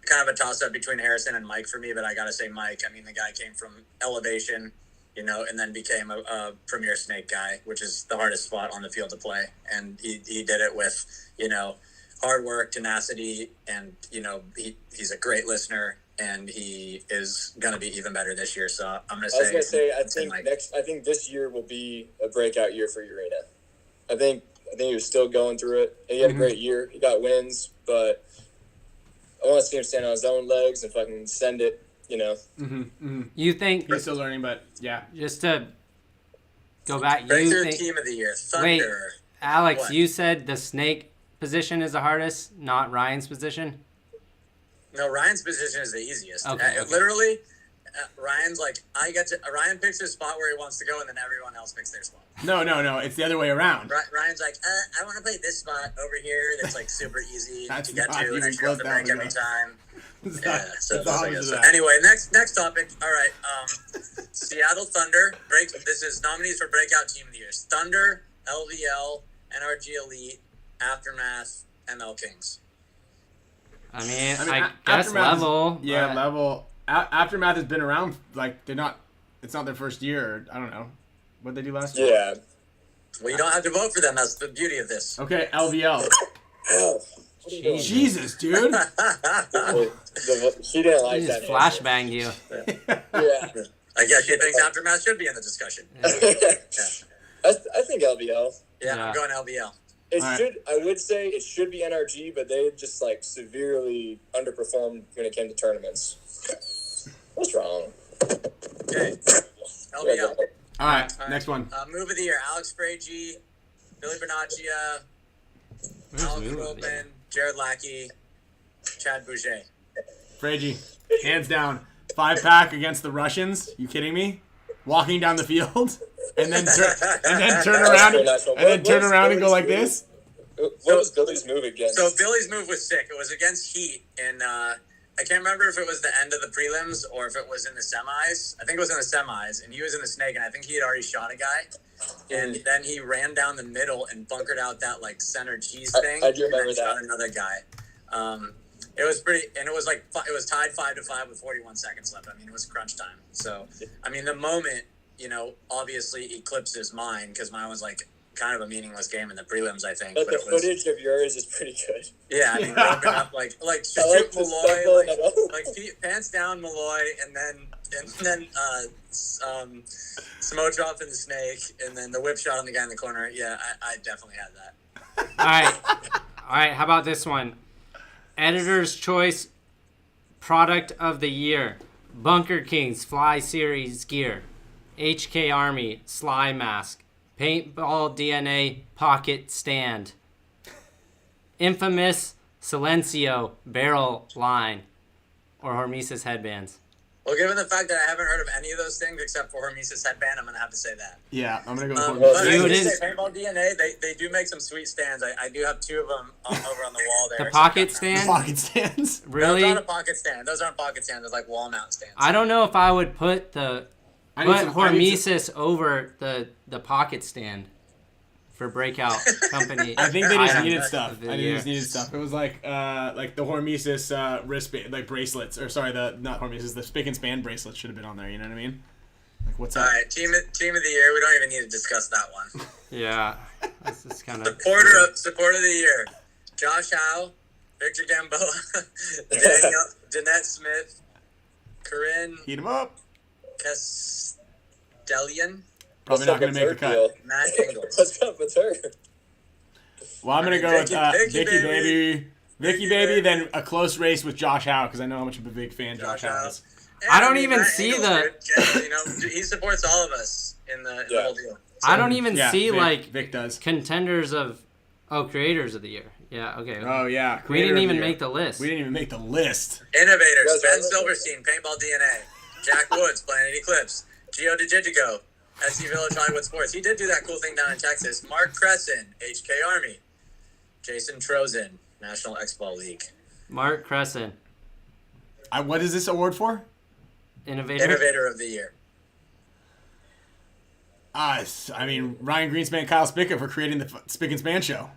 kind of a toss up between Harrison and Mike for me, but I got to say Mike. I mean, the guy came from elevation, and then became a premier snake guy, which is the hardest spot on the field to play. And he did it with, hard work, tenacity, and, he's a great listener, and he is going to be even better this year. So I'm going to say,
I was going to say,
Mike.
I think this year will be a breakout year for Urena. I think he was still going through it. He had a great year. He got wins, but I want to see him stand on his own legs and fucking send it,
You think,
He's still learning, but yeah.
just to go back,
Breakthrough team of the year, Thunder.
Wait, Alex,
What?
you said the snake position is the hardest, not Ryan's position?
No, Ryan's position is the easiest.
Okay.
Literally, Ryan's like, Ryan picks his spot where he wants to go, and then everyone else picks their spot.
No. It's the other way around.
Ryan's like, I want to play this spot over here that's like super easy
That's
to get
not
to, and I
even
shoot off
close
the
down
break every
enough.
time.
It's
Yeah,
not-
so
it's the opposite of that.
anyway, next topic. All right, Seattle Thunder. This is nominees for Breakout Team of the Year: Thunder, LVL, NRG Elite, Aftermath, ML Kings.
I mean,
I mean,
I guess
Aftermath is-
level.
Yeah,
but
level. Aftermath has been around, it's not their first year. I don't know. What'd they do last year?
Yeah.
Well, you don't have to vote for them. That's the beauty of this.
Okay, LVL.
Oh, what are you doing?
Jesus, dude.
She didn't like
He
that.
just flashbanged you.
Yeah.
I guess she thinks Aftermath should be in the discussion.
I think LVL.
Yeah,
Yeah.
I'm going LVL.
I would say it should be NRG, but they just severely underperformed when it came to tournaments. What's wrong?
Okay, LVL.
All right, next one.
Move of the year: Alex Fragy, Billy Bernaccia, Alex
Move of the
Roman, Jared Lackey, Chad Boucher.
Fragy, hands down. 5-pack against the Russians. You kidding me? Walking down the field and then turn around and go like this.
What was Billy's move against?
So Billy's move was sick. It was against Heat, and I can't remember if it was the end of the prelims or if it was in the semis. I think it was in the semis, and he was in the snake, and I think he had already shot a guy. And then he ran down the middle and bunkered out that center cheese thing.
I do remember
and then
that.
shot another guy. It was pretty, and it was tied 5-5 with 41 seconds left. I mean, it was crunch time. So, I mean, the moment, obviously eclipsed his mind because mine was kind of a meaningless game in the prelims, I think.
But the
it was,
footage of yours is pretty good.
yeah, I mean, broken up shoot
the
Malloy, pants down Malloy, and then Smotrop in the snake, and then the whip shot on the guy in the corner. Yeah, I definitely had that.
All right. How about this one? Editor's Choice Product of the Year: Bunker Kings Fly Series Gear, HK Army Sly Mask, Paintball DNA Pocket Stand, Infamous Silencio Barrel Line, or Hormesis Headbands.
Well, given the fact that I haven't heard of any of those things except for Hormesis headband, I'm gonna have to say that.
Yeah, I'm gonna go with
But
Hormesis.
I
Dude,
would
it
say
is-
Paintball DNA, they do make some sweet stands. I do have 2 of them over on the wall there.
The pocket
So-
stand?
Pocket stands.
No,
Really?
it's not a pocket stand. Those aren't pocket stands. Those like wall mount stands.
I don't know if I would put Hormesis over the pocket stand for breakout company.
I think they just
item
needed stuff.
of the
I think they
year.
just needed stuff. It was like the Hormesis wristband, like bracelets, or sorry, not Hormesis, the Spick and Span bracelets should have been on there. You know what I mean? Like what's
All
up?
right, team of the year. We don't even need to discuss that one.
Yeah, this is kind of
Support of the year: Josh Howe, Victor Gamboa, Danette Smith, Corinne
Heat them up.
Castellian,
Probably not gonna make the cut.
Matt Ingles.
What's up with her?
Well, I'm gonna go with Vicky Baby, then a close race with Josh Howe because I know how much of a big fan Josh Howe is.
I don't even
Matt
see
Ingles,
the-
dude. You know, he supports all of us in the whole deal.
I don't even
Yeah,
see
Vic does.
contenders of creators of the year. Yeah, okay.
Oh yeah,
We didn't
creator of
even
the year.
make the list.
We didn't even make the list.
Innovators:
Yes,
Ben
I love
Silverstein, Paintball DNA, Jack Woods, Planet Eclipse, Gio DeGigigo, SC Village Hollywood Sports. He did do that cool thing down in Texas. Mark Cresson, HK Army, Jason Trozen, National X-Ball League.
Mark Cresson,
What is this award for?
Innovator of the year.
I mean, Ryan Greenspan, Kyle Spica for creating the Spick and Span Show.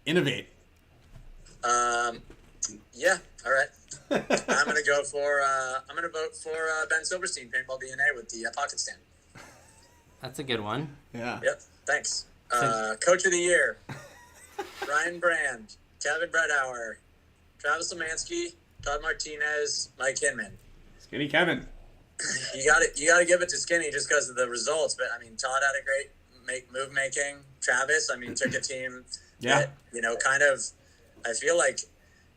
Innovate.
Yeah, all right. I'm gonna go for. I'm gonna vote for Ben Silverstein, Paintball DNA, with the pocket stand.
that's a good one.
Yeah.
Yep. Thanks. Coach of the year: Ryan Brand, Kevin Bredauer, Travis Lemansky, Todd Martinez, Mike Hinman.
Skinny Kevin.
You got to give it to Skinny just because of the results. But I mean, Todd had a great move making. Travis, I mean, took a team
Yeah.
that, kind of. I feel like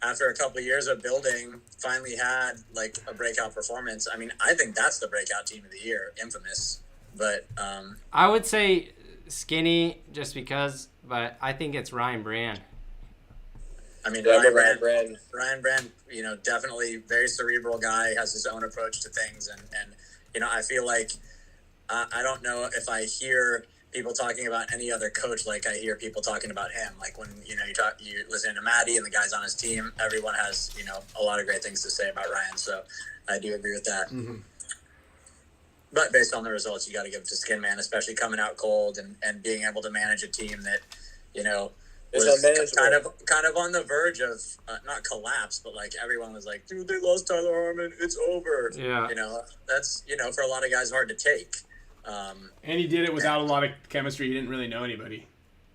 after a couple of years of building, finally had like a breakout performance. I mean, I think that's the breakout team of the year, infamous. But
I would say Skinny just because, but I think it's Ryan Brand.
I mean,
Yeah,
Ryan
Brand.
Brand, definitely very cerebral guy, has his own approach to things. And I feel like I don't know if I hear people talking about any other coach like I hear people talking about him. Like when, you listen to Maddie and the guys on his team, everyone has, a lot of great things to say about Ryan. So I do agree with that.
Mm-hmm.
But based on the results, you got to give it to Skin Man, especially coming out cold and being able to manage a team that,
It's
was
unmanageable.
kind of on the verge of not collapse, but like everyone was like, dude, they lost Tyler Harmon, it's over.
Yeah.
That's for a lot of guys hard to take.
And he did it without a lot of chemistry. He didn't really know anybody.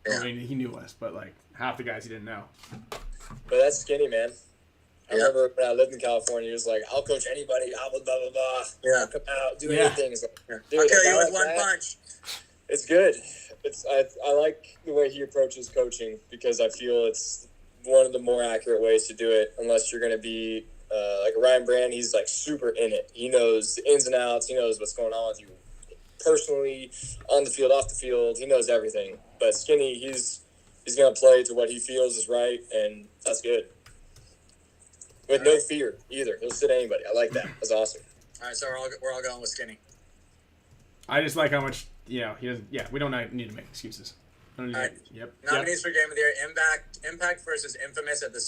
Yeah.
I mean, he knew us, but like half the guys he didn't know.
But that's Skinny, man. I
Yeah.
remember when I lived in California, he was like, I'll coach anybody, blah, blah, blah, blah.
Yeah.
I'll come out, do
Yeah.
anything. It's like,
I'll
dude,
kill
a guy
you with
like
one
that,
punch.
It's good. I like the way he approaches coaching because I feel it's one of the more accurate ways to do it. Unless you're going to be like Ryan Brand, he's like super in it. He knows the ins and outs. He knows what's going on with you personally, on the field, off the field. He knows everything. But Skinny, he's going to play to what he feels is right, and that's good. With no fear either. He'll sit anybody. I like that. That's awesome.
All right, so we're all going with Skinny.
I just like how much, he doesn't. Yeah, we don't need to make excuses. Don't need to
All right.
Yep.
Nominees for Game of the Year: Impact versus Infamous at the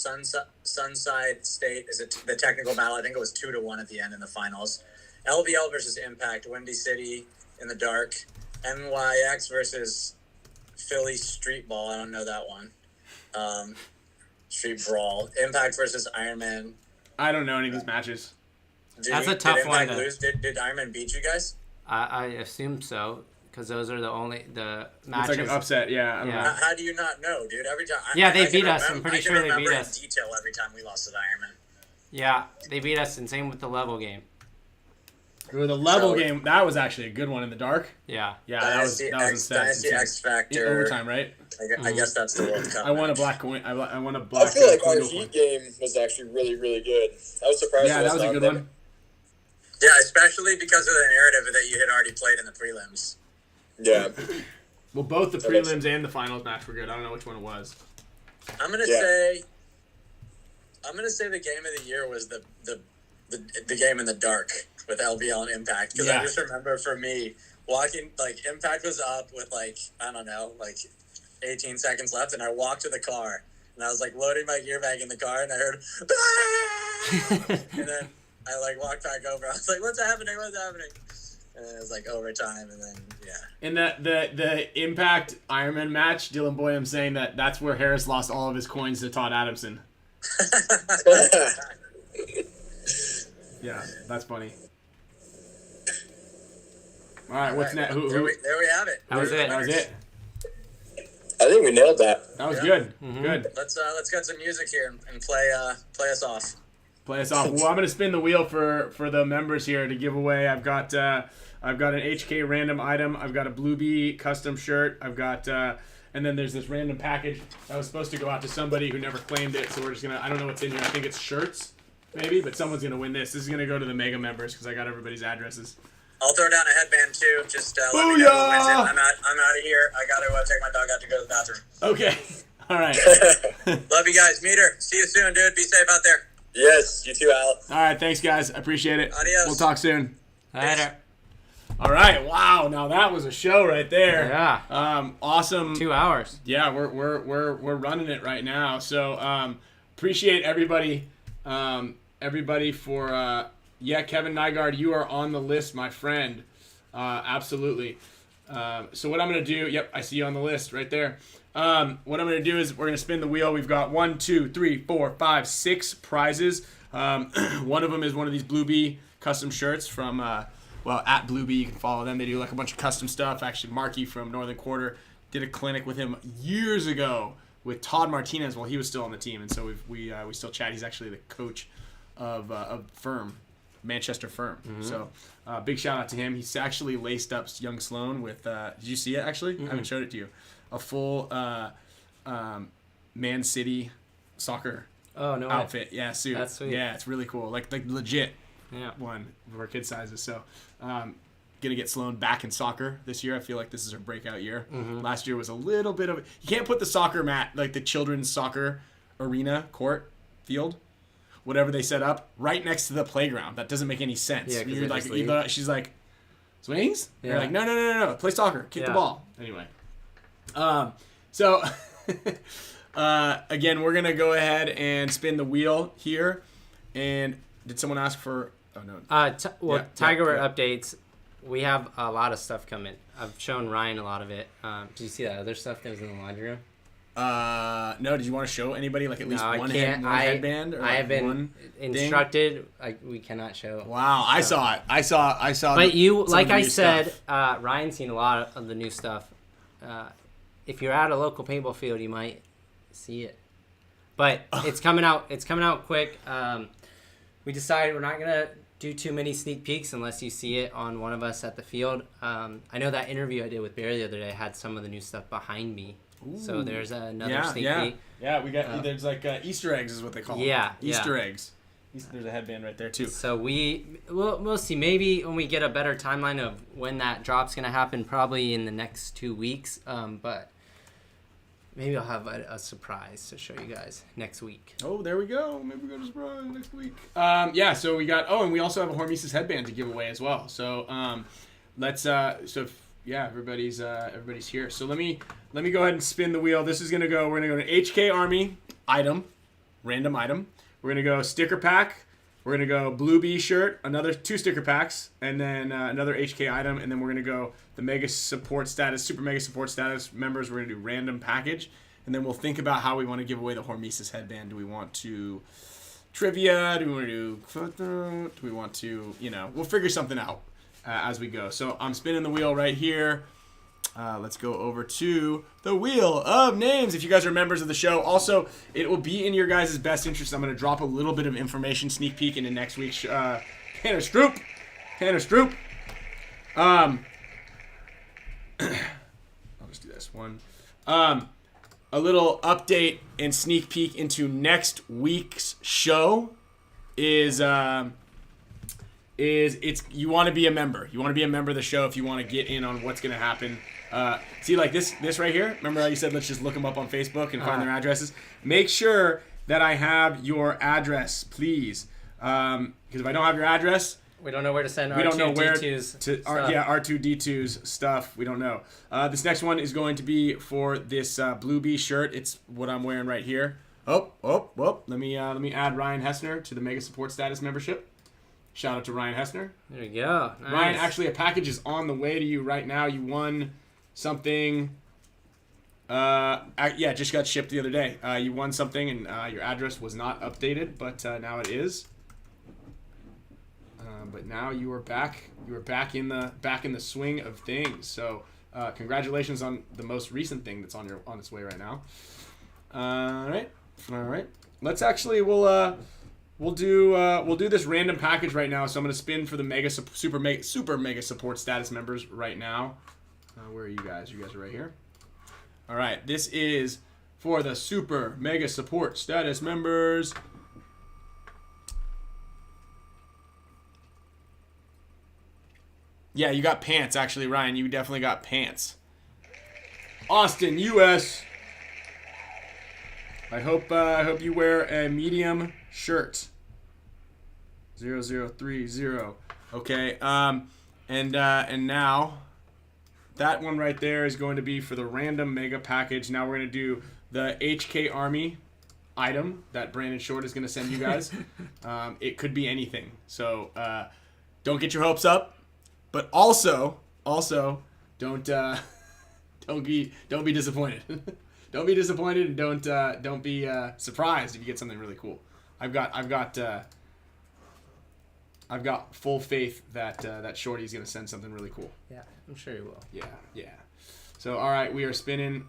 Sunside State is the technical battle. I think it was 2-1 at the end in the finals. LVL versus Impact, Windy City in the dark. NYX versus Philly Street Ball. I don't know that one. Street Brawl. Impact versus Iron Man.
I don't know any of these matches.
That's a tough
did Impact
one to-
lose? Did Iron Man beat you guys?
I assume so because those are the
It's
matches.
like an upset. Yeah. I don't
Yeah.
know.
How do you not know, dude? Every time.
Yeah, they
I can
beat us. I'm
remember-
pretty
I can
sure they
remember
beat
in
us.
detail every time we lost to the Iron Man.
Yeah, they beat us, and same with the level game.
Ooh, the level
So-
game, that was actually a good one in the dark.
Yeah.
Yeah, that was insane.
Dynasty X
In
Factor.
overtime, right?
I guess that's the World Cup.
I won a
match.
black coin. I won a black
I feel like our
coin.
Heat game was actually really, really good. I was surprised.
Yeah,
it
that was a
not
good
there.
one.
Yeah, especially because of the narrative that you had already played in the prelims.
Yeah.
Well, both the
That makes
prelims and the finals match were good. I don't know which one it was.
I'm gonna
Yeah.
say the game of the year was the the game in the dark with LBL and Impact, because I just remember for me walking, like, Impact was up with, like, I don't know, like 18 seconds left, and I walked to the car, and I was like loading my gear bag in the car, and I heard and then I like walked back over. I was like, what's happening? And it was like overtime, and then
In the Impact Ironman match, Dylan Boyum saying that's where Harris lost all of his coins to Todd Adamson. Yeah, that's funny. All right, what's next?
There we have it.
That was it.
That was it.
I think we nailed that.
That was good. Good.
Let's get some music here and play us off.
Play us off. Well, I'm gonna spin the wheel for the members here to give away. I've got an HK random item. I've got a Blue Bee custom shirt. I've got and then there's this random package that was supposed to go out to somebody who never claimed it. So we're just gonna. I don't know what's in here. I think it's shirts, maybe, but someone's gonna win this. This is gonna go to the Mega members because I got everybody's addresses.
I'll throw down a headband too. Just let me know who wins it. I'm out of here. I gotta take my dog out to go to the bathroom.
Okay. All right.
Love you guys. Meter. See you soon, dude. Be safe out there.
Yes, you too, Al.
All right. Thanks, guys. I appreciate it.
Adios.
We'll talk soon.
Later.
All right. Wow. Now that was a show right there.
Yeah.
Awesome.
2 hours.
Yeah, we're running it right now. So appreciate everybody for Kevin Nygaard, you are on the list, my friend. Absolutely. So what I'm gonna do? Yep, I see you on the list right there. What I'm gonna do is we're gonna spin the wheel. We've got 1, 2, 3, 4, 5, 6 prizes. One of them is one of these Blue Bee custom shirts from at Blue Bee. You can follow them. They do like a bunch of custom stuff. Actually, Marky from Northern Quarter did a clinic with him years ago with Todd Martinez while he was still on the team, and so we still chat. He's actually the coach of Firm, Manchester Firm. Mm-hmm. So big shout out to him. He's actually laced up young Sloan with. Did you see it actually? Mm-hmm. I haven't showed it to you. A full Man City soccer outfit. Yeah, suit.
That's sweet.
Yeah, it's really cool. Like legit. Yeah. One for kid sizes. So gonna get Sloan back in soccer this year. I feel like this is her breakout year. Mm-hmm. Last year was a little bit of. You can't put the soccer mat, like the children's soccer arena, court, field, whatever they set up, right next to the playground. That doesn't make any sense. Yeah, you're like, she's like, swings? Yeah. You're like, no, play soccer, kick the ball. Anyway, so again, we're gonna go ahead and spin the wheel here. And did someone ask for? Oh no.
Tiger updates. We have a lot of stuff coming. I've shown Ryan a lot of it. Did you see that other stuff that was in the laundry room?
No. Did you want to show anybody like at least one headband? Or
I have been instructed. We cannot show.
Wow, I saw it. I saw.
But you, like I said, Ryan's seen a lot of the new stuff. If you're at a local paintball field, you might see it. But it's coming out. It's coming out quick. We decided we're not gonna do too many sneak peeks unless you see it on one of us at the field. I know that interview I did with Barry the other day had some of the new stuff behind me. Ooh. So there's another sneak peek. Yeah,
we got there's like Easter eggs is what they call them.
Yeah,
Easter eggs. There's a headband right there too.
So we'll see. Maybe when we get a better timeline of when that drop's gonna happen, probably in the next 2 weeks. But maybe I'll have a surprise to show you guys next week.
Oh, there we go. Maybe we're gonna surprise next week. So we got. Oh, and we also have a HORMESIS headband to give away as well. So everybody's here. So let me go ahead and spin the wheel. This is we're gonna go to HK Army item, random item. We're gonna go sticker pack. We're gonna go Blue Bee shirt, another 2 sticker packs, and then another HK item, and then we're gonna go the Mega Support Status, Super Mega Support Status members. We're gonna do random package, and then we'll think about how we want to give away the HORMESIS headband. Do we want to trivia? Do we want to do photo? Do we want to, we'll figure something out as we go. So I'm spinning the wheel right here. Let's go over to the Wheel of Names. If you guys are members of the show, also, it will be in your guys' best interest. I'm going to drop a little bit of information, sneak peek into next week's Tanner Stroop. I'll just do this one. A little update and sneak peek into next week's show is you want to be a member. You want to be a member of the show if you want to get in on what's going to happen. See, like this right here? Remember how you said let's just look them up on Facebook and find their addresses? Make sure that I have your address, please. Because if I don't have your address,
We don't know where to send
we don't know where
R2D2's
to
stuff.
R2D2's stuff. We don't know. This next one is going to be for this Blue Bee shirt. It's what I'm wearing right here. Oh. Let me add Ryan Hessner to the Mega Support Status membership. Shout out to Ryan Hessner.
There you go. Nice.
Ryan, actually, a package is on the way to you right now. You won something. Yeah, just got shipped the other day. You won something, and your address was not updated, but now it is. But now you are back. You are back in the swing of things. So, congratulations on the most recent thing that's on its way right now. All right. Let's actually we'll do this random package right now. So I'm gonna spin for the super mega support status members right now. Where are you guys? You guys are right here. All right. This is for the super mega support status members. Yeah, you got pants, actually, Ryan. You definitely got pants. Austin, U.S. I hope you wear a medium shirt. 0030. Okay. And now that one right there is going to be for the random mega package. Now we're going to do the HK Army item that Brandon Short is going to send you guys. It could be anything. So don't get your hopes up. But also, don't be disappointed. Don't be disappointed, and don't be surprised if you get something really cool. I've got full faith that Shorty's gonna send something really cool.
Yeah, I'm sure he will.
Yeah. So all right, we are spinning.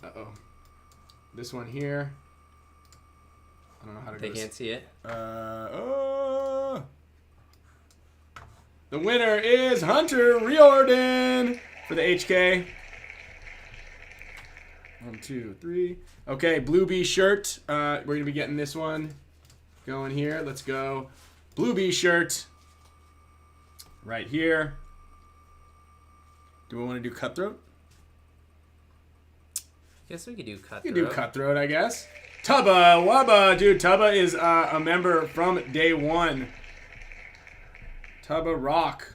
This one here. I don't know how to.
They can't see it.
The winner is Hunter Riordan for the HK. 1, 2, 3. Okay, Blue Bee shirt. We're going to be getting this one going here. Let's go. Blue Bee shirt. Right here. Do we want to do Cutthroat?
Guess we could do Cutthroat.
You can do Cutthroat, I guess. Tubba Wubba. Dude, Tubba is a member from day one. Tubba rock.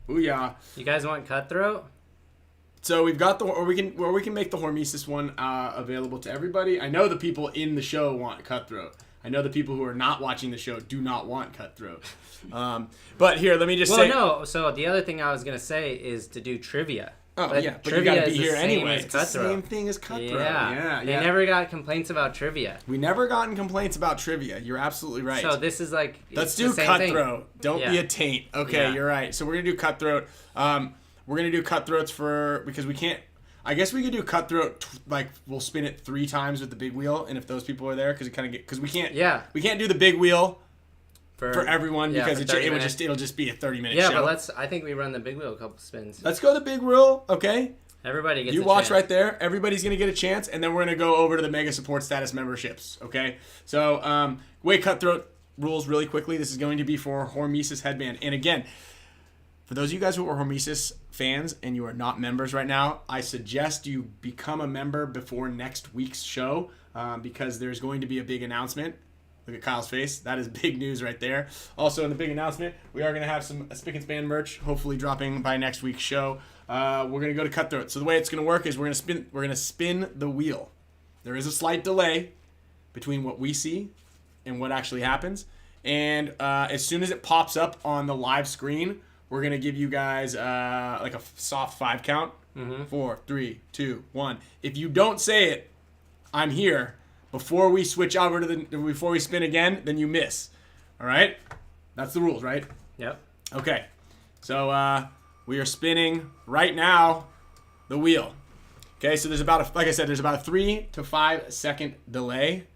Booyah.
You guys want Cutthroat?
So we've got or we can make the Hormesis one available to everybody. I know the people in the show want Cutthroat. I know the people who are not watching the show do not want Cutthroat. But here, let me just say.
Well, no. So the other thing I was gonna say is to do trivia.
Oh,
but
yeah, but
trivia
you gotta be
is the
here
same
anyway.
as
It's the
Cutthroat.
same thing as Cutthroat.
Yeah. They never got complaints about trivia.
We never gotten complaints about trivia. You're absolutely right.
So this is like
Let's do Cutthroat. Don't be a taint. Okay,
Yeah.
you're right. So we're gonna do Cutthroat. We're gonna do Cutthroats because we can't. I guess we could do Cutthroat. We'll spin it 3 times with the big wheel, and if those people are there, because we can't.
Yeah.
We can't do the big wheel for everyone
yeah,
because
for
it'll just be a 30-minute
yeah,
show.
but I think we run the big wheel a couple spins.
Let's go the big wheel. Okay.
Everybody gets.
You
a
watch
chance.
right there. Everybody's gonna get a chance, and then we're gonna go over to the Mega Support Status memberships. Okay. So way Cutthroat rules really quickly. This is going to be for Hormesis headband, and again. For those of you guys who are Hormesis fans and you are not members right now, I suggest you become a member before next week's show because there's going to be a big announcement. Look at Kyle's face. That is big news right there. Also, in the big announcement, we are going to have some Spick and Span merch, hopefully dropping by next week's show. We're going to go to Cutthroat. So the way it's going to work is we're going to spin the wheel. There is a slight delay between what we see and what actually happens. And as soon as it pops up on the live screen, we're going to give you guys like a soft 5 count. 4, 3, 2, 1. If you don't say it, I'm here. Before we switch over before we spin again, then you miss. All right? That's the rules, right?
Yep.
Okay. So we are spinning right now the wheel. Okay, so there's about a 3 to 5 second delay.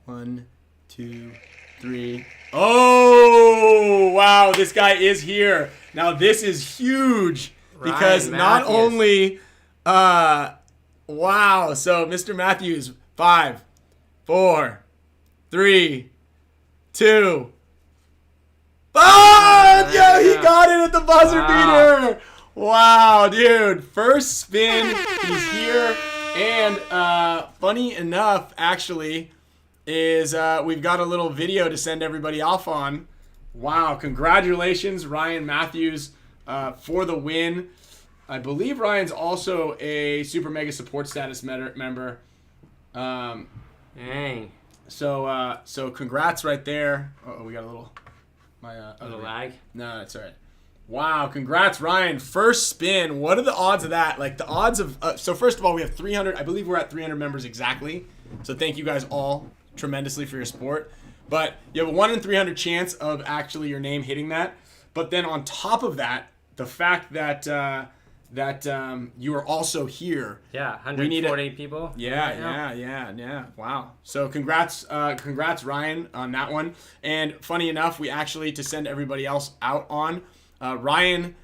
1, 2, 3. Oh, wow, this guy is here. Now this is huge because
Ryan
not
Matthews.
only wow, so Mr. Matthews, 5, 4, 3, 2. Oh, yeah, he got it at the buzzer beater. Wow, dude. First spin, he's here. And funny enough, actually, is we've got a little video to send everybody off on. Wow, congratulations, Ryan Matthews, for the win. I believe Ryan's also a Super Mega Support Status member.
Dang.
So congrats right there. Oh, we got a little...
A little lag?
No, it's all right. Wow, congrats, Ryan. First spin. What are the odds of that? Like, the odds of... so, first of all, we have 300. I believe we're at 300 members exactly. So, thank you guys all tremendously for your support. But you have a 1 in 300 chance of actually your name hitting that. But then on top of that, the fact that you are also here.
Yeah, 140 people.
Yeah. Wow. So congrats Ryan on that one. And funny enough, we actually, to send everybody else out on, Ryan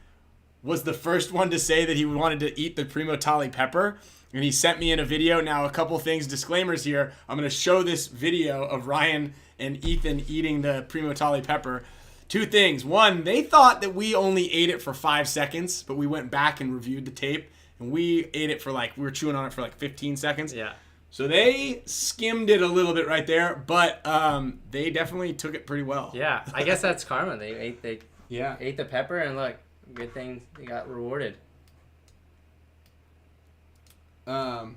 was the first one to say that he wanted to eat the Primo Tali pepper. And he sent me in a video. Now, a couple things, disclaimers here. I'm going to show this video of Ryan and Ethan eating the Primo Tali pepper. Two things. One, they thought that we only ate it for 5 seconds, but we went back and reviewed the tape, and we ate it for we were chewing on it for 15 seconds.
Yeah.
So they skimmed it a little bit right there, but they definitely took it pretty well.
Yeah, I guess that's karma. They ate the pepper, and look, good thing they got rewarded.
All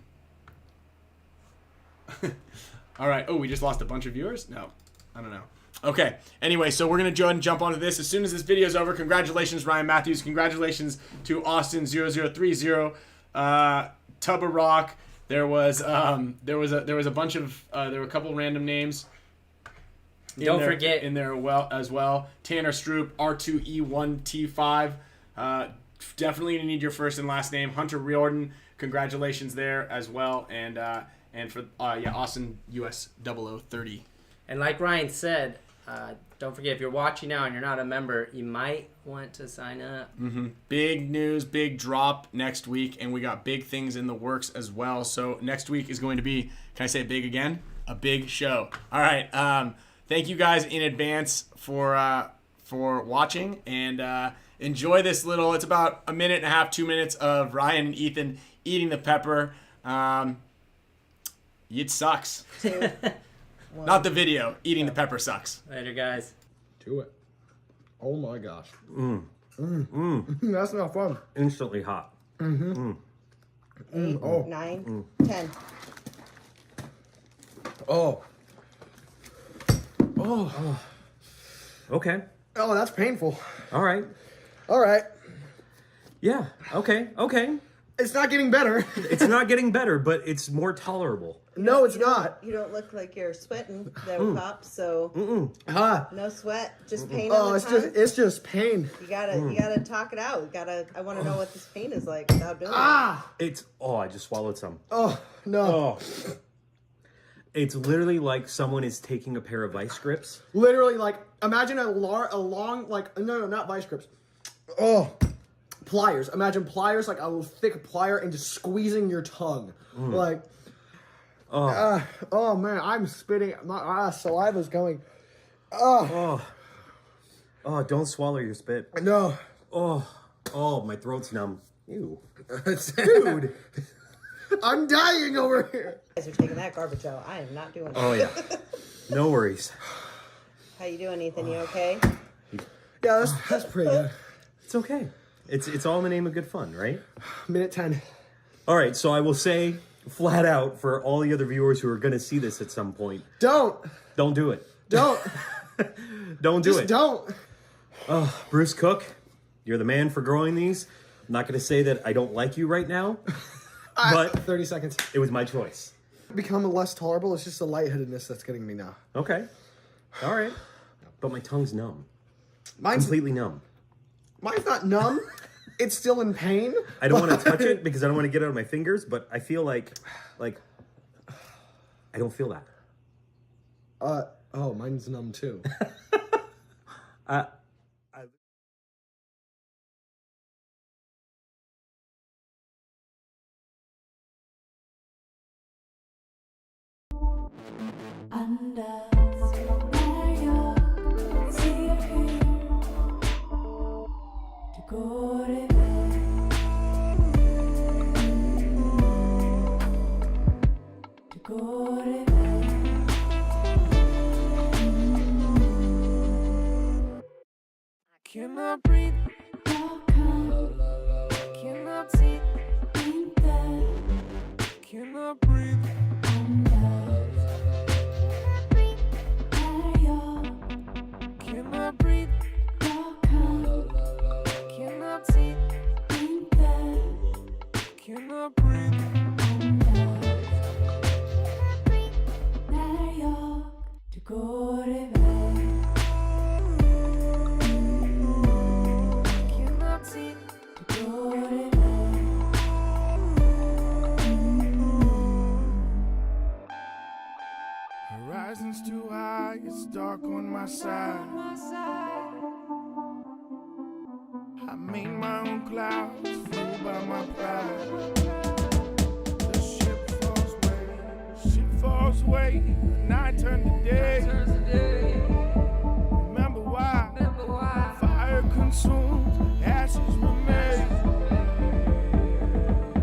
right. Oh, we just lost a bunch of viewers? No, I don't know. Okay. Anyway, so we're going to go ahead and jump onto this. As soon as this video is over, congratulations, Ryan Matthews. Congratulations to Austin0030, Tubba Rock. There was a bunch of there were a couple random names.
Don't forget
in there as well. Tanner Stroop, R2E1T5. Definitely need your first and last name. Hunter Riordan, congratulations there as well. And for Austin US 0030.
And like Ryan said, don't forget, if you're watching now and you're not a member, you might want to sign up.
Mm-hmm. Big news, big drop next week, and we got big things in the works as well. So next week is going to be, can I say big again? A big show. All right. Thank you guys in advance for watching, and enjoy this little, it's about 1.5 minutes, 2 minutes of Ryan and Ethan eating the pepper. It sucks. Not the video. Eating the pepper sucks.
Later, guys.
Do it. Oh my gosh. That's not fun.
Instantly hot.
8, 9, 10.
Oh.
Okay.
Oh, that's painful.
All right. Yeah. Okay.
It's not getting better.
It's not getting better, but it's more tolerable.
No, it's not.
You don't look like you're sweating, though, Pop. So no sweat, just pain.
Oh,
on the tongue.
it's just pain.
You gotta talk it out. I want to know what this pain is like without doing it.
I just swallowed some.
Oh no.
Oh. It's literally like someone is taking a pair of vice grips.
Literally, like, imagine a long, like, no, not vice grips. Oh, pliers. Imagine pliers, like a thick plier, and just squeezing your tongue. Like, oh man, I'm spitting. My saliva's going.
Oh, don't swallow your spit.
No.
Oh, my throat's numb. Ew.
Dude. I'm dying over here.
You guys are taking that garbage out. I am not doing it.
Oh, yeah. No worries.
How you doing, Ethan? You okay?
Yeah, that's pretty good.
It's okay. It's all in the name of good fun, right?
Minute 10.
All right, so I will say flat out for all the other viewers who are going to see this at some point.
Don't
do it.
Don't
do it.
Don't.
Oh, Bruce Cook, you're the man for growing these. I'm not going to say that I don't like you right now, but
30 seconds.
It was my choice.
Become less tolerable. It's just the lightheadedness that's getting me now.
Okay. All right. But my tongue's numb.
Mine's
completely numb.
Mine's not numb. It's still in pain.
I don't want to touch it because I don't want to get it out of my fingers, but I feel like I don't feel that.
Oh, mine's numb too.
Cannot breathe. Cannot see. Cannot breathe. Cannot breathe. Cannot see. Cannot breathe.
När jag, du går iväg.
Cannot see.
Du går iväg.
Horizon's too high, it's dark on my side. I made my own clouds, fueled by my pride. The ship falls away, and night turns to day.